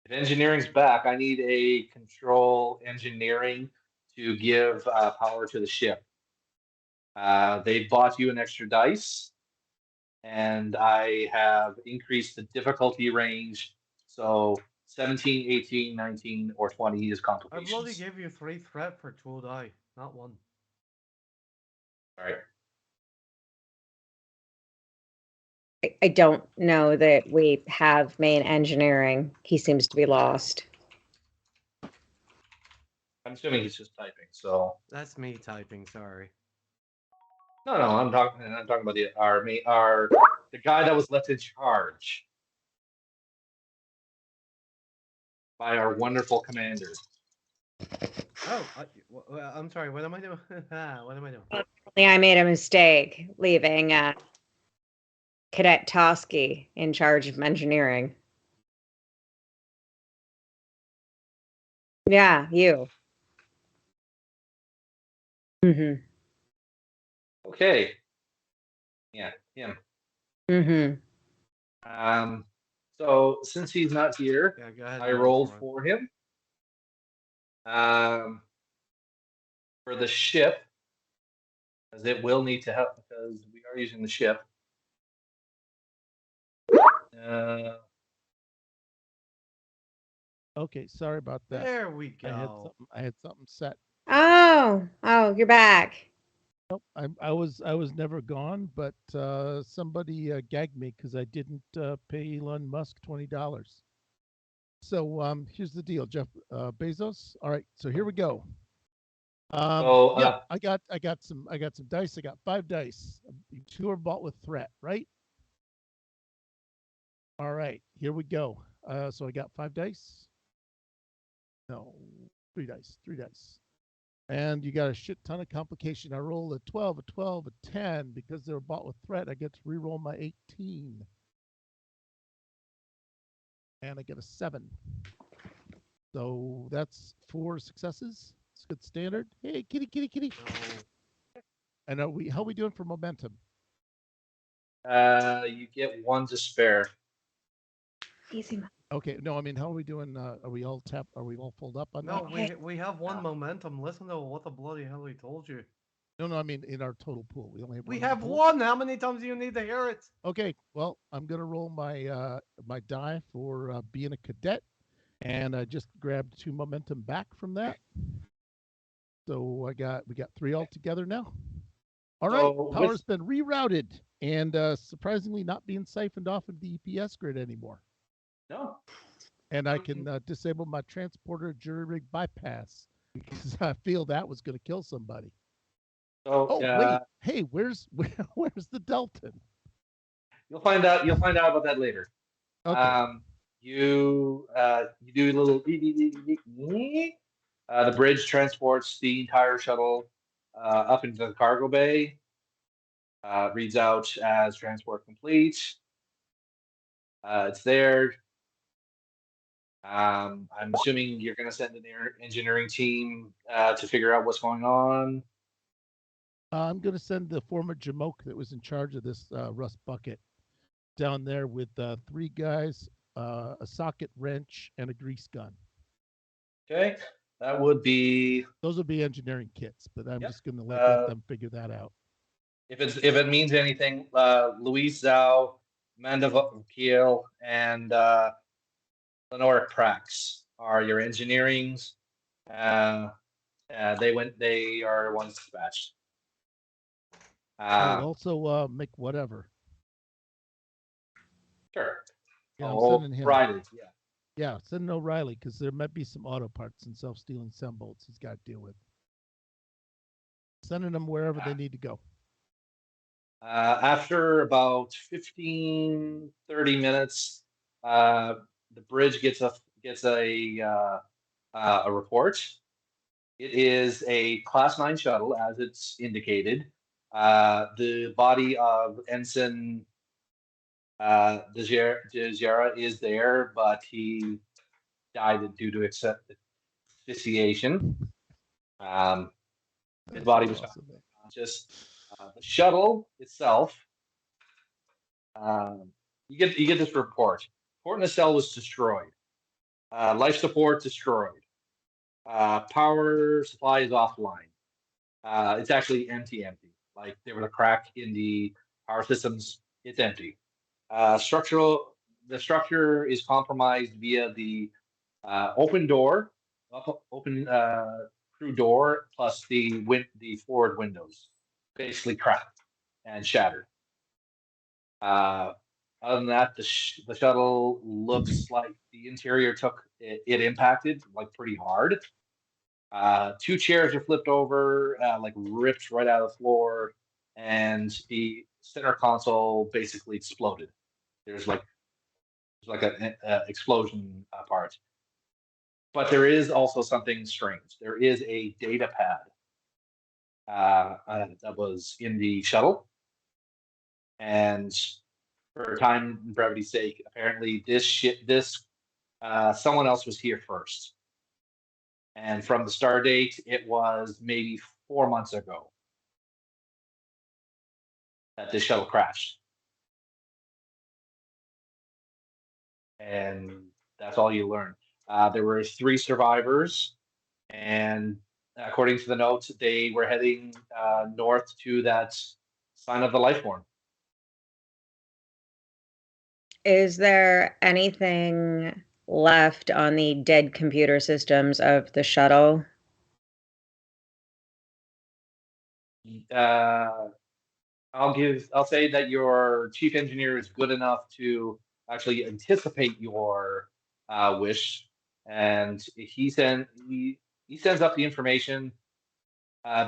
if engineering's back, I need a control engineering to give power to the ship. They bought you an extra dice, and I have increased the difficulty range. So 17, 18, 19, or 20 is I bloody complications. gave you 3 threat for 2 die, not 1. All right. I don't know that we have main engineering. He seems to be lost. I'm assuming he's just typing. So That's me typing, sorry. no, I'm talking about the guy that was left in charge by our wonderful commander. Oh, I'm sorry, what am I doing? What am I doing? I made a mistake leaving Cadet Tosky in charge of engineering. Yeah, you. Mm-hmm. Okay. Yeah, him. Mm-hmm. So since he's not here, Yeah, go ahead. I rolled for him. For the ship, because it will need to help because we are using the ship. Okay, sorry about that. There we go. I had something set. Oh, you're back. Nope, I was never gone, but somebody gagged me because I didn't pay Elon Musk $20. So here's the deal, Jeff Bezos. All right, so here we go. Yeah, I got some dice. I got 5 dice. 2 are bought with threat, right? All right, here we go. So I got 5 dice. No, 3 dice. 3 dice. And you got a shit ton of complication. I rolled a 12, a 12, a 10. Because they were bought with threat, I get to re-roll my 18. And I get a 7. So that's 4 successes. It's good standard. Hey, kitty, kitty, kitty. And how are we doing for momentum? You get 1 to spare. Easy. Okay, no, I mean, how are we doing? Are we all tap? Are we all pulled up on No, that? we have one Yeah. momentum. Listen to what the bloody hell he told you. No, I mean in our total pool. We only have We one. On the have pool? one. How many times do you need to hear it? Okay, well, I'm gonna roll my my die for being a cadet, and I just grabbed 2 momentum back from that. So we got 3 all together now. All right, So power's been rerouted and surprisingly not being siphoned off of the EPS grid anymore. no. And I can disable my transporter jury rig bypass because I feel that was going to kill somebody. So Oh wait, hey, where's the Delton? you'll find out. You'll find out about that later. Okay. You do a little. The bridge transports the entire shuttle up into the cargo bay. Reads out as transport complete. It's there. I'm assuming you're going to send an engineering team to figure out what's going on. I'm going to send the former Jamoke that was in charge of this rust bucket down there with 3 guys, a socket wrench, and a grease gun. Okay, that would be. Those will be engineering kits, but I'm Yep. just going to let them figure that out. If it means anything, Luis Zhao, Amanda Kiel, and Lenore Prax are your engineerings. They are ones dispatched. Also make whatever. Sure. Yeah, I'm sending him. Riley, yeah. Yeah, send O'Reilly because there might be some auto parts and self-stealing SEM bolts he's got to deal with. Sending them wherever they need to go. After about 15, 30 minutes, the bridge gets a report. It is a Class 9 shuttle, as it's indicated. The body of Ensign De Gera is there, but he died due to asphyxiation. His body was found unconscious. The shuttle itself, you get this report. Port nacelle was destroyed. Life support destroyed. Power supply is offline. It's actually empty. Like there was a crack in the power systems. It's empty. The structure is compromised via the open crew door plus the forward windows, basically cracked and shattered. Other than that, the shuttle looks like the interior took it impacted like pretty hard. 2 chairs are flipped over, like ripped right out of the floor, and the center console basically exploded. There's like an explosion part. But there is also something strange. There is a data pad that was in the shuttle, and for time and brevity's sake, apparently someone else was here first. And from the star date, it was maybe 4 months ago that this shuttle crashed. And that's all you learn. There were 3 survivors, and according to the notes, they were heading north to that sign of the life form. Is there anything left on the dead computer systems of the shuttle? I'll say that your chief engineer is good enough to actually anticipate your wish, and he sends up the information.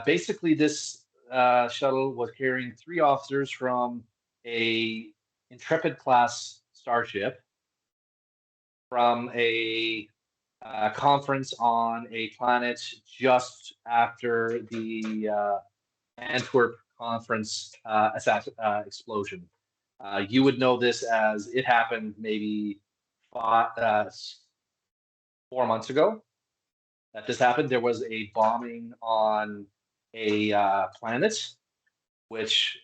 Basically, this shuttle was carrying 3 officers from a Intrepid class starship from a conference on a planet just after the Antwerp conference explosion. You would know this as it happened maybe 4 months ago that this happened. There was a bombing on a planet, which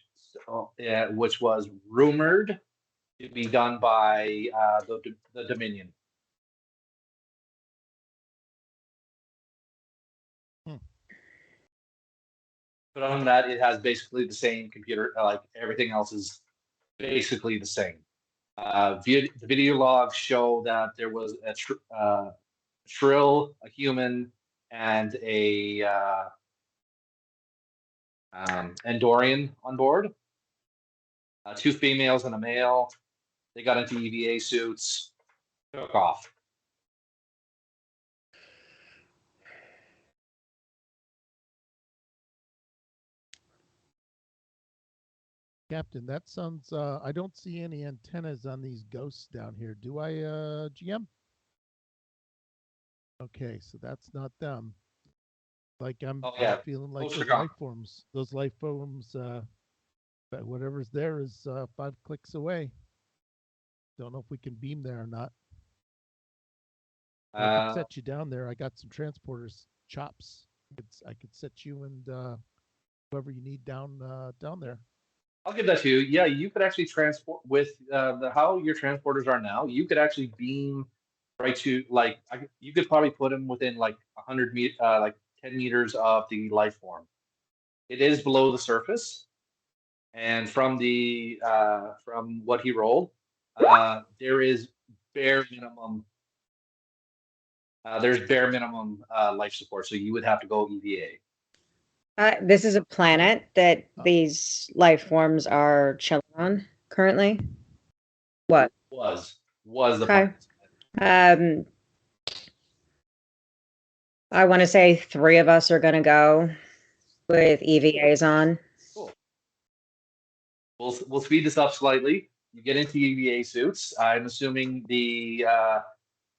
was rumored to be done by the Dominion. But other than that, it has basically the same computer. Like everything else is basically the same. The video logs show that there was a Shrill, a human, and a Andorian on board. Two females and a male. They got into EVA suits, took off. Captain, that sounds. I don't see any antennas on these ghosts down here. Do I, GM? Okay, so that's not them. Like I'm feeling like Those are those gone. life forms. Those life forms. That whatever's there is 5 clicks away. Don't know if we can beam there or not. I could set you down there. I got some transporters chops. I could set you and whoever you need down there. I'll give that to you. Yeah, you could actually transport with how your transporters are now. You could actually beam right to you could probably put them within like 100 like 10 meters of the life form. It is below the surface, and from what he rolled, there is bare minimum. There's bare minimum life support, so you would have to go EVA. This is a planet that these life forms are chilling on currently. What? Was the Okay. planet. I want to say 3 of us are going to go with EVAs on. Cool. We'll speed this up slightly. You get into EVA suits. I'm assuming the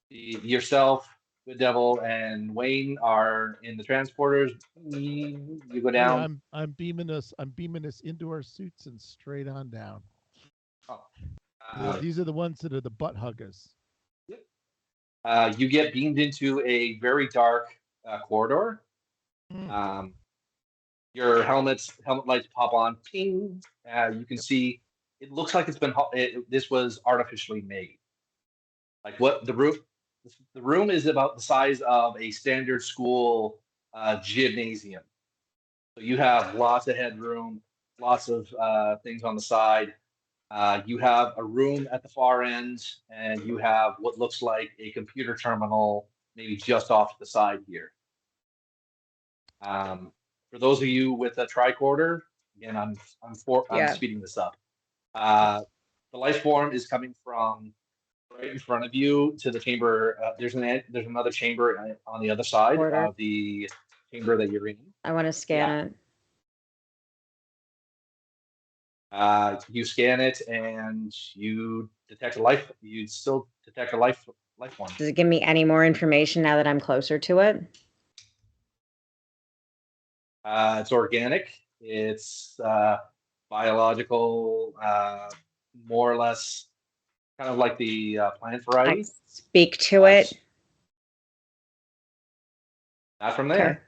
yourself, Good Devil, and Wayne are in the transporters. You go down. Yeah, I'm beaming us into our suits and straight on down. These are the ones that are the butt huggers. Yep. You get beamed into a very dark corridor. Your helmet lights pop on. Ping. You can see. It looks like this was artificially made. Like what the roof. The room is about the size of a standard school gymnasium. So you have lots of headroom, lots of things on the side. You have a room at the far end, and you have what looks like a computer terminal, maybe just off to the side here. For those of you with a tricorder, again, I'm speeding this up. The life form is coming from right in front of you to the chamber. There's another chamber on the other side of the chamber that you're in. I want to scan it. You scan it and you detect a life. You still detect a life form. Does it give me any more information now that I'm closer to it? It's organic. It's biological, more or less. Kind of like the plant variety. I speak to it. Not from there. Okay.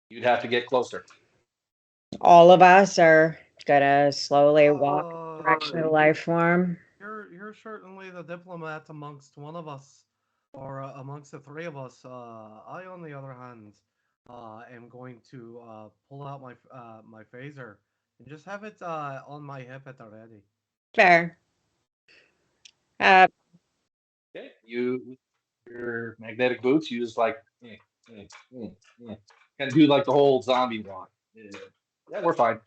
You'd have to get closer. All of us are gonna slowly walk in the direction of the life form. You're certainly the diplomat amongst one of us, or amongst the 3 of us. I, on the other hand, am going to pull out my phaser and just have it on my hip at the ready. Fair. Okay. Your magnetic boots use like can do like the whole zombie walk. Yeah, we're fine.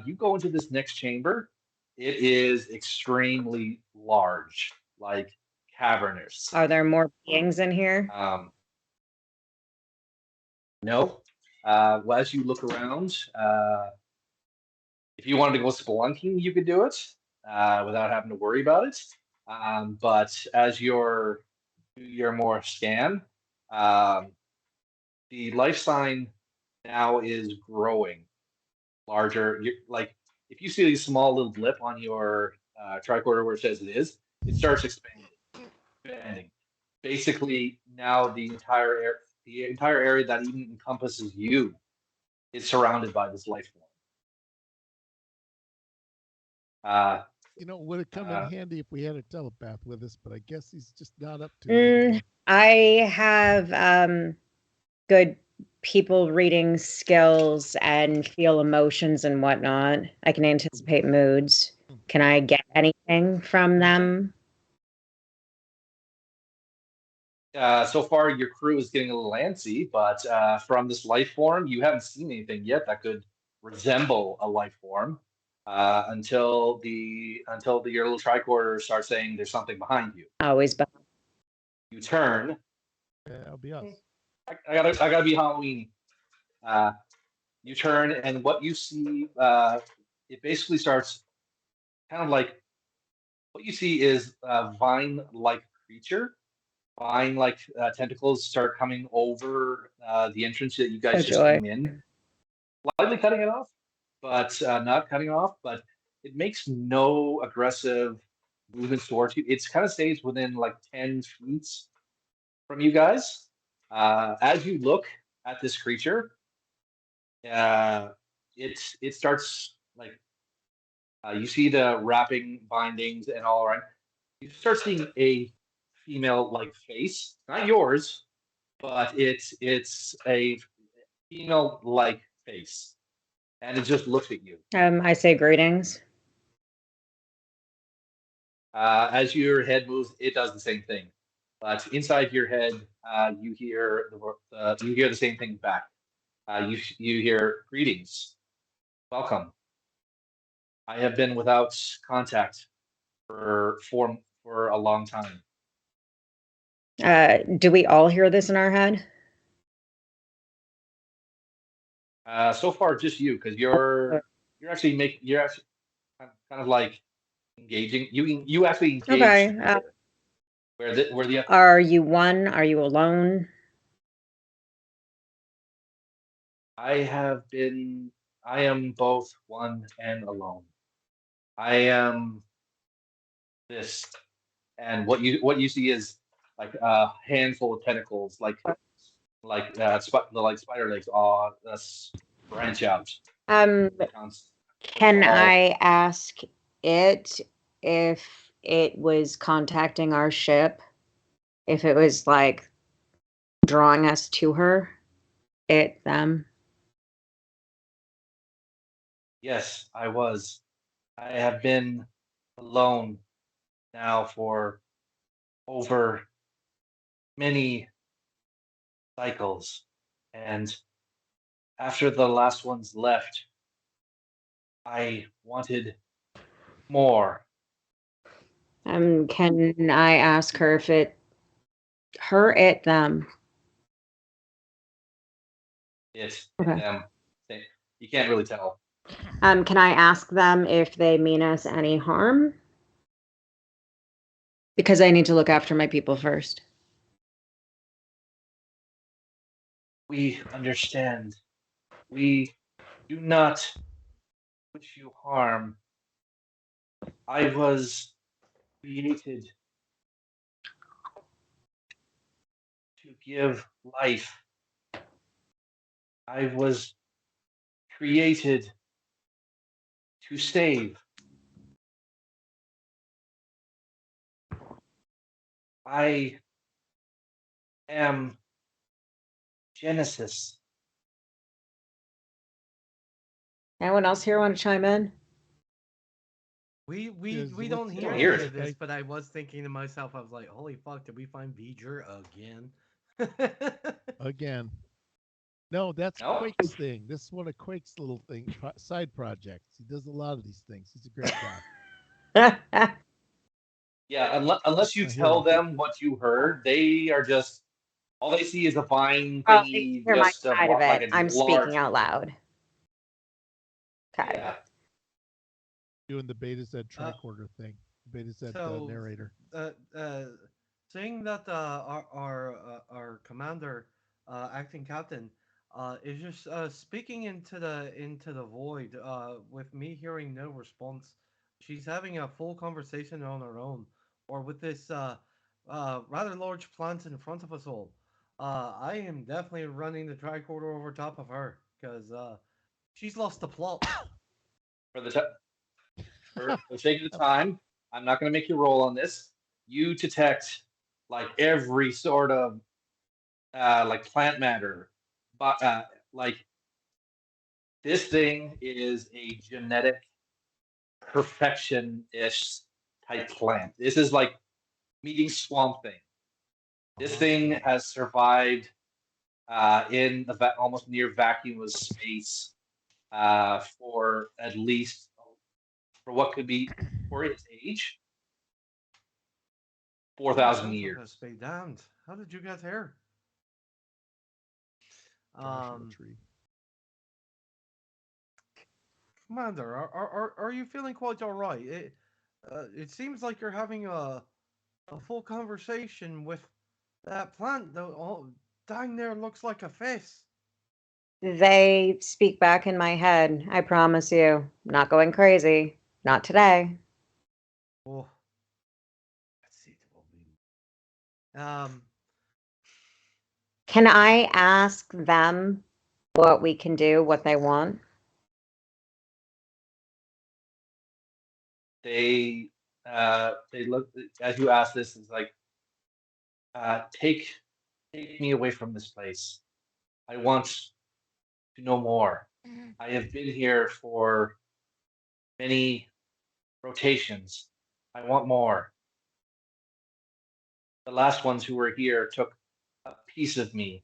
You go into this next chamber. It is extremely large, like cavernous. Are there more beings in here? No. As you look around, if you wanted to go spelunking, you could do it without having to worry about it. But as your more scan, the life sign now is growing larger. Like if you see a small little blip on your tricorder where it says it starts expanding. Basically, now the entire area that even encompasses you is surrounded by this life form. Would it come in handy if we had a telepath with us, but I guess he's just not up to it. I have good people reading skills and feel emotions and whatnot. I can anticipate moods. Can I get anything from them? So far, your crew is getting a little antsy, but from this life form, you haven't seen anything yet that could resemble a life form until your little tricorder starts saying there's something behind you. Always, but You turn. Yeah, that'll be us. I gotta be Halloween. You turn, and what you see, it basically starts kind of like what you see is a vine-like creature. Vine-like tentacles start coming over the entrance that you guys Oh, just joy. came in, slightly cutting it off, but not cutting off. But it makes no aggressive movements towards you. It kind of stays within like 10 feet from you guys. As you look at this creature, it starts like you see the wrapping bindings and all around. You start seeing a female-like face, not yours, but it's a female-like face, and it just looks at you. I say greetings. As your head moves, it does the same thing, but inside your head, you hear the same thing back. You hear greetings, welcome. I have been without contact for a long time. Do we all hear this in our head? So far, just you, because you're actually kind of like engaging. You actually engage. Okay. Where the Are you one? Are you alone? I am both one and alone. I am this, and what you see is like a handful of tentacles, like spider legs, branch out. Can I ask it if it was contacting our ship? If it was like drawing us to her? Them? Yes, I was. I have been alone now for over many cycles, and after the last ones left, I wanted more. Can I ask her if them? It's Okay. them. You can't really tell. Can I ask them if they mean us any harm? Because I need to look after my people first. We understand. We do not wish you harm. I was created to give life. I was created to save. I am Genesis. Anyone else here want to chime in? We Yes, don't what's hear going any on? of this, Okay. but I was thinking to myself, I was like, holy fuck, did we find V'ger again? Again. No, that's No? Quake's thing. This is one of Quake's little side projects. He does a lot of these things. He's a great guy. Yeah, unless you I hear tell him. them what you heard, they are just all they see is a vine Oh, thingy, hear my just side of like it. a I'm large. speaking out loud. Okay. Yeah. Doing the Beta Z tricorder thing. Beta Z so, narrator. Seeing that our commander, acting captain, is just speaking into the void, with me hearing no response. She's having a full conversation on her own, or with this rather large plant in front of us all. I am definitely running the tricorder over top of her because she's lost the plot. For the sake of the time, I'm not going to make you roll on this. You detect like every sort of like plant matter, but like this thing is a genetic perfection-ish type plant. This is like meeting Swamp Thing. This thing has survived in the almost near vacuumless space for at least for what could be for its age, 4,000 years. Be damned. How did you get here? Joshua Tree. Commander, are you feeling quite all right? It seems like you're having a full conversation with that plant. Though, dang, there looks like a face. They speak back in my head. I promise you. Not going crazy. Not today. Oh, let's see. Can I ask them what we can do, what they want? They look as you ask this is like take me away from this place. I want to know more. I have been here for many rotations. I want more. The last ones who were here took a piece of me,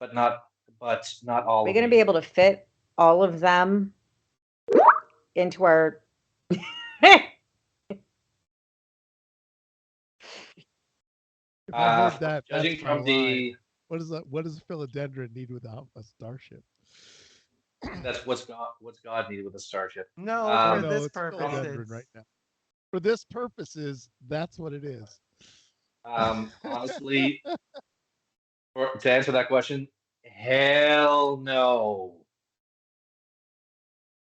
but not all. We're of going to me. be able to fit all of them into our. If I heard that, judging that's my from line. the What is that? What does Philodendron need without a starship? that's what's God needed with a starship. No, Um, for this it's purpose, Philodendron it's right now. For this purposes, that's what it is. Honestly, to answer that question, hell no.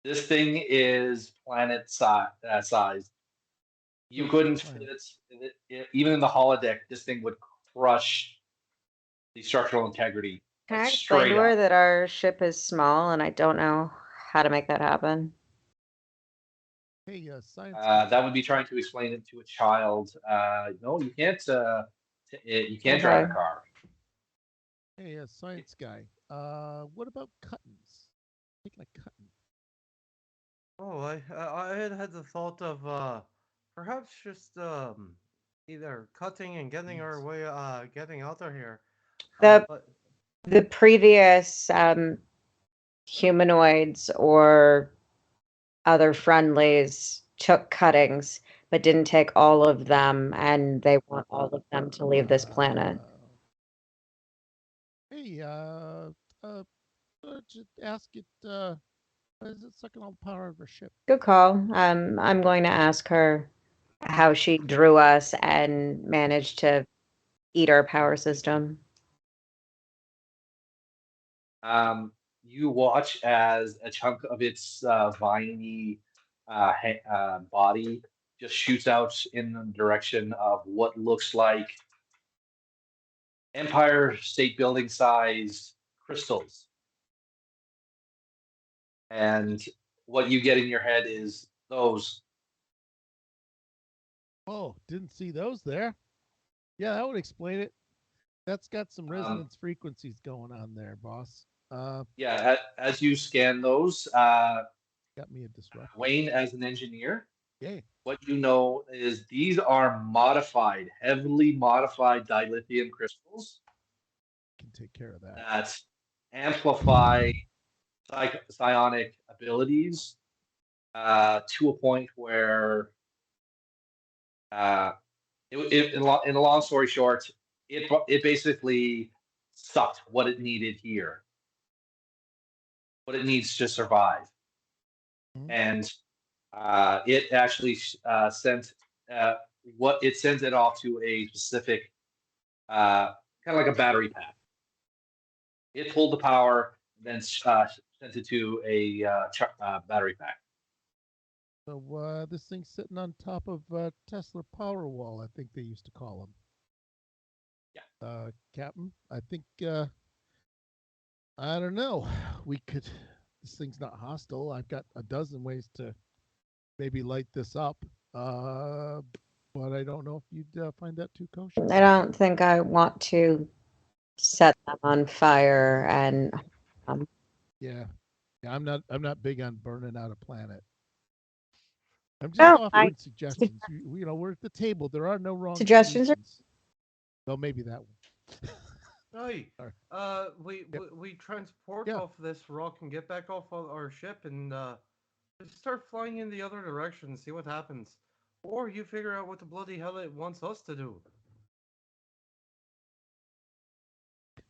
This thing is planet size. You couldn't fit it, even in the holodeck. This thing would crush the structural integrity. Can Like I explain straight to her up. that our ship is small and I don't know how to make that happen? Hey, science guy. That would be trying to explain it to a child. No, you can't. You can't drive a Okay. car. Hey, science guy. What about cuttings? Taking a cutting. Oh, I had the thought of perhaps just either cutting and getting our way getting out of here. The But the previous humanoids or other friendlies took cuttings, but didn't take all of them, and they want all of them to leave this planet. Hey, just ask it. Why is it sucking all the power out of our ship? Good call. I'm going to ask her how she drew us and managed to eat our power system. You watch as a chunk of its viney body just shoots out in the direction of what looks like Empire State Building sized crystals. And what you get in your head is those. Oh, didn't see those there. Yeah, that would explain it. That's got some resonance frequencies going on there, boss. Yeah, as you scan those, Got me a disrupt. Wayne, as an engineer, Yay. what you know is these are modified, heavily modified dilithium crystals Can take care of that. that amplify psionic abilities to a point where, in a long story short, it basically sucked what it needed here, what it needs to survive. Mhm. And it actually sent sends it off to a specific kind of like a battery pack. It pulled the power, then sent it to a battery pack. So this thing's sitting on top of Tesla Powerwall, I think they used to call them. Yeah. Captain, I think I don't know. We could. This thing's not hostile. I've got a dozen ways to maybe light this up. But I don't know if you'd find that too kosher. I don't think I want to set them on fire and Yeah. Yeah, I'm not big on burning out a planet. I'm just oh, offering suggestions. We're at the table. There are no wrong suggestions are solutions. Well, maybe that one. Hey, Sorry. we, Yep. we transport Yeah. off this rock and get back off on our ship and just start flying in the other direction and see what happens. Or you figure out what the bloody hell it wants us to do.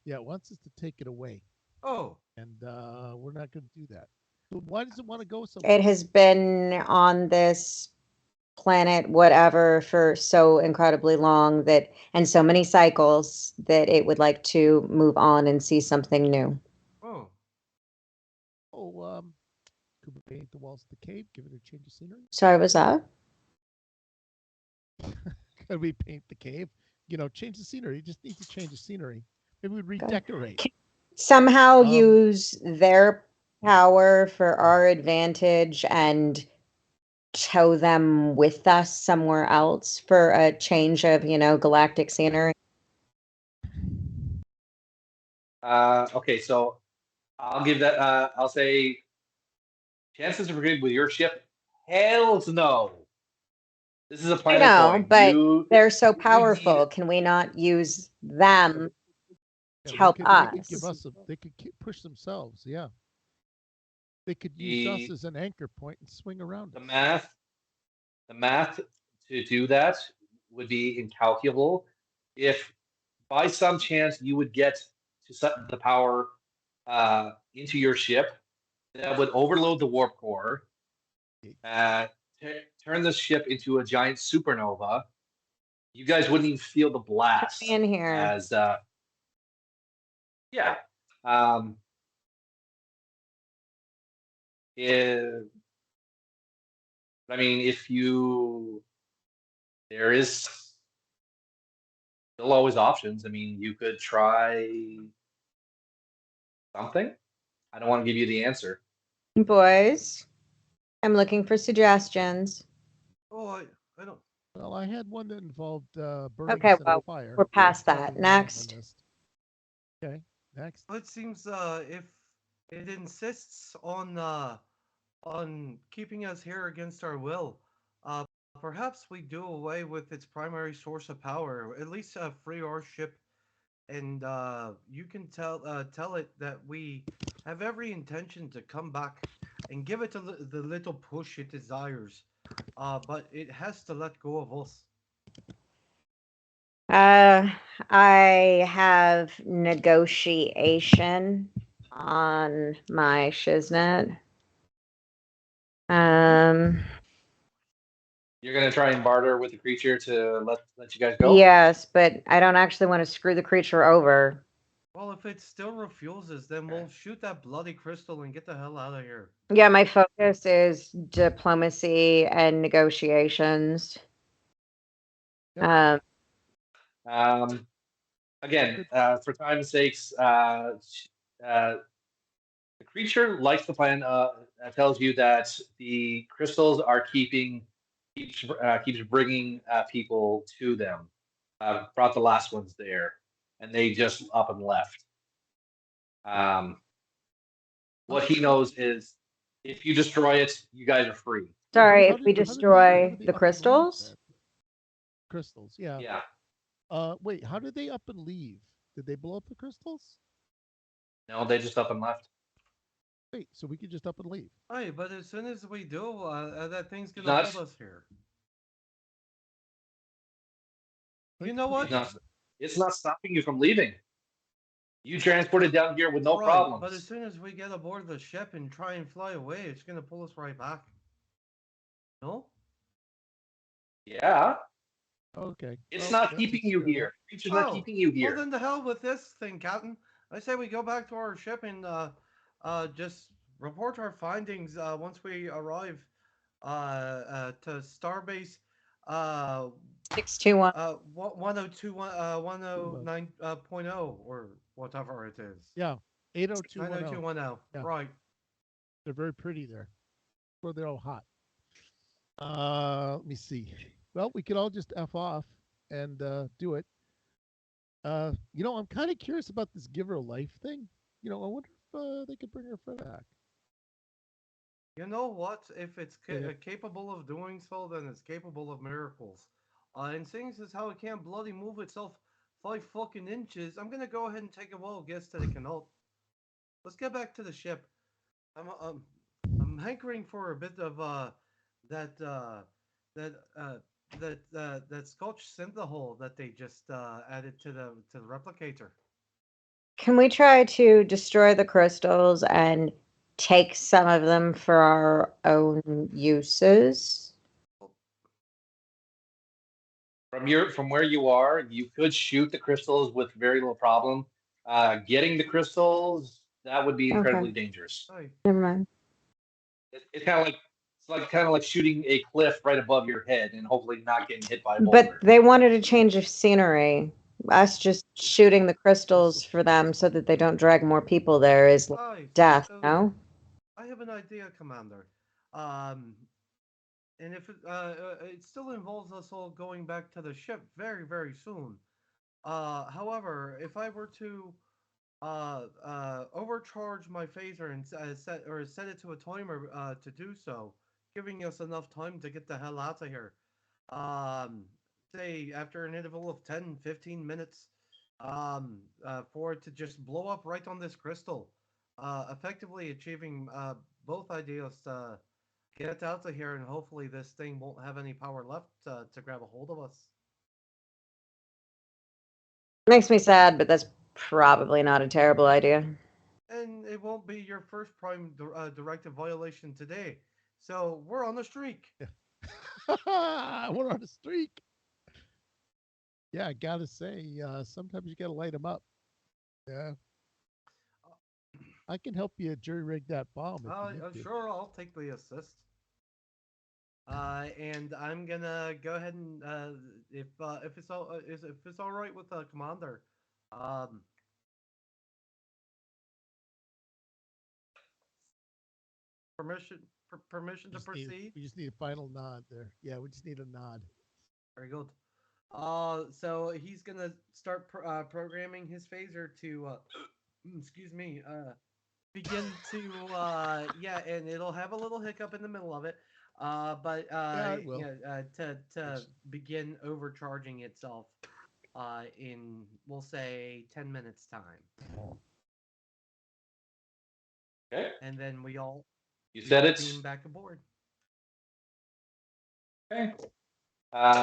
Yeah, it wants us to take it away. Oh, And we're not going to do that. So why does it want to go so it much? has been on this planet whatever for so incredibly long that and so many cycles that it would like to move on and see something new. oh. Oh, could we paint the walls of the cave? Give it a change of scenery? Sorry, was that? Could we paint the cave? Change the scenery. You just need to change the scenery. Maybe we'd redecorate. Somehow Um, use their power for our advantage and tow them with us somewhere else for a change of, galactic scenery. Okay, so I'll give that. I'll say chances are good with your ship. Hell's no. This is a I planet know, going. but they're so you need- powerful. Can we not use them yeah, to help they could give us? us they could push themselves. Yeah. They could use us the as an anchor point and swing around the us. math to do that would be incalculable. If by some chance you would get to set the power into your ship, that would overload the warp core, uh, turn the ship into a giant supernova. You guys wouldn't even feel the blast In here. as yeah. Um, if, I mean, there is still always options. I mean, you could try something. I don't want to give you the answer. Boys, I'm looking for suggestions. Oh, I don't. Well, I had one that involved burning Okay, us in a well, fire. we're past That's that. probably not on my Next. list. Okay, next. Well, it seems if it insists on keeping us here against our will, uh, perhaps we do away with its primary source of power. At least free our ship, and you can tell it that we have every intention to come back and give it the little push it desires. But it has to let go of us. I have negotiation on my shiznit. You're gonna try and barter with the creature to let you guys go. Yes, but I don't actually want to screw the creature over. Well, if it still refuses, then we'll shoot that bloody crystal and get the hell out of here. Yeah, my focus is diplomacy and negotiations. Yep. Again, for time's sakes, the creature likes the plan. Tells you that the crystals are keeps bringing people to them. Brought the last ones there, and they just up and left. What he knows is if you destroy it, you guys are free. Sorry, How if we did destroy they the up and leave crystals? then? Crystals, yeah. Yeah. Wait, how did they up and leave? Did they blow up the crystals? No, they just up and left. Wait, so we could just up and leave. Hey, but as soon as we do, that thing's gonna Not- hold us here. You Like, know what? It's not stopping you from leaving. You transported down here with no Right, problems. but as soon as we get aboard the ship and try and fly away, it's gonna pull us right back. No? Yeah. Okay. It's well, not that- keeping that's you fair here. enough. Creature's not keeping you here. Well, then the hell with this thing, Captain. I say we go back to our ship and just report our findings once we arrive to Starbase 621. 102.109.0 or whatever it is. Yeah, 80210. 90210. Yeah. Right. They're very pretty there. Well, they're all hot. Let me see. Well, we could all just F off and do it. I'm kind of curious about this give her life thing. I wonder if they could bring her friend back. You know what? If it's Yeah. capable of doing so, then it's capable of miracles. And seeing as how it can't bloody move itself 5 fucking inches, I'm gonna go ahead and take a wild guess that it cannot. Let's get back to the ship. I'm hankering for a bit of that that that Scotch synthahol that they just added to the replicator. Can we try to destroy the crystals and take some of them for our own uses? From where you are, you could shoot the crystals with very little problem. Getting the crystals, that would be Okay, incredibly dangerous. Aye. never mind. It's kind of like shooting a cliff right above your head and hopefully not getting hit by a But boulder. they wanted a change of scenery. Us just shooting the crystals for them so that they don't drag more people there is Aye. death, So no? I have an idea, Commander. And if it still involves us all going back to the ship very, very soon. However, if I were to overcharge my phaser and set it to a timer to do so, giving us enough time to get the hell out of here. Um, say after an interval of 10, 15 minutes, for it to just blow up right on this crystal, effectively achieving both ideas to get out of here, and hopefully this thing won't have any power left to grab a hold of us. Makes me sad, but that's probably not a terrible idea. And it won't be your first prime directive violation today. So we're on the streak. We're on a streak. Yeah, I gotta say, sometimes you gotta light them up. Yeah, I can help you jury rig that bomb if you need to. Sure, I'll take the assist. And I'm gonna go ahead and if it's all right with the commander, um, permission to proceed. We just need a final nod there. Yeah, we just need a nod. Very good. So he's gonna start programming his phaser to excuse me, begin to yeah, and it'll have a little hiccup in the middle of it. But Yeah, it will. yeah, to begin overcharging itself in we'll say 10 minutes time. Okay. And then You said all it. beam back aboard. Okay.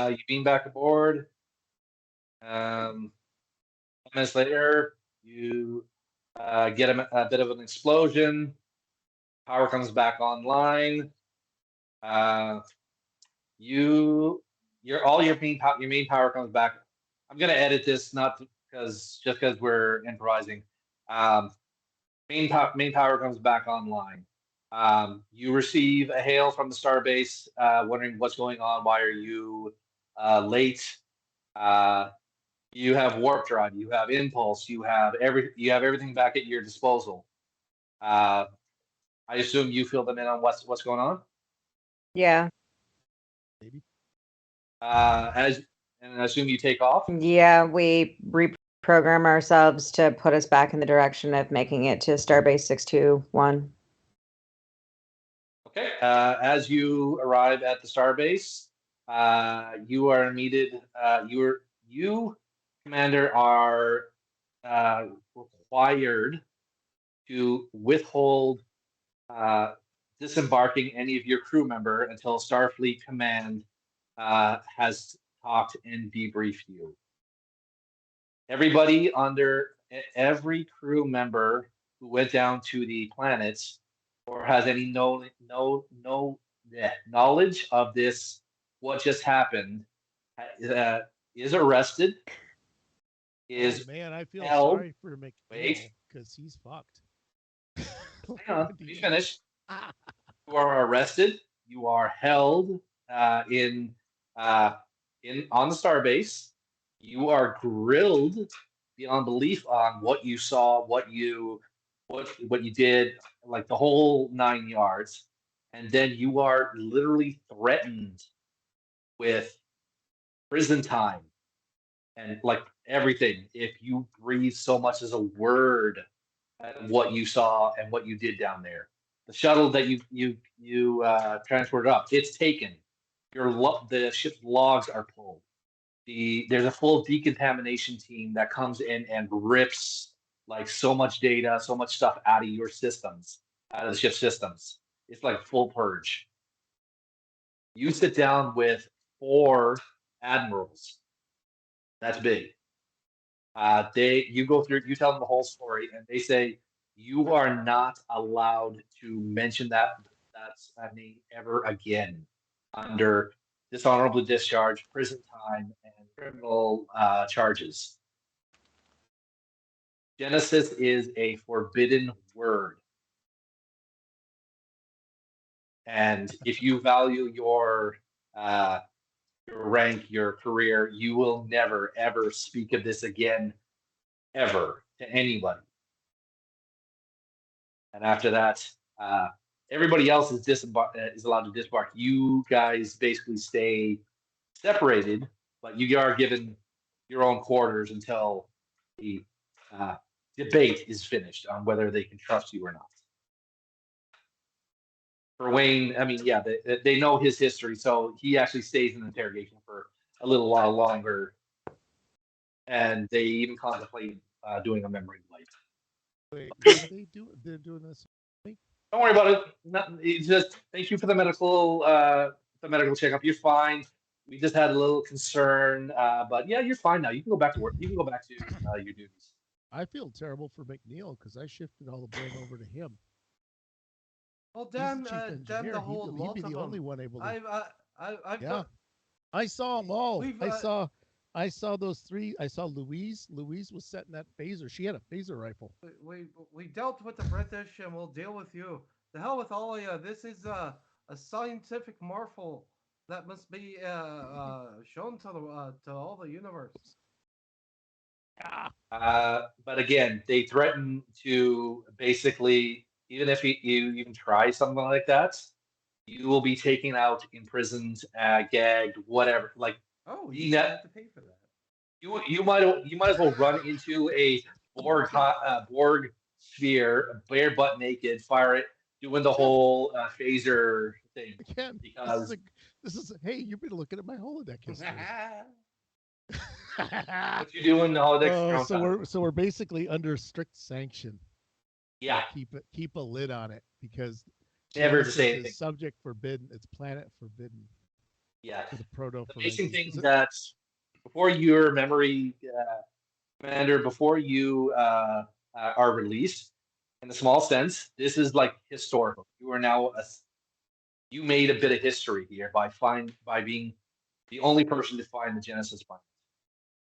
You beam back aboard. 10 minutes later, you get a bit of an explosion. Power comes back online. Your main power comes back. I'm gonna edit this not because we're improvising. Um, main power comes back online. You receive a hail from the starbase, wondering what's going on. Why are you late? You have warp drive. You have impulse. You have everything back at your disposal. Uh, I assume you fill them in on what's going on. Yeah. Maybe. As and I assume you take off. Yeah, we reprogram ourselves to put us back in the direction of making it to Starbase 621. Okay. As you arrive at the starbase, you are needed. You, Commander, are required to withhold disembarking any of your crew member until Starfleet Command has talked and debriefed you. Every crew member who went down to the planets or has any knowledge of this, what just happened, is arrested, is Oh man, I feel held. sorry for McNeil Wait. because he's fucked. Hang on, let me finish. You are arrested. You are held in on the starbase. You are grilled beyond belief on what you saw, what you did, like the whole 9 yards, and then you are literally threatened with prison time and like everything. If you breathe so much as a word at what you saw and what you did down there, the shuttle that you transported up, it's taken. The ship's logs are pulled. There's a full decontamination team that comes in and rips like so much data, so much stuff out of your systems, out of the ship systems. It's like full purge. You sit down with 4 admirals. That's big. You go through, you tell them the whole story, and they say you are not allowed to mention that's name ever again under dishonorable discharge, prison time, and criminal charges. Genesis is a forbidden word. And if you value your rank, your career, you will never, ever speak of this again, ever, to anybody. And after that, everybody else is allowed to disembark. You guys basically stay separated, but you are given your own quarters until the debate is finished on whether they can trust you or not. For Wayne, I mean, yeah, they know his history, so he actually stays in interrogation for a little while longer, and they even contemplate doing a memory blight. Wait, what are they doing? They're doing this. Don't worry about it. It's just thank you for the medical checkup. You're fine. We just had a little concern, but yeah, you're fine now. You can go back to work. You can go back to your duties. I feel terrible for McNeil because I shifted all the blame over to him. Well, He's damn, the chief damn engineer. the whole He'd lot be of the them. only one able to. I've Yeah, I saw them all. We've, I saw those 3. I saw Louise. Louise was setting that phaser. She had a phaser rifle. we dealt with the British, and we'll deal with you. The hell with all of you. This is a scientific marvel that must be shown to all the universe. But again, they threaten to basically, even if you even try something like that, you will be taken out, imprisoned, gagged, whatever. Like, Oh, you you don't have to pay for that. you might as well run into a Borg sphere, bare butt naked, fire it, doing the whole phaser thing. Again, Because hey, you've been looking at my holodeck history. what you do in the holodeck. So we're basically under strict sanction. Yeah, Keep a lid on it because never Genesis say is anything. subject forbidden. It's planet forbidden. Yeah, For the proto. the basic thing that before your memory commander, before you are released, in a small sense, this is like historical. You are now you made a bit of history here by being the only person to find the Genesis planet.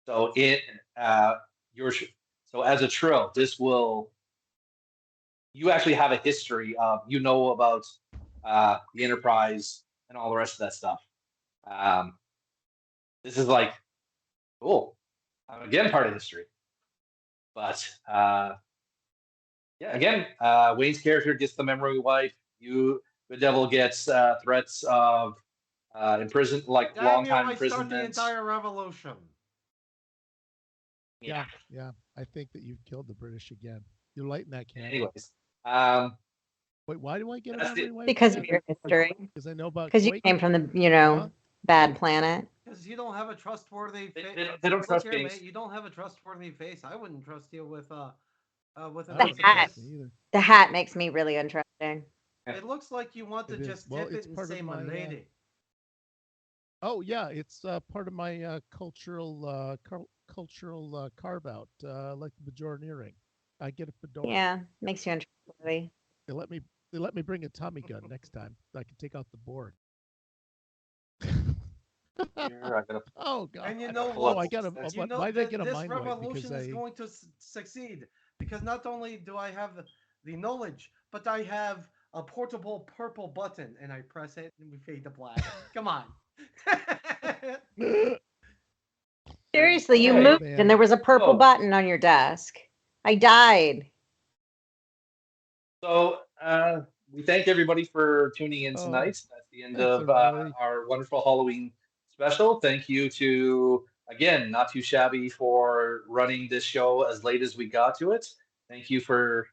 So so as a Trill, you actually have a history of about the Enterprise and all the rest of that stuff. This is like cool. Again, part of history. But yeah, again, Wayne's character gets the memory wipe. The devil gets threats of imprisonment, like long time I start the imprisonment. entire revolution. Yeah. I think that you've killed the British again. You're lighting that candle. Anyways, wait, why do I get a that's memory it. wipe? Because of your history. Because I know about. Because you Quake. came from the, Huh? bad planet. Because you don't have a trustworthy face. They don't trust here, face. mate. You don't have a trustworthy face. I wouldn't trust you with I The wouldn't hat. trust me either. The hat makes me really interesting. It looks like you want to It is. just Well, dip it's it and part of say my, "milady." Oh yeah, it's part of my cultural carve out, like the Bajoran earring. I get a fedora. Yeah, makes you interesting. They let me bring a Tommy gun next time. I can take out the board. Here, I gotta Oh god. And you know pull what? up I got a. You know, Why did I get a this mind wipe? revolution Because is I. going to succeed because not only do I have the knowledge, but I have a portable purple button, and I press it and we fade to black. Come on. Seriously, you Okay. moved Man. and there was a purple Oh. button on your desk. I died. So we thank everybody for tuning in Oh, tonight. That's the end thanks, of everybody. our wonderful Halloween special. Thank you to again, not too shabby for running this show as late as we got to it. Thank you for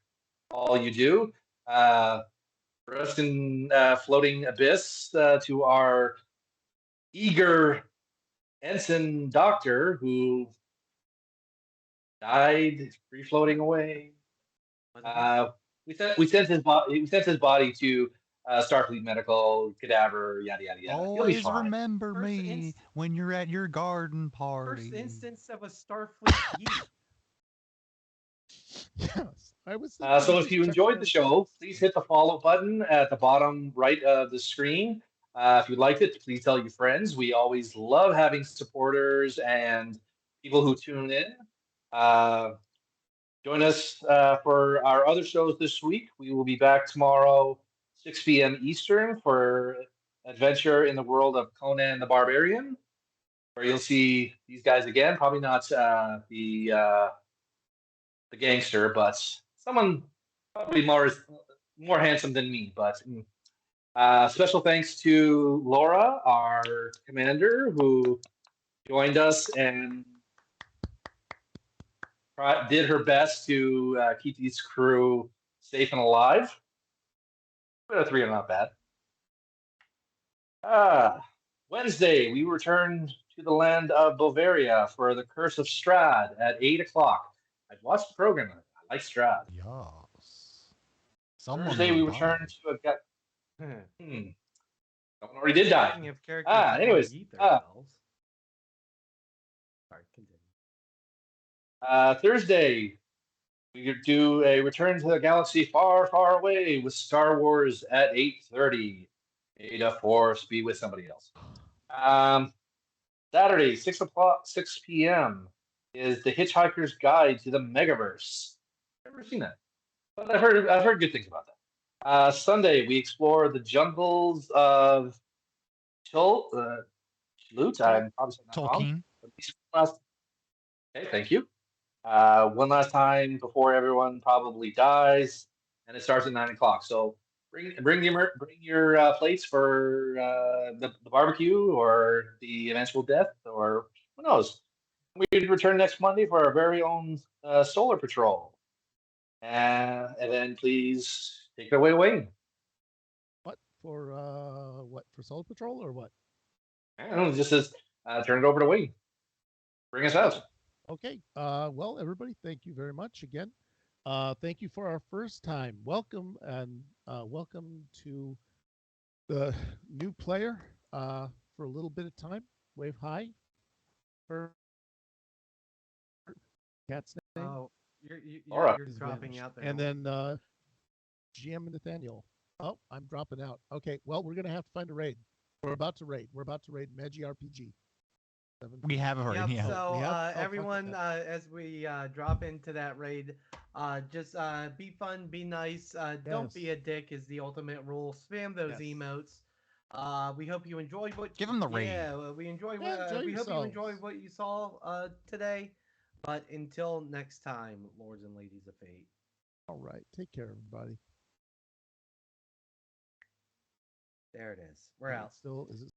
all you do. Rest in floating abyss to our eager ensign doctor who died free floating away. We sent his body to Starfleet Medical Cadaver, yada yada yada. He'll be Always fine. remember First me when you're at your garden party. First instance of a Starfleet yeet. Yes, I was. So if you enjoyed the show, please hit the follow button at the bottom right of the screen. If you liked it, please tell your friends. We always love having supporters and people who tune in. Join us for our other shows this week. We will be back tomorrow, 6 p.m. Eastern, for Adventure in the World of Conan the Barbarian, where you'll see these guys again. Probably not the gangster, but someone probably more handsome than me. But special thanks to Laura, our commander, who joined us and did her best to keep these crew safe and alive. 2 out of 3 are not bad. Wednesday, we return to the land of Bavaria for the Curse of Strahd at 8 o'clock. I've watched the program. I like Strahd. Yes. Someone Thursday, we will return die. to a someone already did die. Speaking of characters who wanna Anyways, yeet themselves. Sorry, continue. Thursday, we do a return to the galaxy far, far away with Star Wars at 8:30. May the Force be with somebody else. Saturday, 6 p.m. is The Hitchhiker's Guide to the Megaverse. Never seen that, but I've heard good things about that. Sunday, we explore the jungles of Chult. I'm probably saying that wrong. Tolkien. Okay, thank you. One last time before everyone probably dies, and it starts at 9 o'clock. So bring your plates for the barbecue or the eventual death, or who knows. We return next Monday for our very own solar patrol, and then please take it away, Wayne. What for Soul Patrol or what? I don't know. Just says turn it over to Wayne. Bring us out. Okay. Well, everybody, thank you very much again. Thank you for our first time. Welcome and welcome to the new player for a little bit of time. Wave hi. For Cat's name. Oh, Laura. you're is dropping vanished. out there. And then GM Nathaniel. Oh, I'm dropping out. Okay. Well, we're gonna have to find a raid. We're about to raid Magi RPG. We have a Yep, raid, yeah. so We have- oh, fuck everyone, that. as we drop into that raid, just be fun, be nice, don't be a dick is the ultimate rule. Spam those Yes. emotes. We hope you enjoyed what. Give 'em the raid. Yeah, we enjoy Yeah, what. enjoy We hope you enjoyed yourselves. what you saw today. But until next time, lords and ladies of fate. All right. Take care, everybody. There it is. We're out. Is it